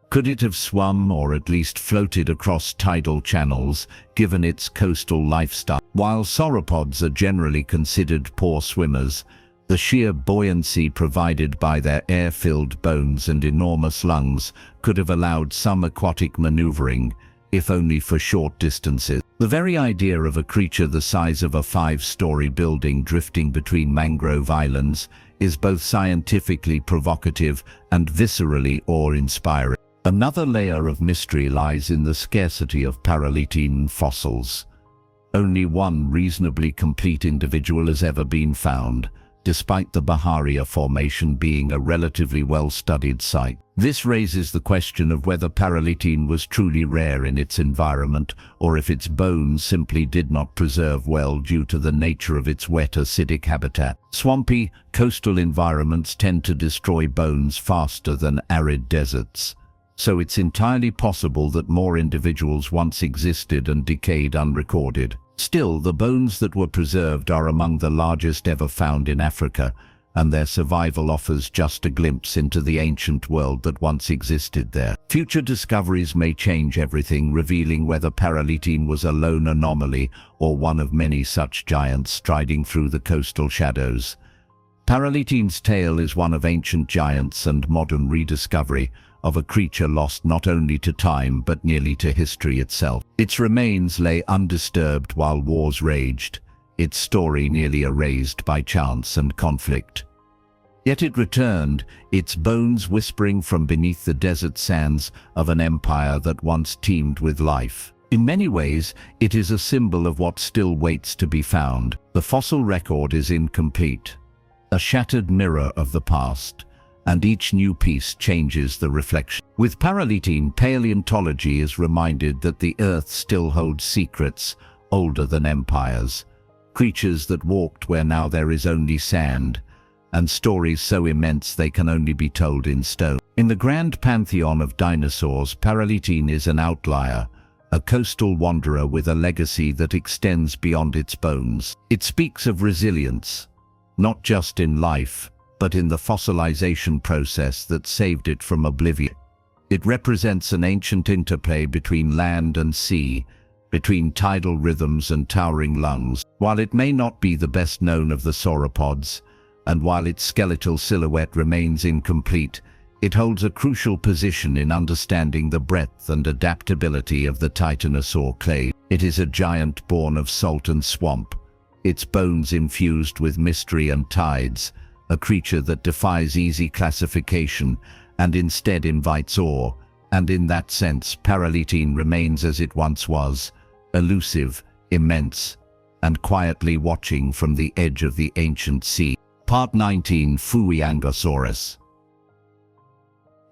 Could it have swum or at least floated across tidal channels, given its coastal lifestyle? While sauropods are generally considered poor swimmers, the sheer buoyancy provided by their air-filled bones and enormous lungs could have allowed some aquatic maneuvering, if only for short distances. The very idea of a creature the size of a 5-story building drifting between mangrove islands is both scientifically provocative and viscerally awe-inspiring. Another layer of mystery lies in the scarcity of Paralitan fossils. Only one reasonably complete individual has ever been found, despite the Baharia Formation being a relatively well-studied site. This raises the question of whether Paralitan was truly rare in its environment, or if its bones simply did not preserve well due to the nature of its wet acidic habitat. Swampy, coastal environments tend to destroy bones faster than arid deserts, so it's entirely possible that more individuals once existed and decayed unrecorded. Still, the bones that were preserved are among the largest ever found in Africa, and their survival offers just a glimpse into the ancient world that once existed there. Future discoveries may change everything, revealing whether Paralitan was a lone anomaly or one of many such giants striding through the coastal shadows. Paralitan's tale is one of ancient giants and modern rediscovery of a creature lost not only to time but nearly to history itself. Its remains lay undisturbed while wars raged, its story nearly erased by chance and conflict. Yet it returned, its bones whispering from beneath the desert sands of an empire that once teemed with life. In many ways, it is a symbol of what still waits to be found. The fossil record is incomplete, a shattered mirror of the past, and each new piece changes the reflection. With Paralitan, paleontology is reminded that the Earth still holds secrets older than empires, creatures that walked where now there is only sand, and stories so immense they can only be told in stone. In the grand pantheon of dinosaurs, Paralitan is an outlier, a coastal wanderer with a legacy that extends beyond its bones. It speaks of resilience, not just in life, but in the fossilization process that saved it from oblivion. It represents an ancient interplay between land and sea, between tidal rhythms and towering lungs. While it may not be the best known of the sauropods, and while its skeletal silhouette remains incomplete, it holds a crucial position in understanding the breadth and adaptability of the titanosaur clade. It is a giant born of salt and swamp, its bones infused with mystery and tides, a creature that defies easy classification and instead invites awe, and in that sense Paralitan remains as it once was, elusive, immense, and quietly watching from the edge of the ancient sea. Part 19. Fuyangosaurus.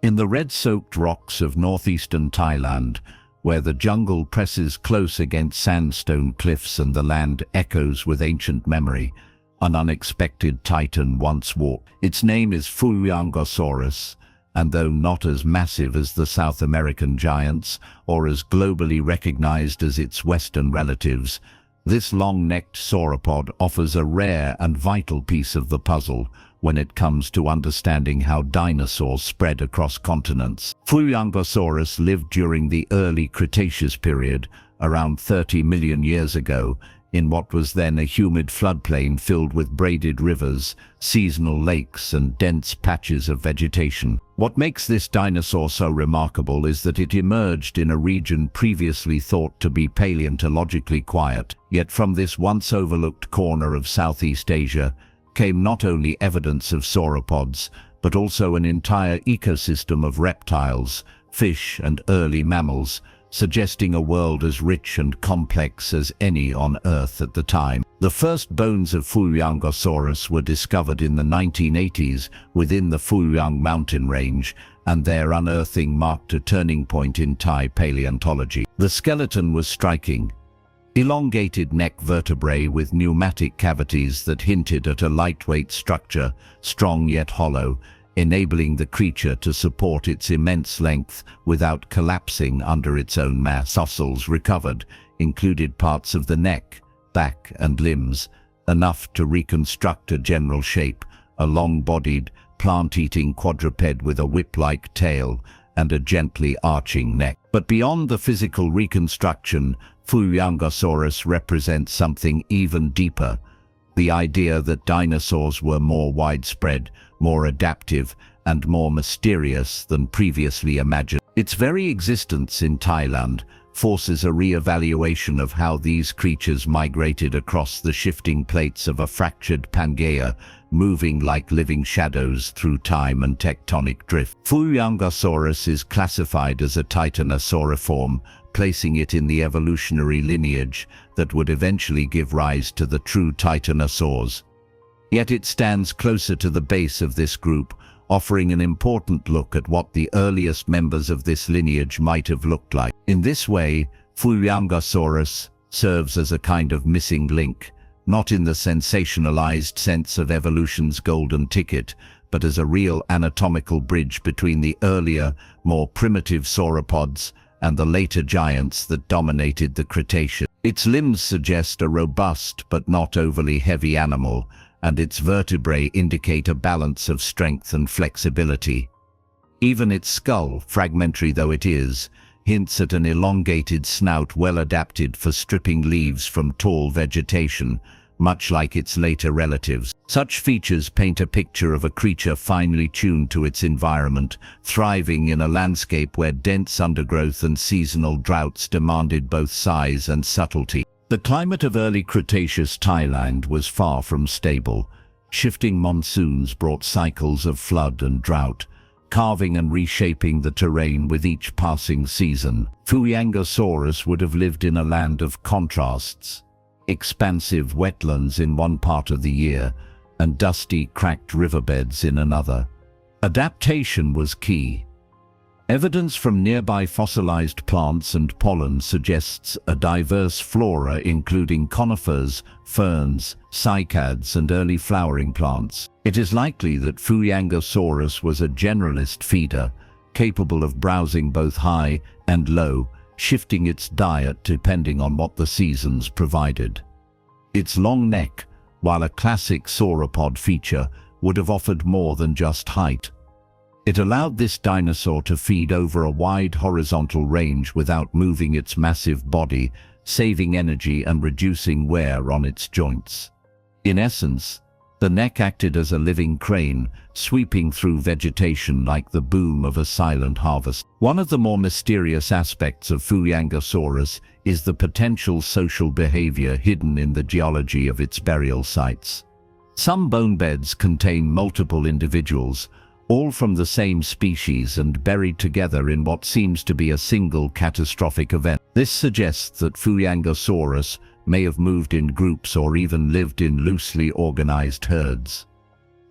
In the red-soaked rocks of northeastern Thailand, where the jungle presses close against sandstone cliffs and the land echoes with ancient memory, an unexpected titan once walked. Its name is Fuyangosaurus, and though not as massive as the South American giants or as globally recognized as its western relatives, this long-necked sauropod offers a rare and vital piece of the puzzle when it comes to understanding how dinosaurs spread across continents. Fuyangosaurus lived during the early Cretaceous period, around 30 million years ago, in what was then a humid floodplain filled with braided rivers, seasonal lakes, and dense patches of vegetation. What makes this dinosaur so remarkable is that it emerged in a region previously thought to be paleontologically quiet. Yet from this once overlooked corner of Southeast Asia came not only evidence of sauropods, but also an entire ecosystem of reptiles, fish, and early mammals, suggesting a world as rich and complex as any on Earth at the time. The first bones of Fuyangosaurus were discovered in the 1980s within the Fuyang mountain range, and their unearthing marked a turning point in Thai paleontology. The skeleton was striking. Elongated neck vertebrae with pneumatic cavities that hinted at a lightweight structure, strong yet hollow, enabling the creature to support its immense length without collapsing under its own mass. Fossils recovered included parts of the neck, back and limbs, enough to reconstruct a general shape, a long-bodied, plant-eating quadruped with a whip-like tail and a gently arching neck. But beyond the physical reconstruction, Fuyangosaurus represents something even deeper: the idea that dinosaurs were more widespread, more adaptive, and more mysterious than previously imagined. Its very existence in Thailand forces a re-evaluation of how these creatures migrated across the shifting plates of a fractured Pangaea, moving like living shadows through time and tectonic drift. Fuyangosaurus is classified as a titanosauriform, placing it in the evolutionary lineage that would eventually give rise to the true titanosaurs. Yet it stands closer to the base of this group, offering an important look at what the earliest members of this lineage might have looked like. In this way, Fuyangosaurus serves as a kind of missing link, not in the sensationalized sense of evolution's golden ticket, but as a real anatomical bridge between the earlier, more primitive sauropods and the later giants that dominated the Cretaceous. Its limbs suggest a robust but not overly heavy animal, and its vertebrae indicate a balance of strength and flexibility. Even its skull, fragmentary though it is, hints at an elongated snout well adapted for stripping leaves from tall vegetation, much like its later relatives. Such features paint a picture of a creature finely tuned to its environment, thriving in a landscape where dense undergrowth and seasonal droughts demanded both size and subtlety. The climate of early Cretaceous Thailand was far from stable. Shifting monsoons brought cycles of flood and drought, carving and reshaping the terrain with each passing season. Fuyangosaurus would have lived in a land of contrasts: expansive wetlands in one part of the year and dusty, cracked riverbeds in another. Adaptation was key. Evidence from nearby fossilized plants and pollen suggests a diverse flora including conifers, ferns, cycads, and early flowering plants. It is likely that Fuyangosaurus was a generalist feeder, capable of browsing both high and low, shifting its diet depending on what the seasons provided. Its long neck, while a classic sauropod feature, would have offered more than just height. It allowed this dinosaur to feed over a wide horizontal range without moving its massive body, saving energy and reducing wear on its joints. In essence, the neck acted as a living crane, sweeping through vegetation like the boom of a silent harvest. One of the more mysterious aspects of Fuyangosaurus is the potential social behavior hidden in the geology of its burial sites. Some bone beds contain multiple individuals, all from the same species and buried together in what seems to be a single catastrophic event. This suggests that Fuyangosaurus may have moved in groups or even lived in loosely organized herds.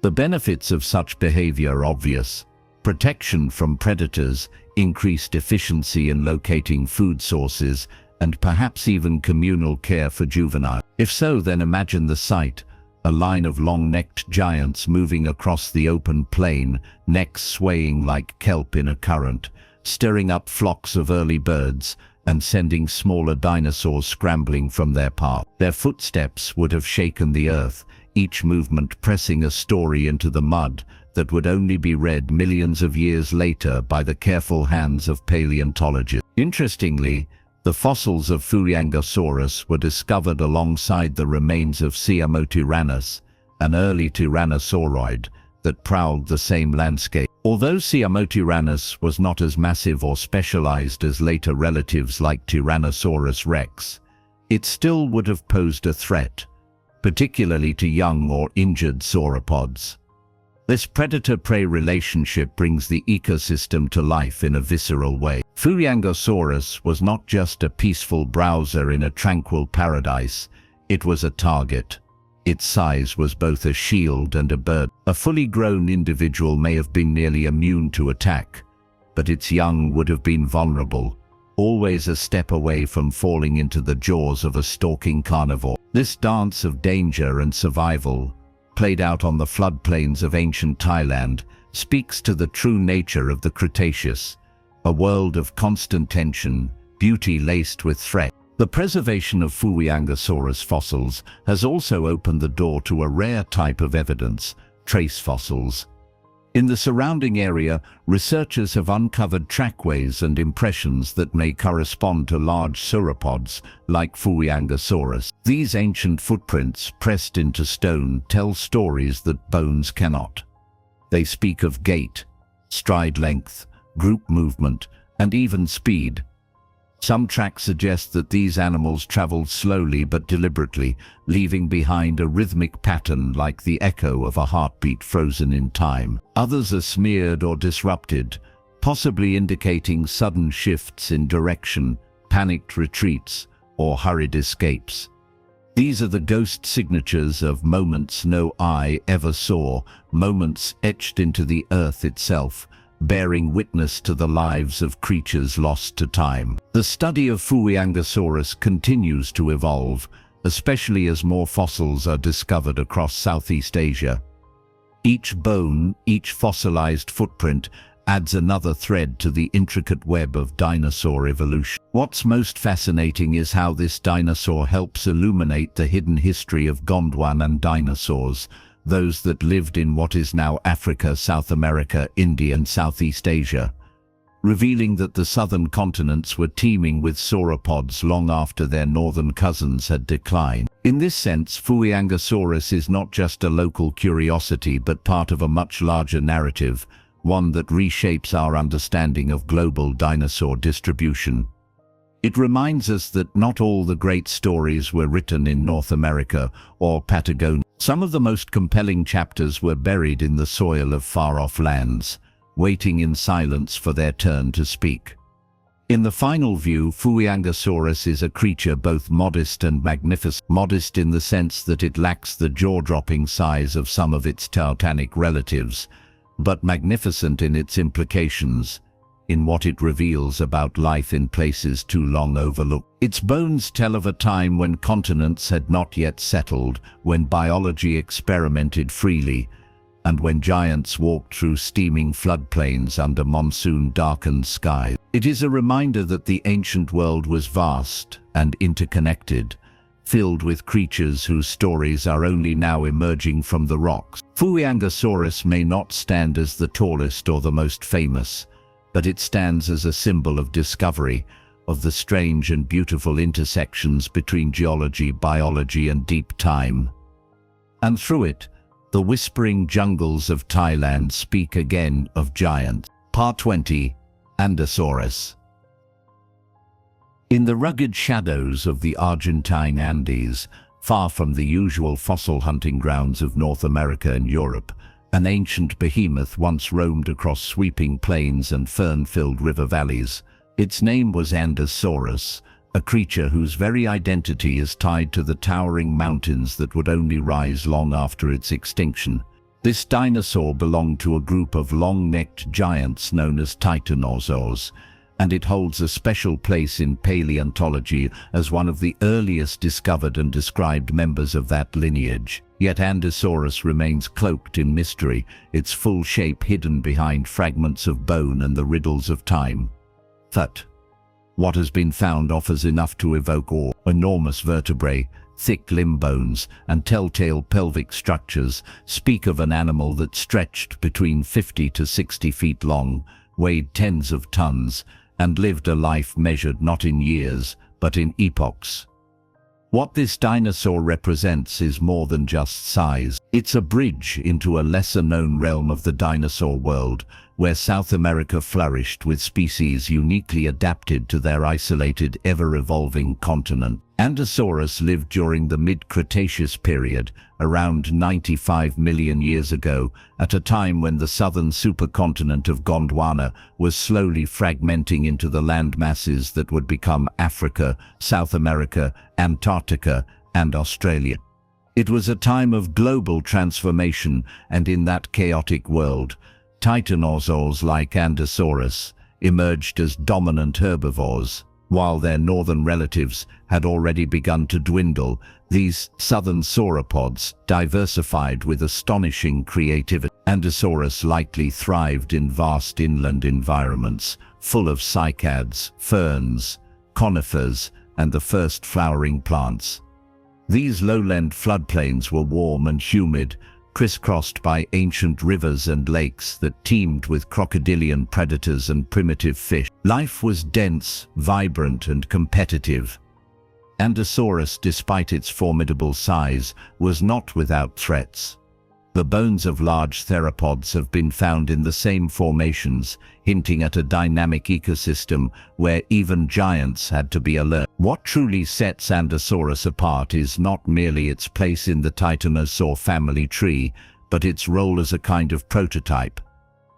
The benefits of such behavior are obvious: protection from predators, increased efficiency in locating food sources, and perhaps even communal care for juveniles. If so, then imagine the sight: a line of long-necked giants moving across the open plain, necks swaying like kelp in a current, stirring up flocks of early birds and sending smaller dinosaurs scrambling from their path. Their footsteps would have shaken the earth, each movement pressing a story into the mud that would only be read millions of years later by the careful hands of paleontologists. Interestingly, the fossils of Fuyangosaurus were discovered alongside the remains of Siamotyrannus, an early tyrannosauroid that prowled the same landscape. Although Siamotyrannus was not as massive or specialized as later relatives like Tyrannosaurus rex, it still would have posed a threat, particularly to young or injured sauropods. This predator-prey relationship brings the ecosystem to life in a visceral way. Fuyangosaurus was not just a peaceful browser in a tranquil paradise, it was a target. Its size was both a shield and a burden. A fully grown individual may have been nearly immune to attack, but its young would have been vulnerable, always a step away from falling into the jaws of a stalking carnivore. This dance of danger and survival, played out on the floodplains of ancient Thailand, speaks to the true nature of the Cretaceous, a world of constant tension, beauty laced with threat. The preservation of Fuyangosaurus fossils has also opened the door to a rare type of evidence, trace fossils. In the surrounding area, researchers have uncovered trackways and impressions that may correspond to large sauropods like Fuyangosaurus. These ancient footprints, pressed into stone, tell stories that bones cannot. They speak of gait, stride length, group movement, and even speed. Some tracks suggest that these animals traveled slowly but deliberately, leaving behind a rhythmic pattern like the echo of a heartbeat frozen in time. Others are smeared or disrupted, possibly indicating sudden shifts in direction, panicked retreats, or hurried escapes. These are the ghost signatures of moments no eye ever saw, moments etched into the earth itself, bearing witness to the lives of creatures lost to time. The study of Fuyangosaurus continues to evolve, especially as more fossils are discovered across Southeast Asia. Each bone, each fossilized footprint, adds another thread to the intricate web of dinosaur evolution. What's most fascinating is how this dinosaur helps illuminate the hidden history of Gondwana dinosaurs, those that lived in what is now Africa, South America, India, and Southeast Asia, revealing that the southern continents were teeming with sauropods long after their northern cousins had declined. In this sense, Fuyangosaurus is not just a local curiosity but part of a much larger narrative, one that reshapes our understanding of global dinosaur distribution. It reminds us that not all the great stories were written in North America or Patagonia. Some of the most compelling chapters were buried in the soil of far-off lands, waiting in silence for their turn to speak. In the final view, Fuyangosaurus is a creature both modest and magnificent. Modest in the sense that it lacks the jaw-dropping size of some of its titanic relatives, but magnificent in its implications, in what it reveals about life in places too long overlooked. Its bones tell of a time when continents had not yet settled, when biology experimented freely, and when giants walked through steaming floodplains under monsoon-darkened skies. It is a reminder that the ancient world was vast and interconnected, filled with creatures whose stories are only now emerging from the rocks. Fuyangosaurus may not stand as the tallest or the most famous, but it stands as a symbol of discovery, of the strange and beautiful intersections between geology, biology, and deep time. And through it, the whispering jungles of Thailand speak again of giants. Part 20. Dinosaurs. In the rugged shadows of the Argentine Andes, far from the usual fossil hunting grounds of North America and Europe, an ancient behemoth once roamed across sweeping plains and fern-filled river valleys. Its name was Dinosaurus, a creature whose very identity is tied to the towering mountains that would only rise long after its extinction. This dinosaur belonged to a group of long-necked giants known as Dinosaurs, and it holds a special place in paleontology as one of the earliest discovered and described members of that lineage. Yet Dinosaurus remains cloaked in mystery, its full shape hidden behind fragments of bone and the riddles of time. But what has been found offers enough to evoke awe. Enormous vertebrae, thick limb bones, and telltale pelvic structures speak of an animal that stretched between 50 to 60 feet long, weighed tens of tons, and lived a life measured not in years, but in epochs. What this dinosaur represents is more than just size. It's a bridge into a lesser-known realm of the dinosaur world, where South America flourished with species uniquely adapted to their isolated, ever-evolving continent. Ankylosaurus lived during the mid-Cretaceous period, around 95 million years ago, at a time when the southern supercontinent of Gondwana was slowly fragmenting into the landmasses that would become Africa, South America, Antarctica, and Australia. It was a time of global transformation, and in that chaotic world, titanosaurs like Ankylosaurus emerged as dominant herbivores. While their northern relatives had already begun to dwindle, these southern sauropods diversified with astonishing creativity. Ankylosaurus likely thrived in vast inland environments, full of cycads, ferns, conifers, and the first flowering plants. These lowland floodplains were warm and humid, crisscrossed by ancient rivers and lakes that teemed with crocodilian predators and primitive fish. Life was dense, vibrant, and competitive. Ankylosaurus, despite its formidable size, was not without threats. The bones of large theropods have been found in the same formations, hinting at a dynamic ecosystem where even giants had to be alert. What truly sets Ankylosaurus apart is not merely its place in the titanosaur family tree, but its role as a kind of prototype.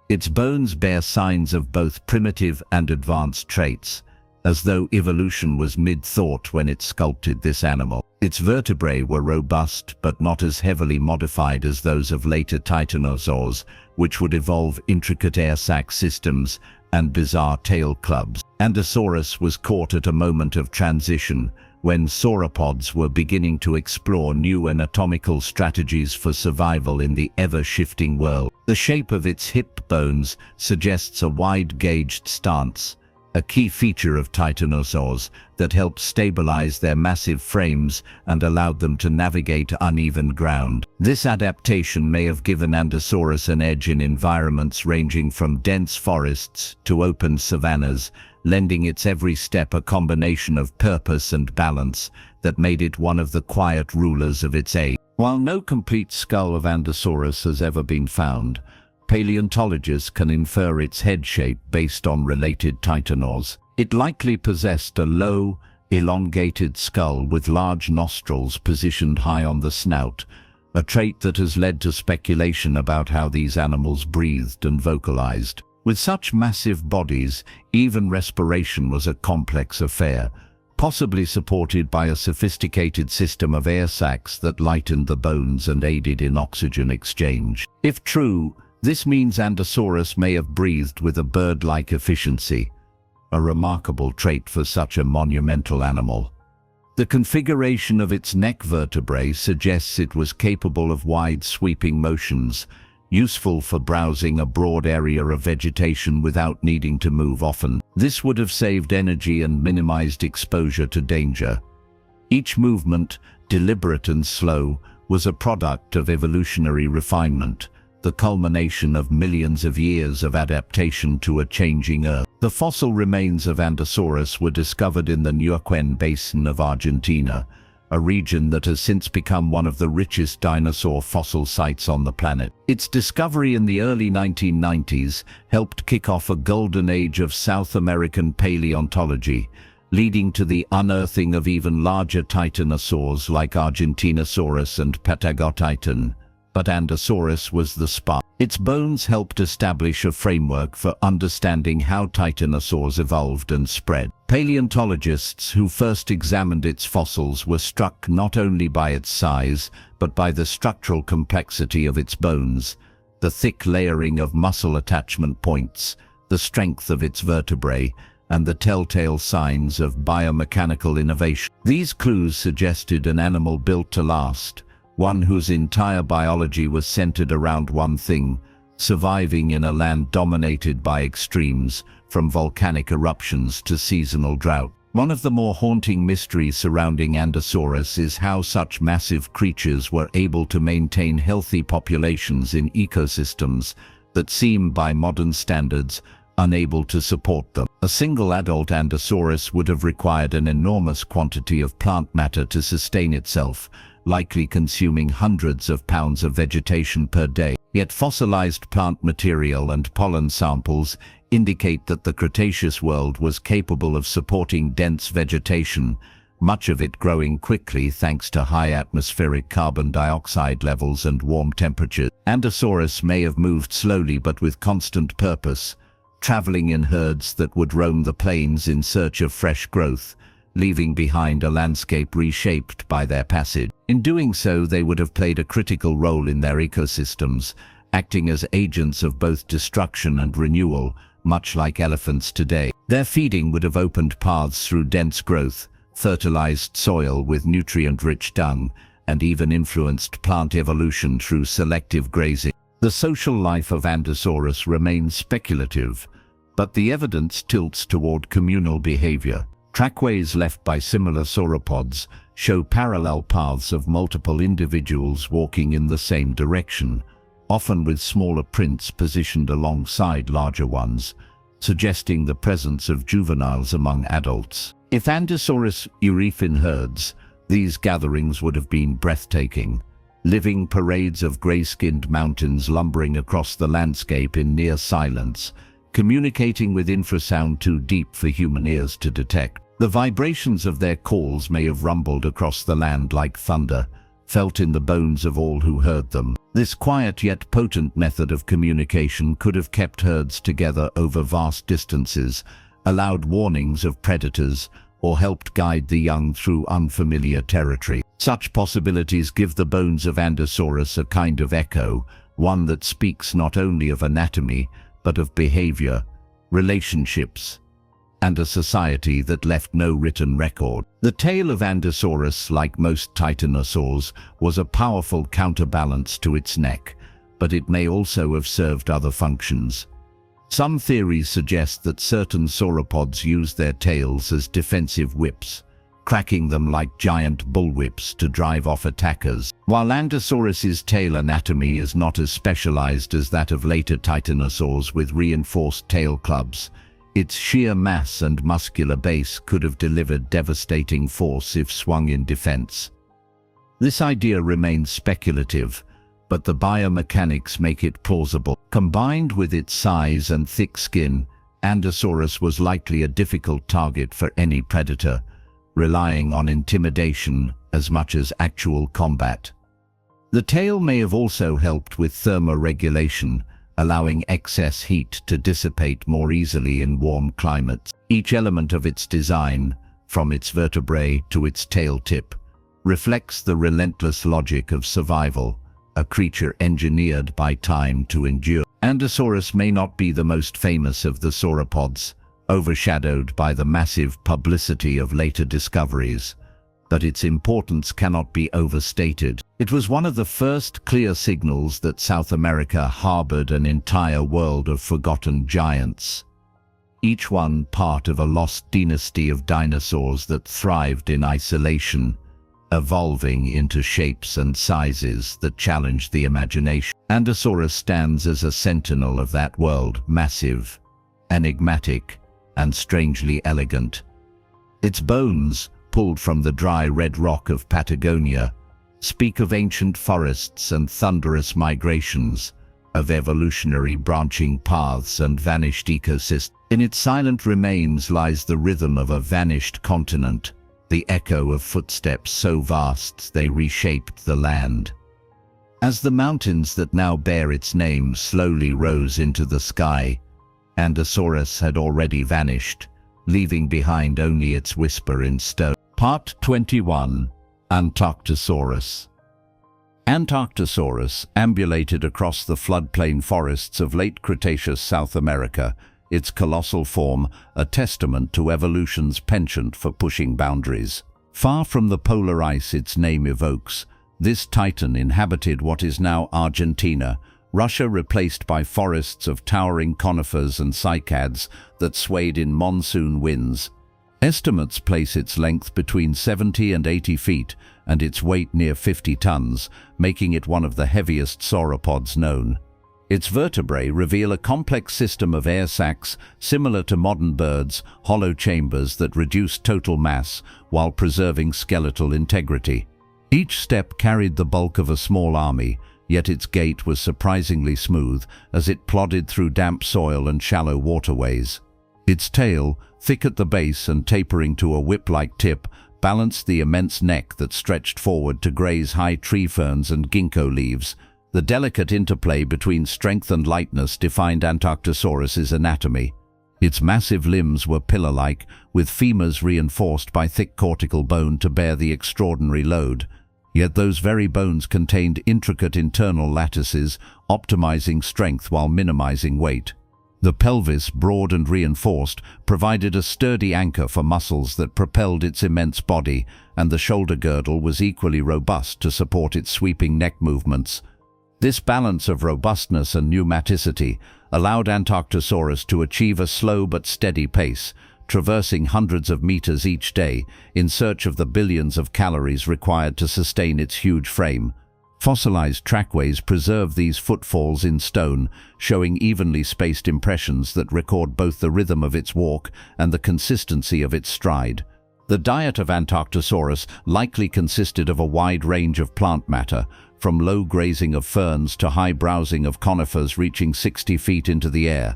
Its bones bear signs of both primitive and advanced traits, as though evolution was mid-thought when it sculpted this animal. Its vertebrae were robust but not as heavily modified as those of later titanosaurs, which would evolve intricate air sac systems and bizarre tail clubs. Ankylosaurus was caught at a moment of transition, when sauropods were beginning to explore new anatomical strategies for survival in the ever-shifting world. The shape of its hip bones suggests a wide-gauged stance, a key feature of titanosaurs that helped stabilize their massive frames and allowed them to navigate uneven ground. This adaptation may have given Ankylosaurus an edge in environments ranging from dense forests to open savannas, lending its every step a combination of purpose and balance that made it one of the quiet rulers of its age. While no complete skull of Ankylosaurus has ever been found, paleontologists can infer its head shape based on related titanosaurs. It likely possessed a low, elongated skull with large nostrils positioned high on the snout, a trait that has led to speculation about how these animals breathed and vocalized. With such massive bodies, even respiration was a complex affair, possibly supported by a sophisticated system of air sacs that lightened the bones and aided in oxygen exchange. If true, this means Ankylosaurus may have breathed with a bird-like efficiency, a remarkable trait for such a monumental animal. The configuration of its neck vertebrae suggests it was capable of wide sweeping motions, useful for browsing a broad area of vegetation without needing to move often. This would have saved energy and minimized exposure to danger. Each movement, deliberate and slow, was a product of evolutionary refinement, the culmination of millions of years of adaptation to a changing Earth. The fossil remains of Ankylosaurus were discovered in the Neuquén Basin of Argentina, a region that has since become one of the richest dinosaur fossil sites on the planet. Its discovery in the early 1990s helped kick off a golden age of South American paleontology, leading to the unearthing of even larger titanosaurs like Argentinosaurus and Patagotitan. But Ankylosaurus was the spark. Its bones helped establish a framework for understanding how titanosaurs evolved and spread. Paleontologists who first examined its fossils were struck not only by its size, but by the structural complexity of its bones, the thick layering of muscle attachment points, the strength of its vertebrae, and the telltale signs of biomechanical innovation. These clues suggested an animal built to last, one whose entire biology was centered around one thing: surviving in a land dominated by extremes, from volcanic eruptions to seasonal drought. One of the more haunting mysteries surrounding Ankylosaurus is how such massive creatures were able to maintain healthy populations in ecosystems that seem, by modern standards, unable to support them. A single adult Ankylosaurus would have required an enormous quantity of plant matter to sustain itself, likely consuming hundreds of pounds of vegetation per day. Yet fossilized plant material and pollen samples indicate that the Cretaceous world was capable of supporting dense vegetation, much of it growing quickly thanks to high atmospheric carbon dioxide levels and warm temperatures. Dinosaurs may have moved slowly but with constant purpose, traveling in herds that would roam the plains in search of fresh growth, leaving behind a landscape reshaped by their passage. In doing so, they would have played a critical role in their ecosystems, acting as agents of both destruction and renewal, much like elephants today. Their feeding would have opened paths through dense growth, fertilized soil with nutrient-rich dung, and even influenced plant evolution through selective grazing. The social life of Ankylosaurus remains speculative, but the evidence tilts toward communal behavior. Trackways left by similar sauropods show parallel paths of multiple individuals walking in the same direction, often with smaller prints positioned alongside larger ones, suggesting the presence of juveniles among adults. If Ankylosaurus urif in herds, these gatherings would have been breathtaking. Living parades of gray-skinned mountains lumbering across the landscape in near silence, communicating with infrasound too deep for human ears to detect. The vibrations of their calls may have rumbled across the land like thunder, felt in the bones of all who heard them. This quiet yet potent method of communication could have kept herds together over vast distances, allowed warnings of predators, or helped guide the young through unfamiliar territory. Such possibilities give the bones of Ankylosaurus a kind of echo, one that speaks not only of anatomy, but of behavior, relationships, and a society that left no written record. The tail of Ankylosaurus, like most titanosaurs, was a powerful counterbalance to its neck, but it may also have served other functions. Some theories suggest that certain sauropods used their tails as defensive whips, cracking them like giant bullwhips to drive off attackers. While Ankylosaurus's tail anatomy is not as specialized as that of later titanosaurs with reinforced tail clubs, its sheer mass and muscular base could have delivered devastating force if swung in defense. This idea remains speculative, but the biomechanics make it plausible. Combined with its size and thick skin, Ankylosaurus was likely a difficult target for any predator, relying on intimidation as much as actual combat. The tail may have also helped with thermoregulation, allowing excess heat to dissipate more easily in warm climates. Each element of its design, from its vertebrae to its tail tip, reflects the relentless logic of survival, a creature engineered by time to endure. Ankylosaurus may not be the most famous of the sauropods, overshadowed by the massive publicity of later discoveries, but its importance cannot be overstated. It was one of the first clear signals that South America harbored an entire world of forgotten giants, each one part of a lost dynasty of dinosaurs that thrived in isolation, evolving into shapes and sizes that challenged the imagination. Ankylosaurus stands as a sentinel of that world, massive, enigmatic, and strangely elegant. Its bones, pulled from the dry red rock of Patagonia, speak of ancient forests and thunderous migrations, of evolutionary branching paths and vanished ecosystems. In its silent remains lies the rhythm of a vanished continent, the echo of footsteps so vast they reshaped the land. As the mountains that now bear its name slowly rose into the sky, Ankylosaurus had already vanished, leaving behind only its whisper in stone. Part 21. Antarctosaurus. Antarctosaurus ambulated across the floodplain forests of late Cretaceous South America, its colossal form a testament to evolution's penchant for pushing boundaries. Far from the polar ice its name evokes, this titan inhabited what is now Argentina, Russia, replaced by forests of towering conifers and cycads that swayed in monsoon winds. Estimates place its length between 70 and 80 feet and its weight near 50 tons, making it one of the heaviest sauropods known. Its vertebrae reveal a complex system of air sacs similar to modern birds, hollow chambers that reduce total mass while preserving skeletal integrity. Each step carried the bulk of a small army, yet its gait was surprisingly smooth as it plodded through damp soil and shallow waterways. Its tail, thick at the base and tapering to a whip-like tip, balanced the immense neck that stretched forward to graze high tree ferns and ginkgo leaves. The delicate interplay between strength and lightness defined Antarctosaurus's anatomy. Its massive limbs were pillar-like, with femurs reinforced by thick cortical bone to bear the extraordinary load. Yet those very bones contained intricate internal lattices, optimizing strength while minimizing weight. The pelvis, broad and reinforced, provided a sturdy anchor for muscles that propelled its immense body, and the shoulder girdle was equally robust to support its sweeping neck movements. This balance of robustness and pneumaticity allowed Antarctosaurus to achieve a slow but steady pace, traversing hundreds of meters each day in search of the billions of calories required to sustain its huge frame. Fossilized trackways preserve these footfalls in stone, showing evenly spaced impressions that record both the rhythm of its walk and the consistency of its stride. The diet of Antarctosaurus likely consisted of a wide range of plant matter, from low grazing of ferns to high browsing of conifers reaching 60 feet into the air.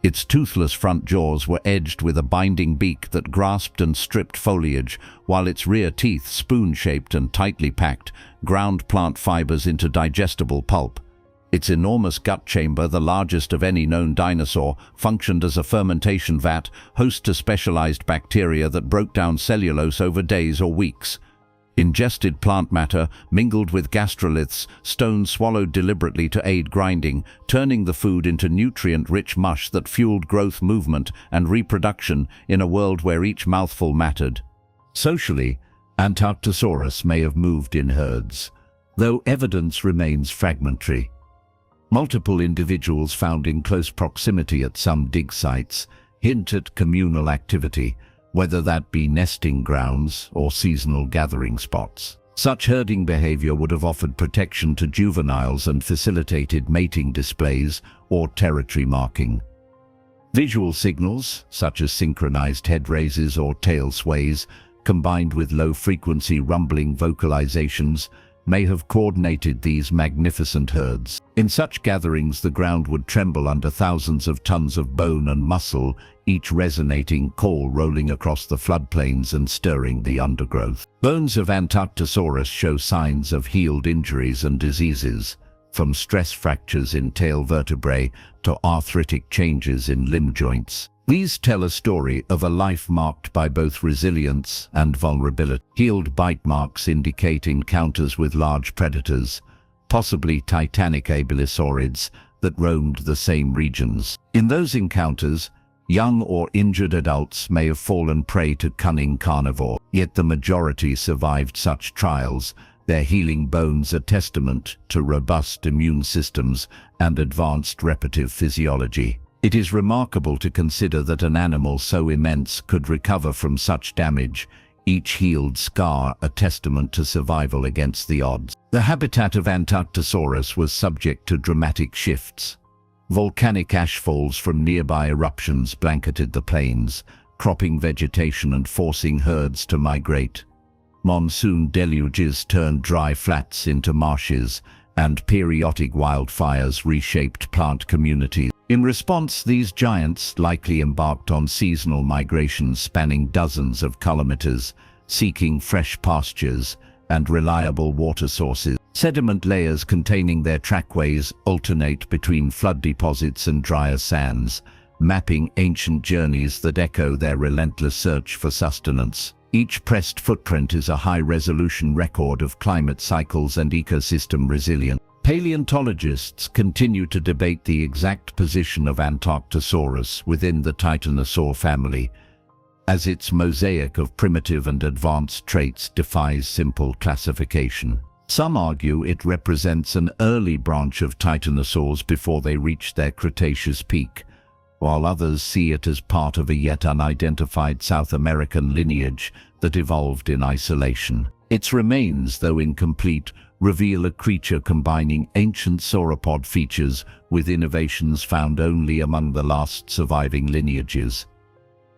Its toothless front jaws were edged with a binding beak that grasped and stripped foliage, while its rear teeth, spoon-shaped and tightly packed, ground plant fibers into digestible pulp. Its enormous gut chamber, the largest of any known dinosaur, functioned as a fermentation vat, host to specialized bacteria that broke down cellulose over days or weeks. Ingested plant matter mingled with gastroliths, stones swallowed deliberately to aid grinding, turning the food into nutrient-rich mush that fueled growth, movement, and reproduction in a world where each mouthful mattered. Socially, Antarctosaurus may have moved in herds, though evidence remains fragmentary. Multiple individuals found in close proximity at some dig sites hint at communal activity, whether that be nesting grounds or seasonal gathering spots. Such herding behavior would have offered protection to juveniles and facilitated mating displays or territory marking. Visual signals, such as synchronized head raises or tail sways, combined with low-frequency rumbling vocalizations, may have coordinated these magnificent herds. In such gatherings, the ground would tremble under thousands of tons of bone and muscle, each resonating call rolling across the floodplains and stirring the undergrowth. Bones of Antarctosaurus show signs of healed injuries and diseases, from stress fractures in tail vertebrae to arthritic changes in limb joints. These tell a story of a life marked by both resilience and vulnerability. Healed bite marks indicate encounters with large predators, possibly titanic abelisaurids that roamed the same regions. In those encounters, young or injured adults may have fallen prey to cunning carnivores, yet the majority survived such trials, their healing bones a testament to robust immune systems and advanced reparative physiology. It is remarkable to consider that an animal so immense could recover from such damage, each healed scar a testament to survival against the odds. The habitat of Antarctosaurus was subject to dramatic shifts. Volcanic ashfalls from nearby eruptions blanketed the plains, cropping vegetation and forcing herds to migrate. Monsoon deluges turned dry flats into marshes, and periodic wildfires reshaped plant communities. In response, these giants likely embarked on seasonal migrations spanning dozens of kilometers, seeking fresh pastures and reliable water sources. Sediment layers containing their trackways alternate between flood deposits and drier sands, mapping ancient journeys that echo their relentless search for sustenance. Each pressed footprint is a high-resolution record of climate cycles and ecosystem resilience. Paleontologists continue to debate the exact position of Antarctosaurus within the Titanosaur family, as its mosaic of primitive and advanced traits defies simple classification. Some argue it represents an early branch of titanosaurs before they reached their Cretaceous peak, while others see it as part of a yet unidentified South American lineage that evolved in isolation. Its remains, though incomplete, reveal a creature combining ancient sauropod features with innovations found only among the last surviving lineages.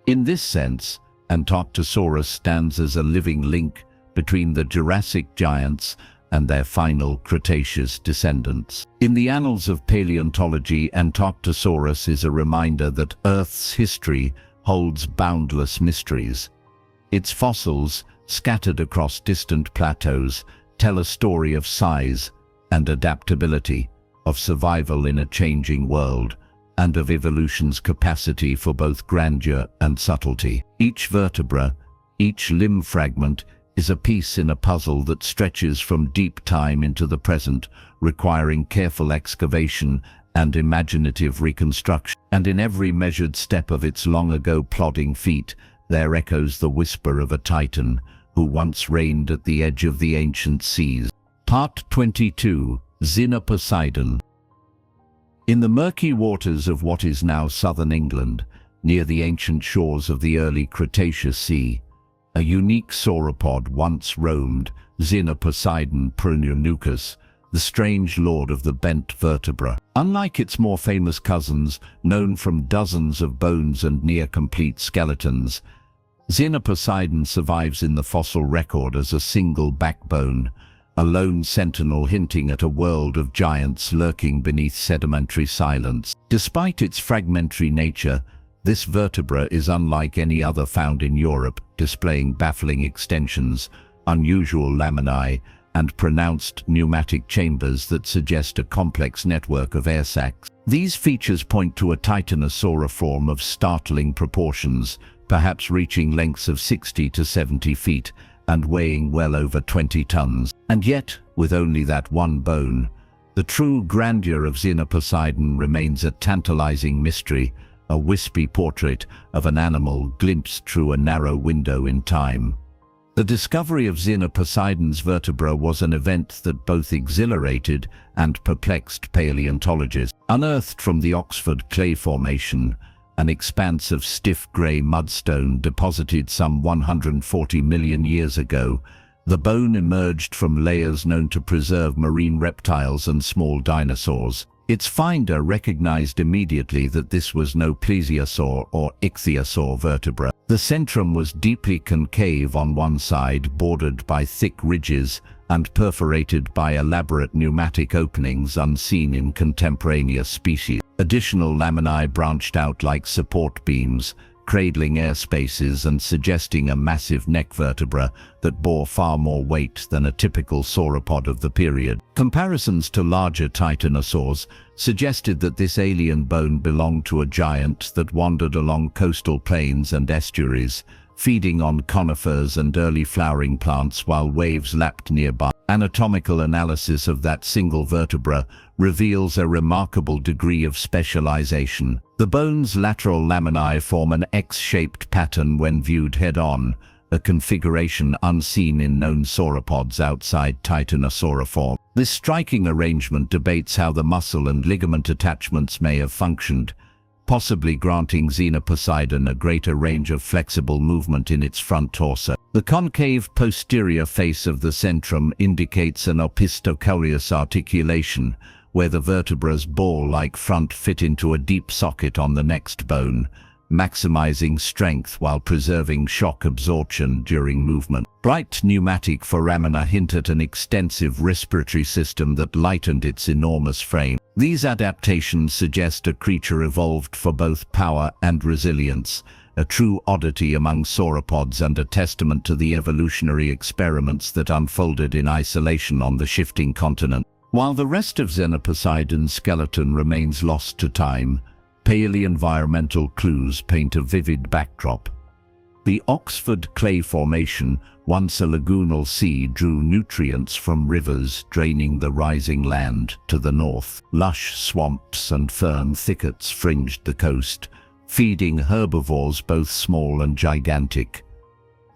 In this sense, Antarctosaurus stands as a living link between the Jurassic giants and their final Cretaceous descendants. In the annals of paleontology, Antarctosaurus is a reminder that Earth's history holds boundless mysteries. Its fossils, scattered across distant plateaus, tell a story of size and adaptability, of survival in a changing world, and of evolution's capacity for both grandeur and subtlety. Each vertebra, each limb fragment, is a piece in a puzzle that stretches from deep time into the present, requiring careful excavation and imaginative reconstruction. And in every measured step of its long-ago plodding feet, there echoes the whisper of a titan who once reigned at the edge of the ancient seas. Part 22. Poseidon. In the murky waters of what is now southern England, near the ancient shores of the early Cretaceous Sea, a unique sauropod once roamed, Poseidon pruneunucus, the strange lord of the bent vertebra. Unlike its more famous cousins, known from dozens of bones and near-complete skeletons, Poseidon survives in the fossil record as a single backbone, a lone sentinel hinting at a world of giants lurking beneath sedimentary silence. Despite its fragmentary nature, this vertebra is unlike any other found in Europe, displaying baffling extensions, unusual laminae, and pronounced pneumatic chambers that suggest a complex network of air sacs. These features point to a titanosauriform of startling proportions, perhaps reaching lengths of 60 to 70 feet and weighing well over 20 tons. And yet, with only that one bone, the true grandeur of Poseidon remains a tantalizing mystery, a wispy portrait of an animal glimpsed through a narrow window in time. The discovery of Poseidon's vertebra was an event that both exhilarated and perplexed paleontologists. Unearthed from the Oxford Clay Formation, an expanse of stiff grey mudstone deposited some 140 million years ago, the bone emerged from layers known to preserve marine reptiles and small dinosaurs. Its finder recognized immediately that this was no plesiosaur or ichthyosaur vertebra. The centrum was deeply concave on one side, bordered by thick ridges and perforated by elaborate pneumatic openings unseen in contemporaneous species. Additional laminae branched out like support beams, cradling air spaces and suggesting a massive neck vertebra that bore far more weight than a typical sauropod of the period. Comparisons to larger titanosaurs suggested that this alien bone belonged to a giant that wandered along coastal plains and estuaries, feeding on conifers and early flowering plants while waves lapped nearby. Anatomical analysis of that single vertebra reveals a remarkable degree of specialization. The bone's lateral laminae form an X-shaped pattern when viewed head-on, a configuration unseen in known sauropods outside Titanosauriform. This striking arrangement debates how the muscle and ligament attachments may have functioned, possibly granting Poseidon a greater range of flexible movement in its front torso. The concave posterior face of the centrum indicates an opisthoscalyous articulation, where the vertebra's ball-like front fit into a deep socket on the next bone, maximizing strength while preserving shock absorption during movement. Bright pneumatic foramina hint at an extensive respiratory system that lightened its enormous frame. These adaptations suggest a creature evolved for both power and resilience, a true oddity among sauropods and a testament to the evolutionary experiments that unfolded in isolation on the shifting continent. While the rest of Poseidon's skeleton remains lost to time, paleoenvironmental clues paint a vivid backdrop. The Oxford Clay Formation, once a lagoonal sea, drew nutrients from rivers draining the rising land to the north. Lush swamps and fern thickets fringed the coast, feeding herbivores both small and gigantic.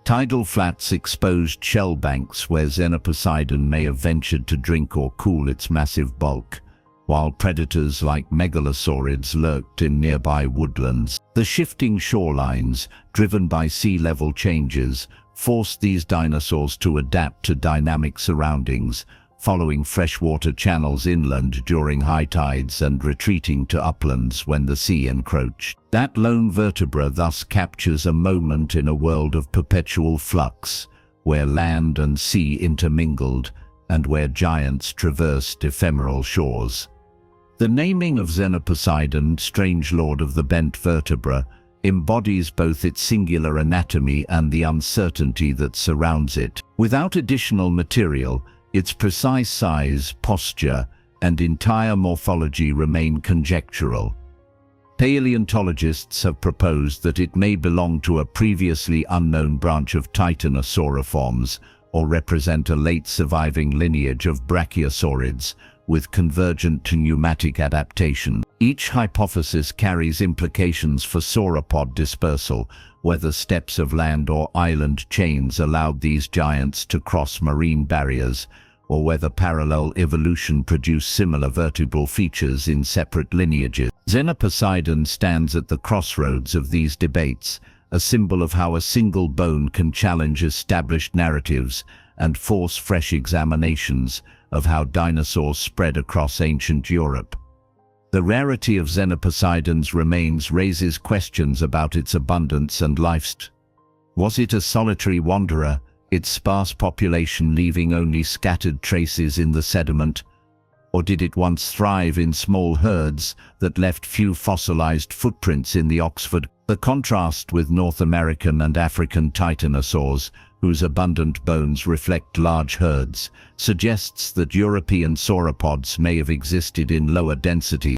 Tidal flats exposed shell banks where Poseidon may have ventured to drink or cool its massive bulk, while predators like megalosaurids lurked in nearby woodlands. The shifting shorelines, driven by sea level changes, forced these dinosaurs to adapt to dynamic surroundings, following freshwater channels inland during high tides and retreating to uplands when the sea encroached. That lone vertebra thus captures a moment in a world of perpetual flux, where land and sea intermingled and where giants traversed ephemeral shores. The naming of Poseidon, strange lord of the bent vertebra, embodies both its singular anatomy and the uncertainty that surrounds it. Without additional material, its precise size, posture, and entire morphology remain conjectural. Paleontologists have proposed that it may belong to a previously unknown branch of titanosauriforms or represent a late surviving lineage of brachiosaurids with convergent to pneumatic adaptation. Each hypothesis carries implications for sauropod dispersal, whether steps of land or island chains allowed these giants to cross marine barriers, or whether parallel evolution produced similar vertebral features in separate lineages. Xenoposeidon stands at the crossroads of these debates, a symbol of how a single bone can challenge established narratives and force fresh examinations of how dinosaurs spread across ancient Europe. The rarity of Xenoposeidon's remains raises questions about its abundance and lifespan. Was it a solitary wanderer, its sparse population leaving only scattered traces in the sediment? Or did it once thrive in small herds that left few fossilized footprints in the Oxford? The contrast with North American and African titanosaurs, whose abundant bones reflect large herds, suggests that European sauropods may have existed in lower density,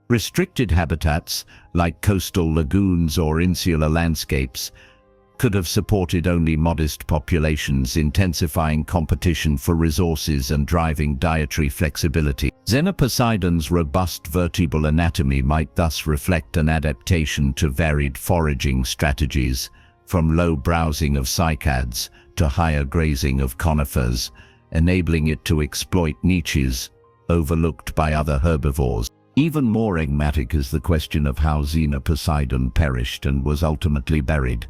restricted habitats, like coastal lagoons or insular landscapes, could have supported only modest populations, intensifying competition for resources and driving dietary flexibility. Xenoposeidon's robust vertebral anatomy might thus reflect an adaptation to varied foraging strategies, from low browsing of cycads to higher grazing of conifers, enabling it to exploit niches overlooked by other herbivores. Even more enigmatic is the question of how Xenoposeidon perished and was ultimately buried.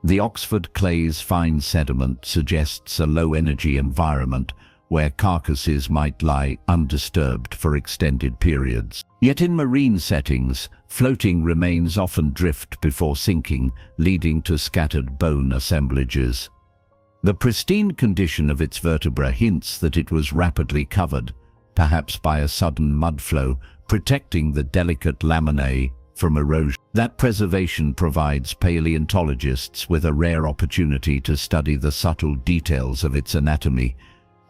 The Oxford clay's fine sediment suggests a low-energy environment where carcasses might lie undisturbed for extended periods. Yet in marine settings, floating remains often drift before sinking, leading to scattered bone assemblages. The pristine condition of its vertebra hints that it was rapidly covered, perhaps by a sudden mudflow, protecting the delicate laminae from erosion. That preservation provides paleontologists with a rare opportunity to study the subtle details of its anatomy,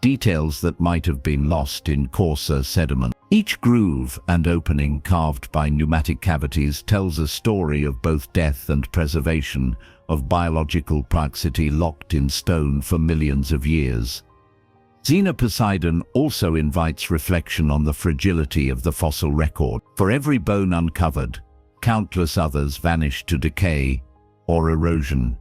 details that might have been lost in coarser sediment. Each groove and opening carved by pneumatic cavities tells a story of both death and preservation, of biological praxity locked in stone for millions of years. Xenoposeidon also invites reflection on the fragility of the fossil record. For every bone uncovered, countless others vanish to decay or erosion.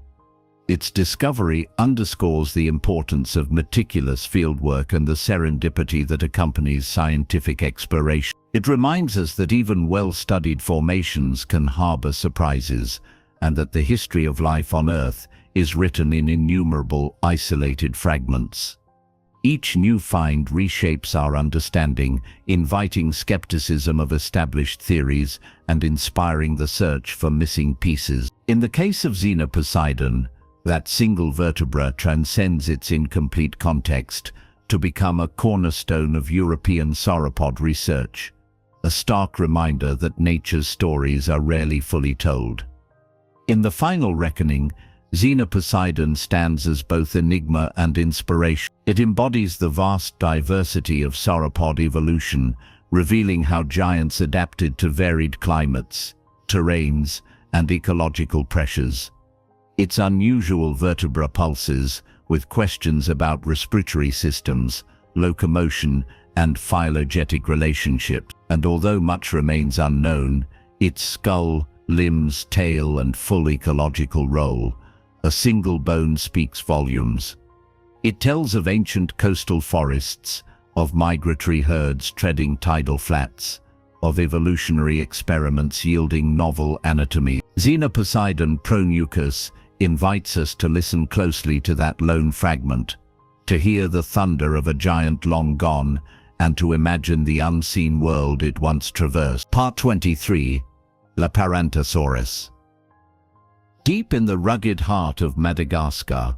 Its discovery underscores the importance of meticulous fieldwork and the serendipity that accompanies scientific exploration. It reminds us that even well-studied formations can harbor surprises, and that the history of life on Earth is written in innumerable isolated fragments. Each new find reshapes our understanding, inviting skepticism of established theories and inspiring the search for missing pieces. In the case of Xenoposeidon, that single vertebra transcends its incomplete context to become a cornerstone of European sauropod research, a stark reminder that nature's stories are rarely fully told. In the final reckoning, Xenoposeidon stands as both enigma and inspiration. It embodies the vast diversity of sauropod evolution, revealing how giants adapted to varied climates, terrains, and ecological pressures. Its unusual vertebra pulses with questions about respiratory systems, locomotion, and phylogenetic relationships. And although much remains unknown, its skull, limbs, tail, and full ecological role, a single bone speaks volumes. It tells of ancient coastal forests, of migratory herds treading tidal flats, of evolutionary experiments yielding novel anatomy. Xenoposeidon Pronucus invites us to listen closely to that lone fragment, to hear the thunder of a giant long gone, and to imagine the unseen world it once traversed. Part 23. Laparantosaurus. Deep in the rugged heart of Madagascar,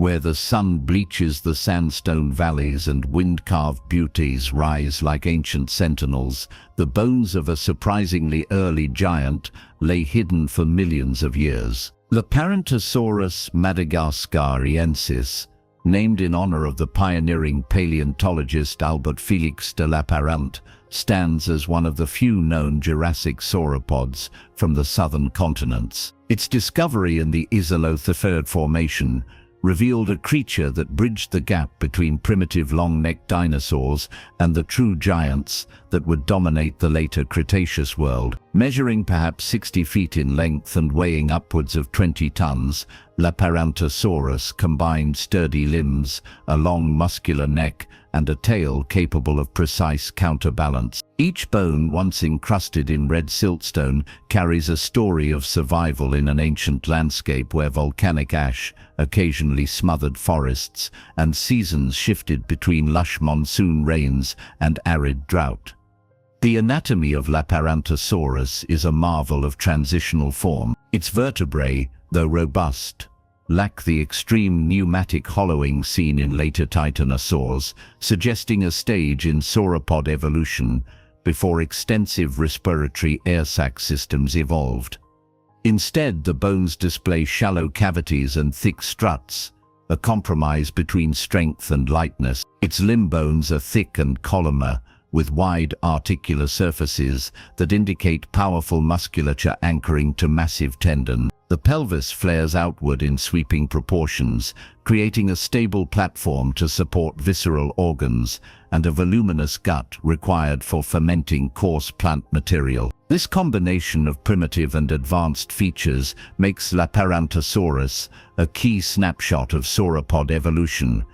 Where the sun bleaches the sandstone valleys and wind-carved beauties rise like ancient sentinels, the bones of a surprisingly early giant lay hidden for millions of years. Laparantosaurus madagascariensis, named in honor of the pioneering paleontologist Albert Félix de Laparente, stands as one of the few known Jurassic sauropods from the southern continents. Its discovery in the Isolothotheriid Formation revealed a creature that bridged the gap between primitive long-necked dinosaurs and the true giants that would dominate the later Cretaceous world. Measuring perhaps 60 feet in length and weighing upwards of 20 tons, Laparantosaurus combined sturdy limbs, a long muscular neck, and a tail capable of precise counterbalance. Each bone, once encrusted in red siltstone, carries a story of survival in an ancient landscape where volcanic ash occasionally smothered forests and seasons shifted between lush monsoon rains and arid drought. The anatomy of Laparantosaurus is a marvel of transitional form. Its vertebrae, though robust, lack the extreme pneumatic hollowing seen in later titanosaurs, suggesting a stage in sauropod evolution before extensive respiratory air sac systems evolved. Instead, the bones display shallow cavities and thick struts, a compromise between strength and lightness. Its limb bones are thick and columnar, with wide articular surfaces that indicate powerful musculature anchoring to massive tendons. The pelvis flares outward in sweeping proportions, creating a stable platform to support visceral organs and a voluminous gut required for fermenting coarse plant material. This combination of primitive and advanced features makes Laparantosaurus a key snapshot of sauropod evolution,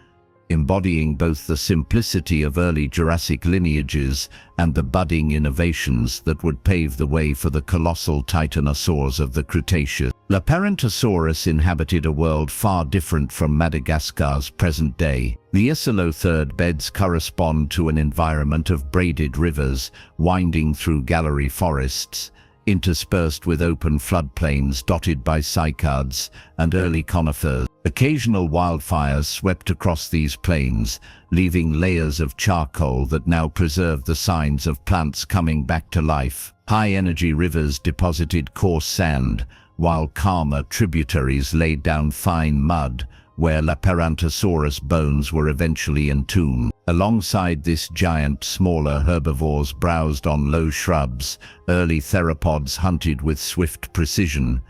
embodying both the simplicity of early Jurassic lineages and the budding innovations that would pave the way for the colossal titanosaurs of the Cretaceous. Laparantosaurus inhabited a world far different from Madagascar's present day. The Isolothotheriid beds correspond to an environment of braided rivers winding through gallery forests, interspersed with open floodplains dotted by cycads and early conifers. Occasional wildfires swept across these plains, leaving layers of charcoal that now preserve the signs of plants coming back to life. High-energy rivers deposited coarse sand, while calmer tributaries laid down fine mud, where Laparantosaurus bones were eventually entombed. Alongside this giant, smaller herbivores browsed on low shrubs, early theropods hunted with swift precision,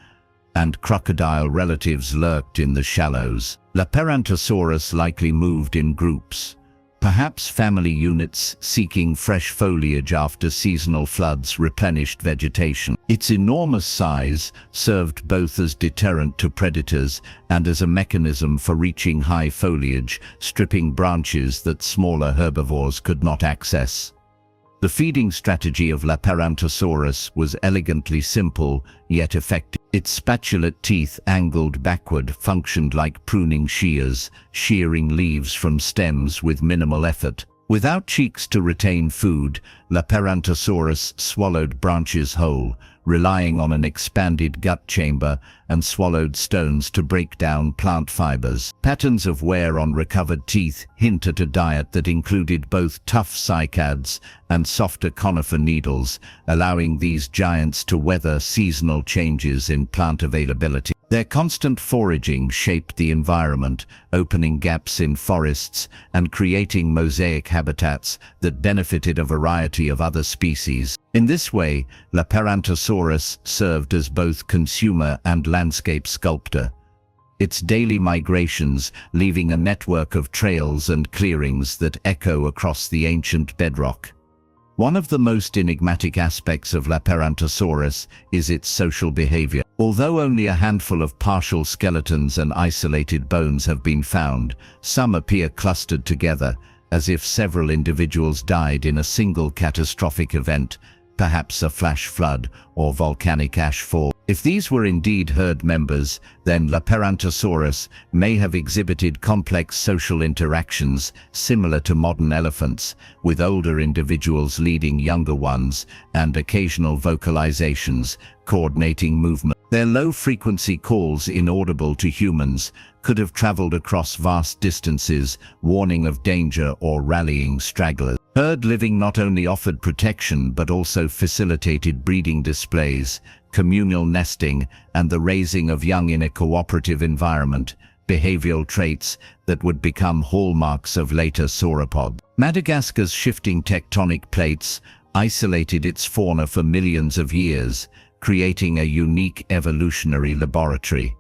and crocodile relatives lurked in the shallows. Laparantosaurus likely moved in groups, perhaps family units seeking fresh foliage after seasonal floods replenished vegetation. Its enormous size served both as deterrent to predators and as a mechanism for reaching high foliage, stripping branches that smaller herbivores could not access. The feeding strategy of Laparantosaurus was elegantly simple, yet effective. Its spatulate teeth, angled backward, functioned like pruning shears, shearing leaves from stems with minimal effort. Without cheeks to retain food, Laparantosaurus swallowed branches whole, relying on an expanded gut chamber, and swallowed stones to break down plant fibers. Patterns of wear on recovered teeth hint at a diet that included both tough cycads and softer conifer needles, allowing these giants to weather seasonal changes in plant availability. Their constant foraging shaped the environment, opening gaps in forests and creating mosaic habitats that benefited a variety of other species. In this way, Laparantosaurus served as both consumer and landscape sculptor, its daily migrations leaving a network of trails and clearings that echo across the ancient bedrock. One of the most enigmatic aspects of Laparantosaurus is its social behavior. Although only a handful of partial skeletons and isolated bones have been found, some appear clustered together, as if several individuals died in a single catastrophic event, perhaps a flash flood or volcanic ash fall. If these were indeed herd members, then Laparantosaurus may have exhibited complex social interactions similar to modern elephants, with older individuals leading younger ones and occasional vocalizations coordinating movement. Their low-frequency calls, inaudible to humans, could have traveled across vast distances, warning of danger or rallying stragglers. Herd living not only offered protection but also facilitated breeding displays, communal nesting, and the raising of young in a cooperative environment, behavioral traits that would become hallmarks of later sauropods. Madagascar's shifting tectonic plates isolated its fauna for millions of years, creating a unique evolutionary laboratory.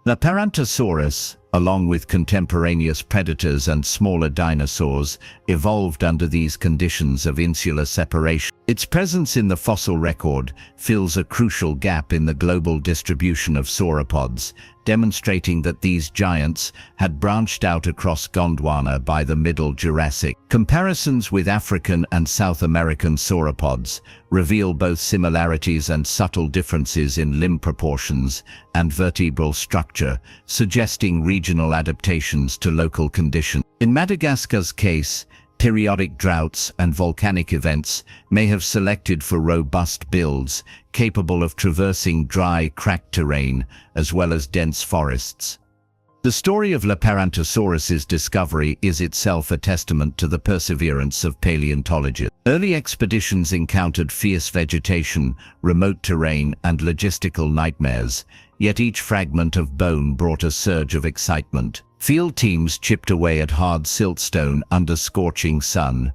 Leparantosaurus, along with contemporaneous predators and smaller dinosaurs, evolved under these conditions of insular separation. Its presence in the fossil record fills a crucial gap in the global distribution of sauropods, demonstrating that these giants had branched out across Gondwana by the Middle Jurassic. Comparisons with African and South American sauropods reveal both similarities and subtle differences in limb proportions and vertebral structure, suggesting regional adaptations to local conditions. In Madagascar's case, periodic droughts and volcanic events may have selected for robust builds, capable of traversing dry, cracked terrain, as well as dense forests. The story of Leparantosaurus's discovery is itself a testament to the perseverance of paleontologists. Early expeditions encountered fierce vegetation, remote terrain, and logistical nightmares, yet each fragment of bone brought a surge of excitement. Field teams chipped away at hard siltstone under scorching sun,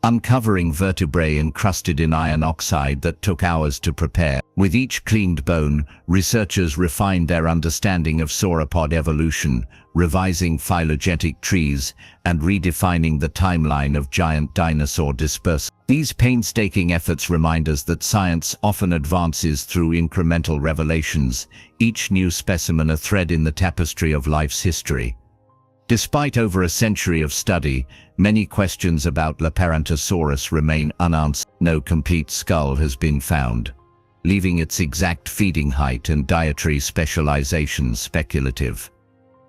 uncovering vertebrae encrusted in iron oxide that took hours to prepare. With each cleaned bone, researchers refined their understanding of sauropod evolution, revising phylogenetic trees and redefining the timeline of giant dinosaur dispersal. These painstaking efforts remind us that science often advances through incremental revelations, each new specimen a thread in the tapestry of life's history. Despite over a century of study, many questions about Leparantosaurus remain unanswered. No complete skull has been found, leaving its exact feeding height and dietary specialization speculative.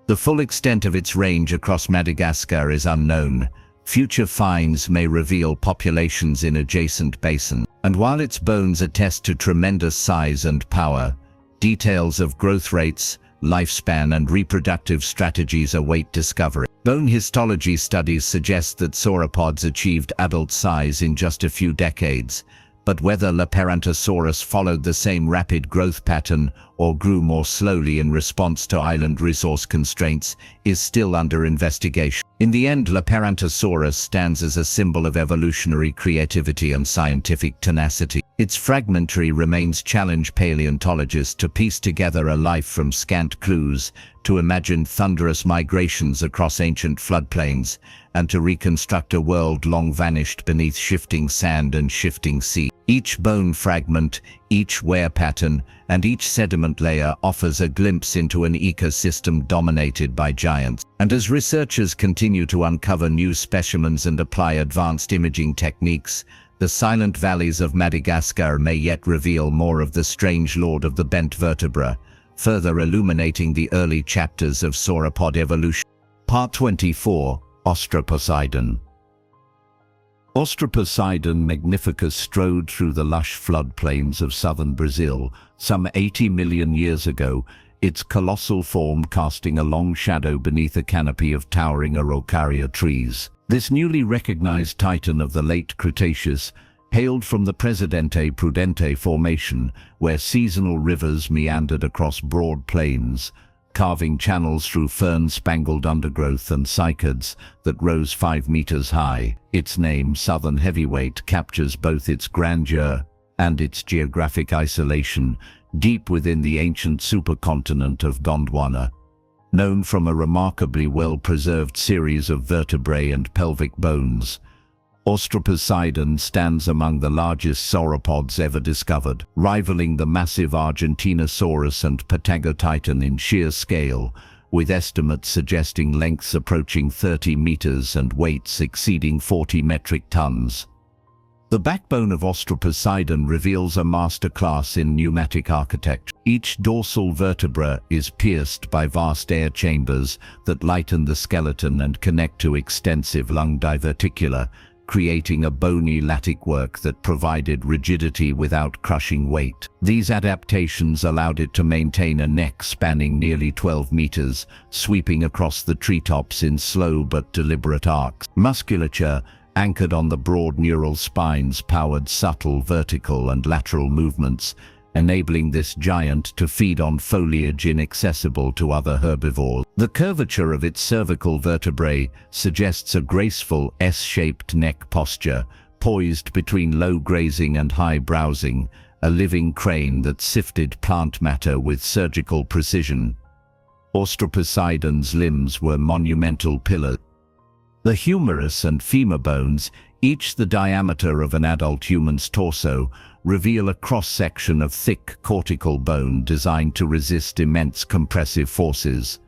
The full extent of its range across Madagascar is unknown. Future finds may reveal populations in adjacent basins. And while its bones attest to tremendous size and power, details of growth rates, lifespan, and reproductive strategies await discovery. Bone histology studies suggest that sauropods achieved adult size in just a few decades, but whether Leparantosaurus followed the same rapid growth pattern or grew more slowly in response to island resource constraints is still under investigation. In the end, Leparantosaurus stands as a symbol of evolutionary creativity and scientific tenacity. Its fragmentary remains challenge paleontologists to piece together a life from scant clues, to imagine thunderous migrations across ancient floodplains, and to reconstruct a world long vanished beneath shifting sand and shifting sea. Each bone fragment, each wear pattern, and each sediment layer offers a glimpse into an ecosystem dominated by giants. And as researchers continue to uncover new specimens and apply advanced imaging techniques, the silent valleys of Madagascar may yet reveal more of the strange lord of the bent vertebra, further illuminating the early chapters of sauropod evolution. Part 24. Austroposeidon. Austroposeidon magnificus strode through the lush floodplains of southern Brazil some 80 million years ago, its colossal form casting a long shadow beneath a canopy of towering araucaria trees. This newly recognized titan of the late Cretaceous hailed from the Presidente Prudente Formation, where seasonal rivers meandered across broad plains, carving channels through fern-spangled undergrowth and cycads that rose 5 meters high. Its name, Southern Heavyweight, captures both its grandeur and its geographic isolation, deep within the ancient supercontinent of Gondwana. Known from a remarkably well-preserved series of vertebrae and pelvic bones, Austroposeidon stands among the largest sauropods ever discovered, rivaling the massive Argentinosaurus and Patagotitan in sheer scale, with estimates suggesting lengths approaching 30 meters and weights exceeding 40 metric tons. The backbone of Austroposeidon reveals a masterclass in pneumatic architecture. Each dorsal vertebra is pierced by vast air chambers that lighten the skeleton and connect to extensive lung diverticula, creating a bony latticework that provided rigidity without crushing weight. These adaptations allowed it to maintain a neck spanning nearly 12 meters, sweeping across the treetops in slow but deliberate arcs. Musculature, anchored on the broad neural spines, powered subtle vertical and lateral movements, enabling this giant to feed on foliage inaccessible to other herbivores. The curvature of its cervical vertebrae suggests a graceful S-shaped neck posture, poised between low grazing and high browsing, a living crane that sifted plant matter with surgical precision. Australoposeidon's limbs were monumental pillars. The humerus and femur bones, each the diameter of an adult human's torso, reveal a cross-section of thick cortical bone designed to resist immense compressive forces.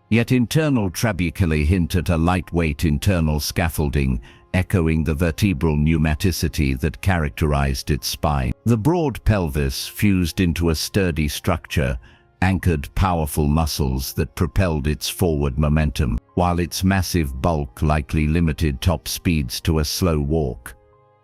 Yet internal trabeculae hint at a lightweight internal scaffolding, echoing the vertebral pneumaticity that characterized its spine. The broad pelvis fused into a sturdy structure, anchored powerful muscles that propelled its forward momentum, while its massive bulk likely limited top speeds to a slow walk.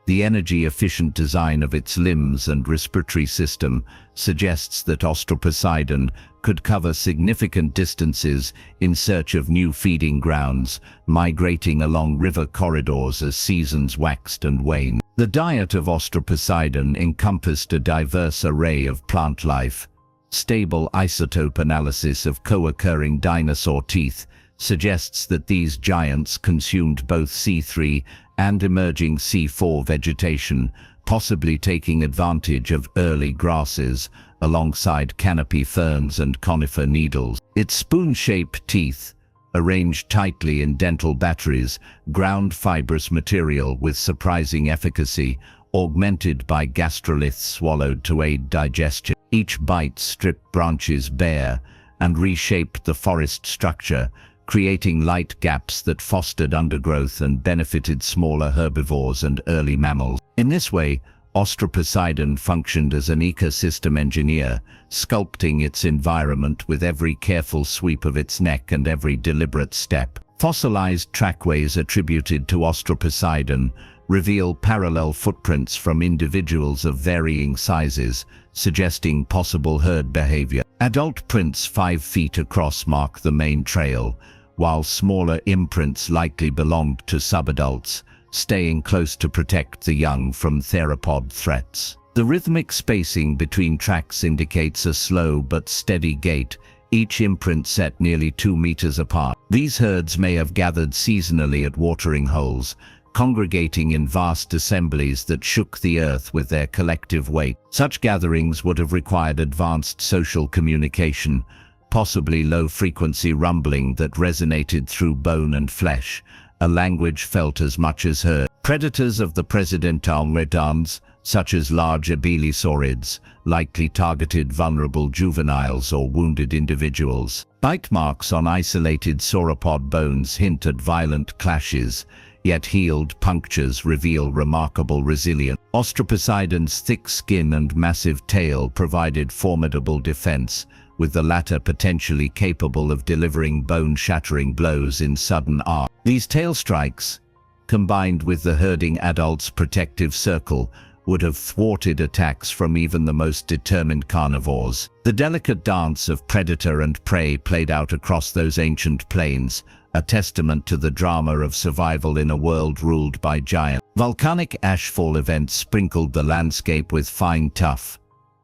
The energy-efficient design of its limbs and respiratory system suggests that Australoposeidon could cover significant distances in search of new feeding grounds, migrating along river corridors as seasons waxed and waned. The diet of Australoposeidon encompassed a diverse array of plant life. Stable isotope analysis of co-occurring dinosaur teeth suggests that these giants consumed both C3 and emerging C4 vegetation, possibly taking advantage of early grasses alongside canopy ferns and conifer needles. Its spoon-shaped teeth, arranged tightly in dental batteries, ground fibrous material with surprising efficacy, augmented by gastroliths swallowed to aid digestion. Each bite stripped branches bare and reshaped the forest structure, creating light gaps that fostered undergrowth and benefited smaller herbivores and early mammals. In this way, Australoposeidon functioned as an ecosystem engineer, sculpting its environment with every careful sweep of its neck and every deliberate step. Fossilized trackways attributed to Australoposeidon reveal parallel footprints from individuals of varying sizes, suggesting possible herd behavior. Adult prints 5 feet across mark the main trail, while smaller imprints likely belonged to subadults, staying close to protect the young from theropod threats. The rhythmic spacing between tracks indicates a slow but steady gait, each imprint set nearly 2 meters apart. These herds may have gathered seasonally at watering holes, congregating in vast assemblies that shook the earth with their collective weight. Such gatherings would have required advanced social communication, possibly low-frequency rumbling that resonated through bone and flesh, a language felt as much as heard. Predators of the Presidential redans, such as large abelisaurids, likely targeted vulnerable juveniles or wounded individuals. Bite marks on isolated sauropod bones hint at violent clashes, yet healed punctures reveal remarkable resilience. Australoposeidon's thick skin and massive tail provided formidable defense, with the latter potentially capable of delivering bone-shattering blows in sudden arc. These tail strikes, combined with the herding adult's protective circle, would have thwarted attacks from even the most determined carnivores. The delicate dance of predator and prey played out across those ancient plains, a testament to the drama of survival in a world ruled by giants. Volcanic ashfall events sprinkled the landscape with fine tuff,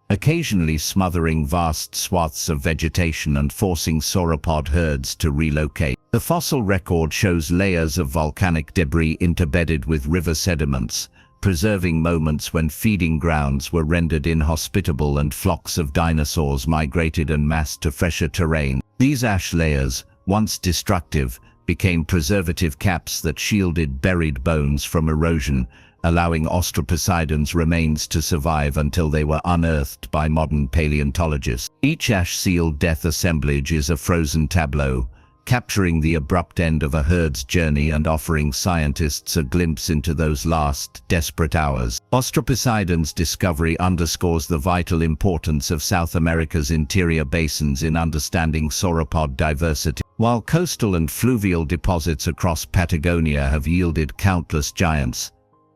occasionally smothering vast swaths of vegetation and forcing sauropod herds to relocate. The fossil record shows layers of volcanic debris interbedded with river sediments, preserving moments when feeding grounds were rendered inhospitable and flocks of dinosaurs migrated en masse to fresher terrain. These ash layers, once destructive, became preservative caps that shielded buried bones from erosion, allowing Australoposeidon's remains to survive until they were unearthed by modern paleontologists. Each ash-sealed death assemblage is a frozen tableau, capturing the abrupt end of a herd's journey and offering scientists a glimpse into those last, desperate hours. Australoposeidon's discovery underscores the vital importance of South America's interior basins in understanding sauropod diversity. While coastal and fluvial deposits across Patagonia have yielded countless giants,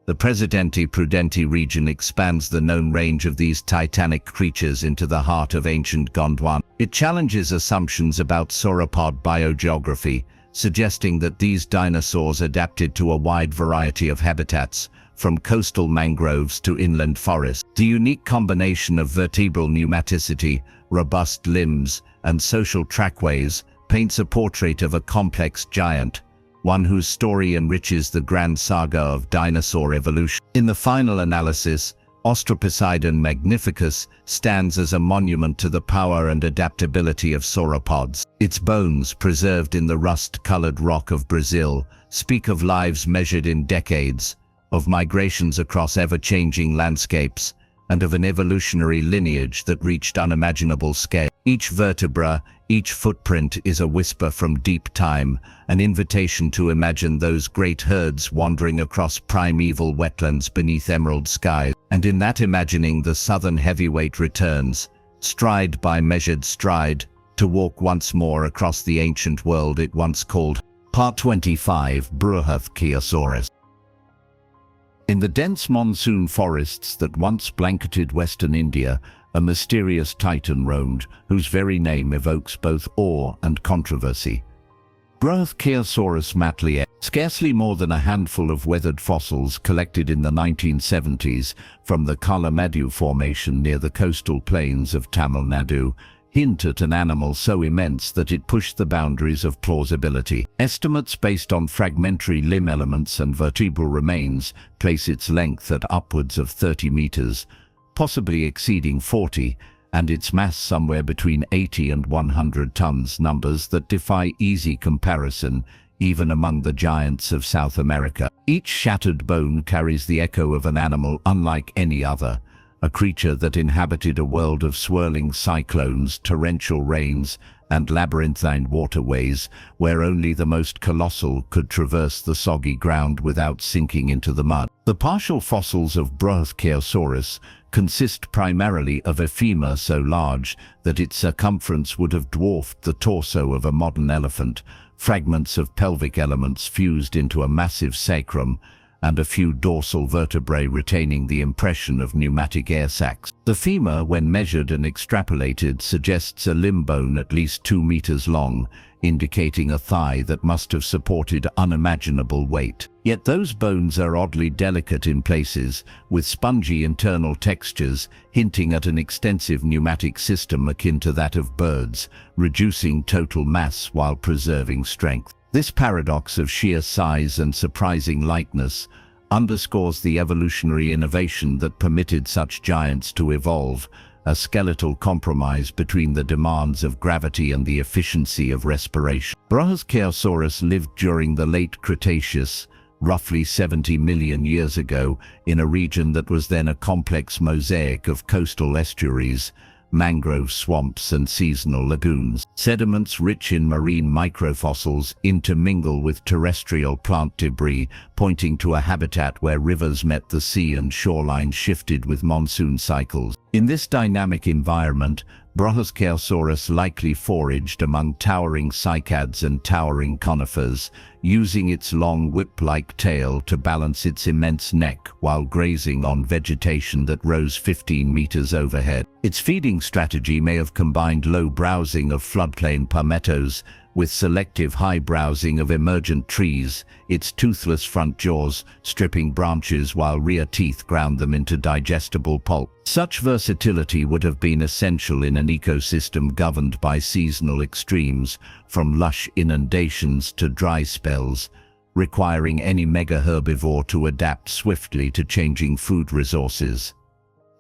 The Presidente Prudente region expands the known range of these titanic creatures into the heart of ancient Gondwana. It challenges assumptions about sauropod biogeography, suggesting that these dinosaurs adapted to a wide variety of habitats, from coastal mangroves to inland forests. The unique combination of vertebral pneumaticity, robust limbs, and social trackways paints a portrait of a complex giant, one whose story enriches the grand saga of dinosaur evolution. In the final analysis, Australoposeidon magnificus stands as a monument to the power and adaptability of sauropods. Its bones, preserved in the rust-colored rock of Brazil, speak of lives measured in decades, of migrations across ever-changing landscapes, and of an evolutionary lineage that reached unimaginable scale. Each vertebra, each footprint is a whisper from deep time, an invitation to imagine those great herds wandering across primeval wetlands beneath emerald skies. And in that imagining, the southern heavyweight returns, stride by measured stride, to walk once more across the ancient world it once called. Part 25. Brahothiasaurus. In the dense monsoon forests that once blanketed western India, a mysterious titan roamed, whose very name evokes both awe and controversy. Brahothiasaurus matliae. Scarcely more than a handful of weathered fossils collected in the 1970s from the Kalamadu Formation near the coastal plains of Tamil Nadu hint at an animal so immense that it pushed the boundaries of plausibility. Estimates based on fragmentary limb elements and vertebral remains place its length at upwards of 30 meters, possibly exceeding 40, and its mass somewhere between 80 and 100 tons, numbers that defy easy comparison even among the giants of South America. Each shattered bone carries the echo of an animal unlike any other, a creature that inhabited a world of swirling cyclones, torrential rains, and labyrinthine waterways, where only the most colossal could traverse the soggy ground without sinking into the mud. The partial fossils of Brahothiasaurus consist primarily of a femur so large that its circumference would have dwarfed the torso of a modern elephant, fragments of pelvic elements fused into a massive sacrum, and a few dorsal vertebrae retaining the impression of pneumatic air sacs. The femur, when measured and extrapolated, suggests a limb bone at least 2 meters long, indicating a thigh that must have supported unimaginable weight. Yet those bones are oddly delicate in places, with spongy internal textures hinting at an extensive pneumatic system akin to that of birds, reducing total mass while preserving strength. This paradox of sheer size and surprising lightness underscores the evolutionary innovation that permitted such giants to evolve, a skeletal compromise between the demands of gravity and the efficiency of respiration. Brachiosaurus lived during the late Cretaceous, roughly 70 million years ago, in a region that was then a complex mosaic of coastal estuaries, mangrove swamps and seasonal lagoons. Sediments rich in marine microfossils intermingle with terrestrial plant debris, pointing to a habitat where rivers met the sea and shorelines shifted with monsoon cycles. In this dynamic environment, Brachiosaurus likely foraged among towering cycads and towering conifers, using its long whip-like tail to balance its immense neck while grazing on vegetation that rose 15 meters overhead. Its feeding strategy may have combined low browsing of floodplain palmettos with selective high browsing of emergent trees, its toothless front jaws stripping branches while rear teeth ground them into digestible pulp. Such versatility would have been essential in an ecosystem governed by seasonal extremes, from lush inundations to dry spells, requiring any mega-herbivore to adapt swiftly to changing food resources.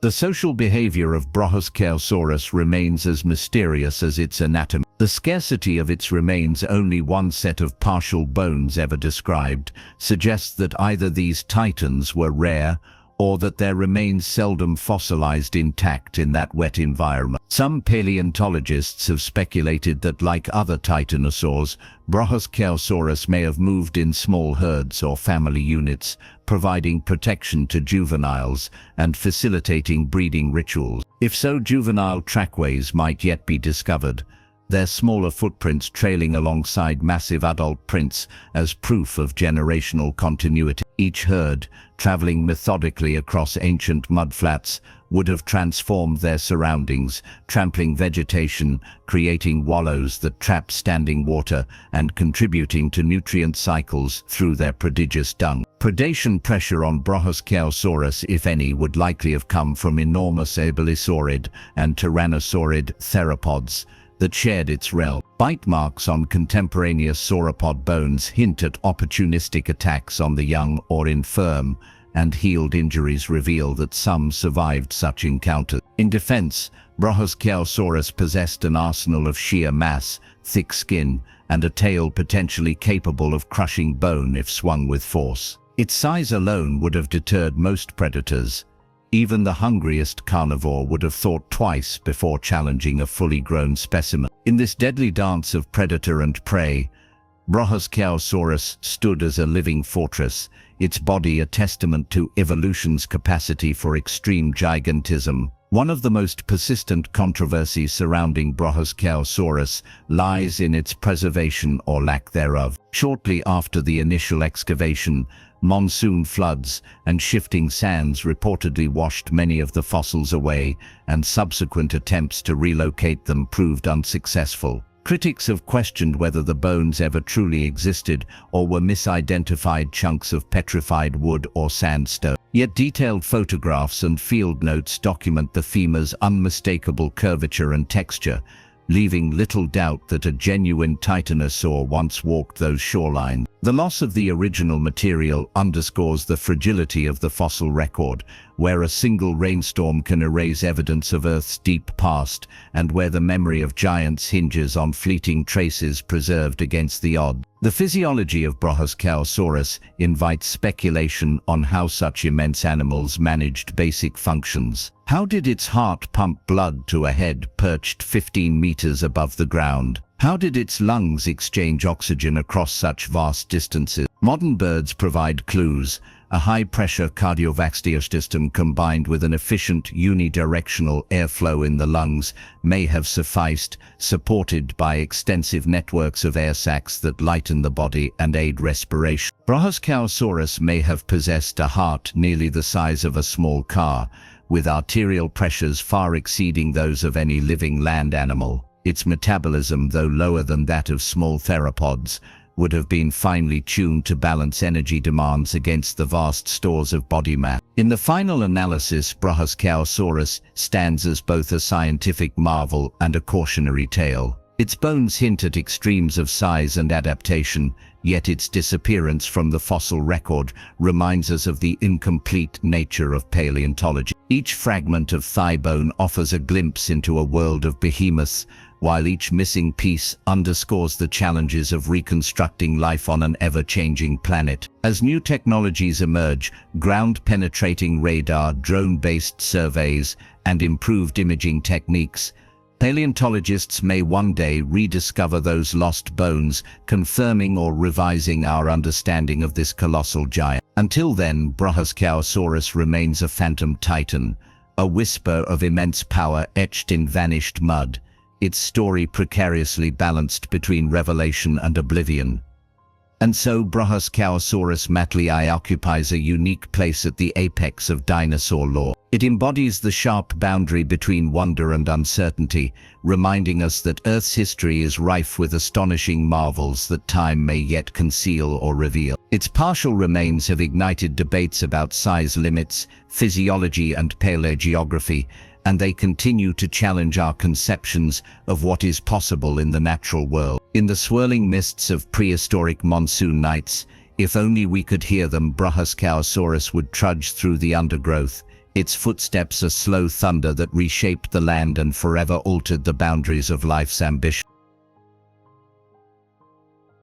The social behavior of Brachiosaurus remains as mysterious as its anatomy. The scarcity of its remains, only one set of partial bones ever described, suggests that either these titans were rare or that their remains seldom fossilized intact in that wet environment. Some paleontologists have speculated that, like other titanosaurs, Brachiosaurus may have moved in small herds or family units, providing protection to juveniles and facilitating breeding rituals. If so, juvenile trackways might yet be discovered, their smaller footprints trailing alongside massive adult prints as proof of generational continuity. Each herd, traveling methodically across ancient mudflats, would have transformed their surroundings, trampling vegetation, creating wallows that trap standing water, and contributing to nutrient cycles through their prodigious dung. Predation pressure on Brachiosaurus, if any, would likely have come from enormous abelosaurid and tyrannosaurid theropods that shared its realm. Bite marks on contemporaneous sauropod bones hint at opportunistic attacks on the young or infirm, and healed injuries reveal that some survived such encounters. In defense, Brachiosaurus possessed an arsenal of sheer mass, thick skin, and a tail potentially capable of crushing bone if swung with force. Its size alone would have deterred most predators. Even the hungriest carnivore would have thought twice before challenging a fully grown specimen. In this deadly dance of predator and prey, Brachiosaurus stood as a living fortress, its body a testament to evolution's capacity for extreme gigantism. One of the most persistent controversies surrounding Brachiosaurus lies in its preservation or lack thereof. Shortly after the initial excavation, monsoon floods and shifting sands reportedly washed many of the fossils away, and subsequent attempts to relocate them proved unsuccessful. Critics have questioned whether the bones ever truly existed or were misidentified chunks of petrified wood or sandstone. Yet detailed photographs and field notes document the femur's unmistakable curvature and texture, leaving little doubt that a genuine titanosaur once walked those shorelines. The loss of the original material underscores the fragility of the fossil record, where a single rainstorm can erase evidence of Earth's deep past, and where the memory of giants hinges on fleeting traces preserved against the odds. The physiology of Brachiosaurus invites speculation on how such immense animals managed basic functions. How did its heart pump blood to a head perched 15 meters above the ground? How did its lungs exchange oxygen across such vast distances? Modern birds provide clues. A high-pressure cardiovascular system combined with an efficient unidirectional airflow in the lungs may have sufficed, supported by extensive networks of air sacs that lighten the body and aid respiration. Brachiosaurus may have possessed a heart nearly the size of a small car, with arterial pressures far exceeding those of any living land animal. Its metabolism, though lower than that of small theropods, would have been finely tuned to balance energy demands against the vast stores of body mass. In the final analysis, Brachiosaurus stands as both a scientific marvel and a cautionary tale. Its bones hint at extremes of size and adaptation, yet its disappearance from the fossil record reminds us of the incomplete nature of paleontology. Each fragment of thigh bone offers a glimpse into a world of behemoths, while each missing piece underscores the challenges of reconstructing life on an ever-changing planet. As new technologies emerge, ground-penetrating radar, drone-based surveys, and improved imaging techniques, paleontologists may one day rediscover those lost bones, confirming or revising our understanding of this colossal giant. Until then, Brachiosaurus remains a phantom titan, a whisper of immense power etched in vanished mud, its story precariously balanced between revelation and oblivion. And so Brachiosaurus matlii occupies a unique place at the apex of dinosaur lore. It embodies the sharp boundary between wonder and uncertainty, reminding us that Earth's history is rife with astonishing marvels that time may yet conceal or reveal. Its partial remains have ignited debates about size limits, physiology, and paleogeography, and they continue to challenge our conceptions of what is possible in the natural world. In the swirling mists of prehistoric monsoon nights, if only we could hear them, Brachiosaurus would trudge through the undergrowth, its footsteps a slow thunder that reshaped the land and forever altered the boundaries of life's ambition.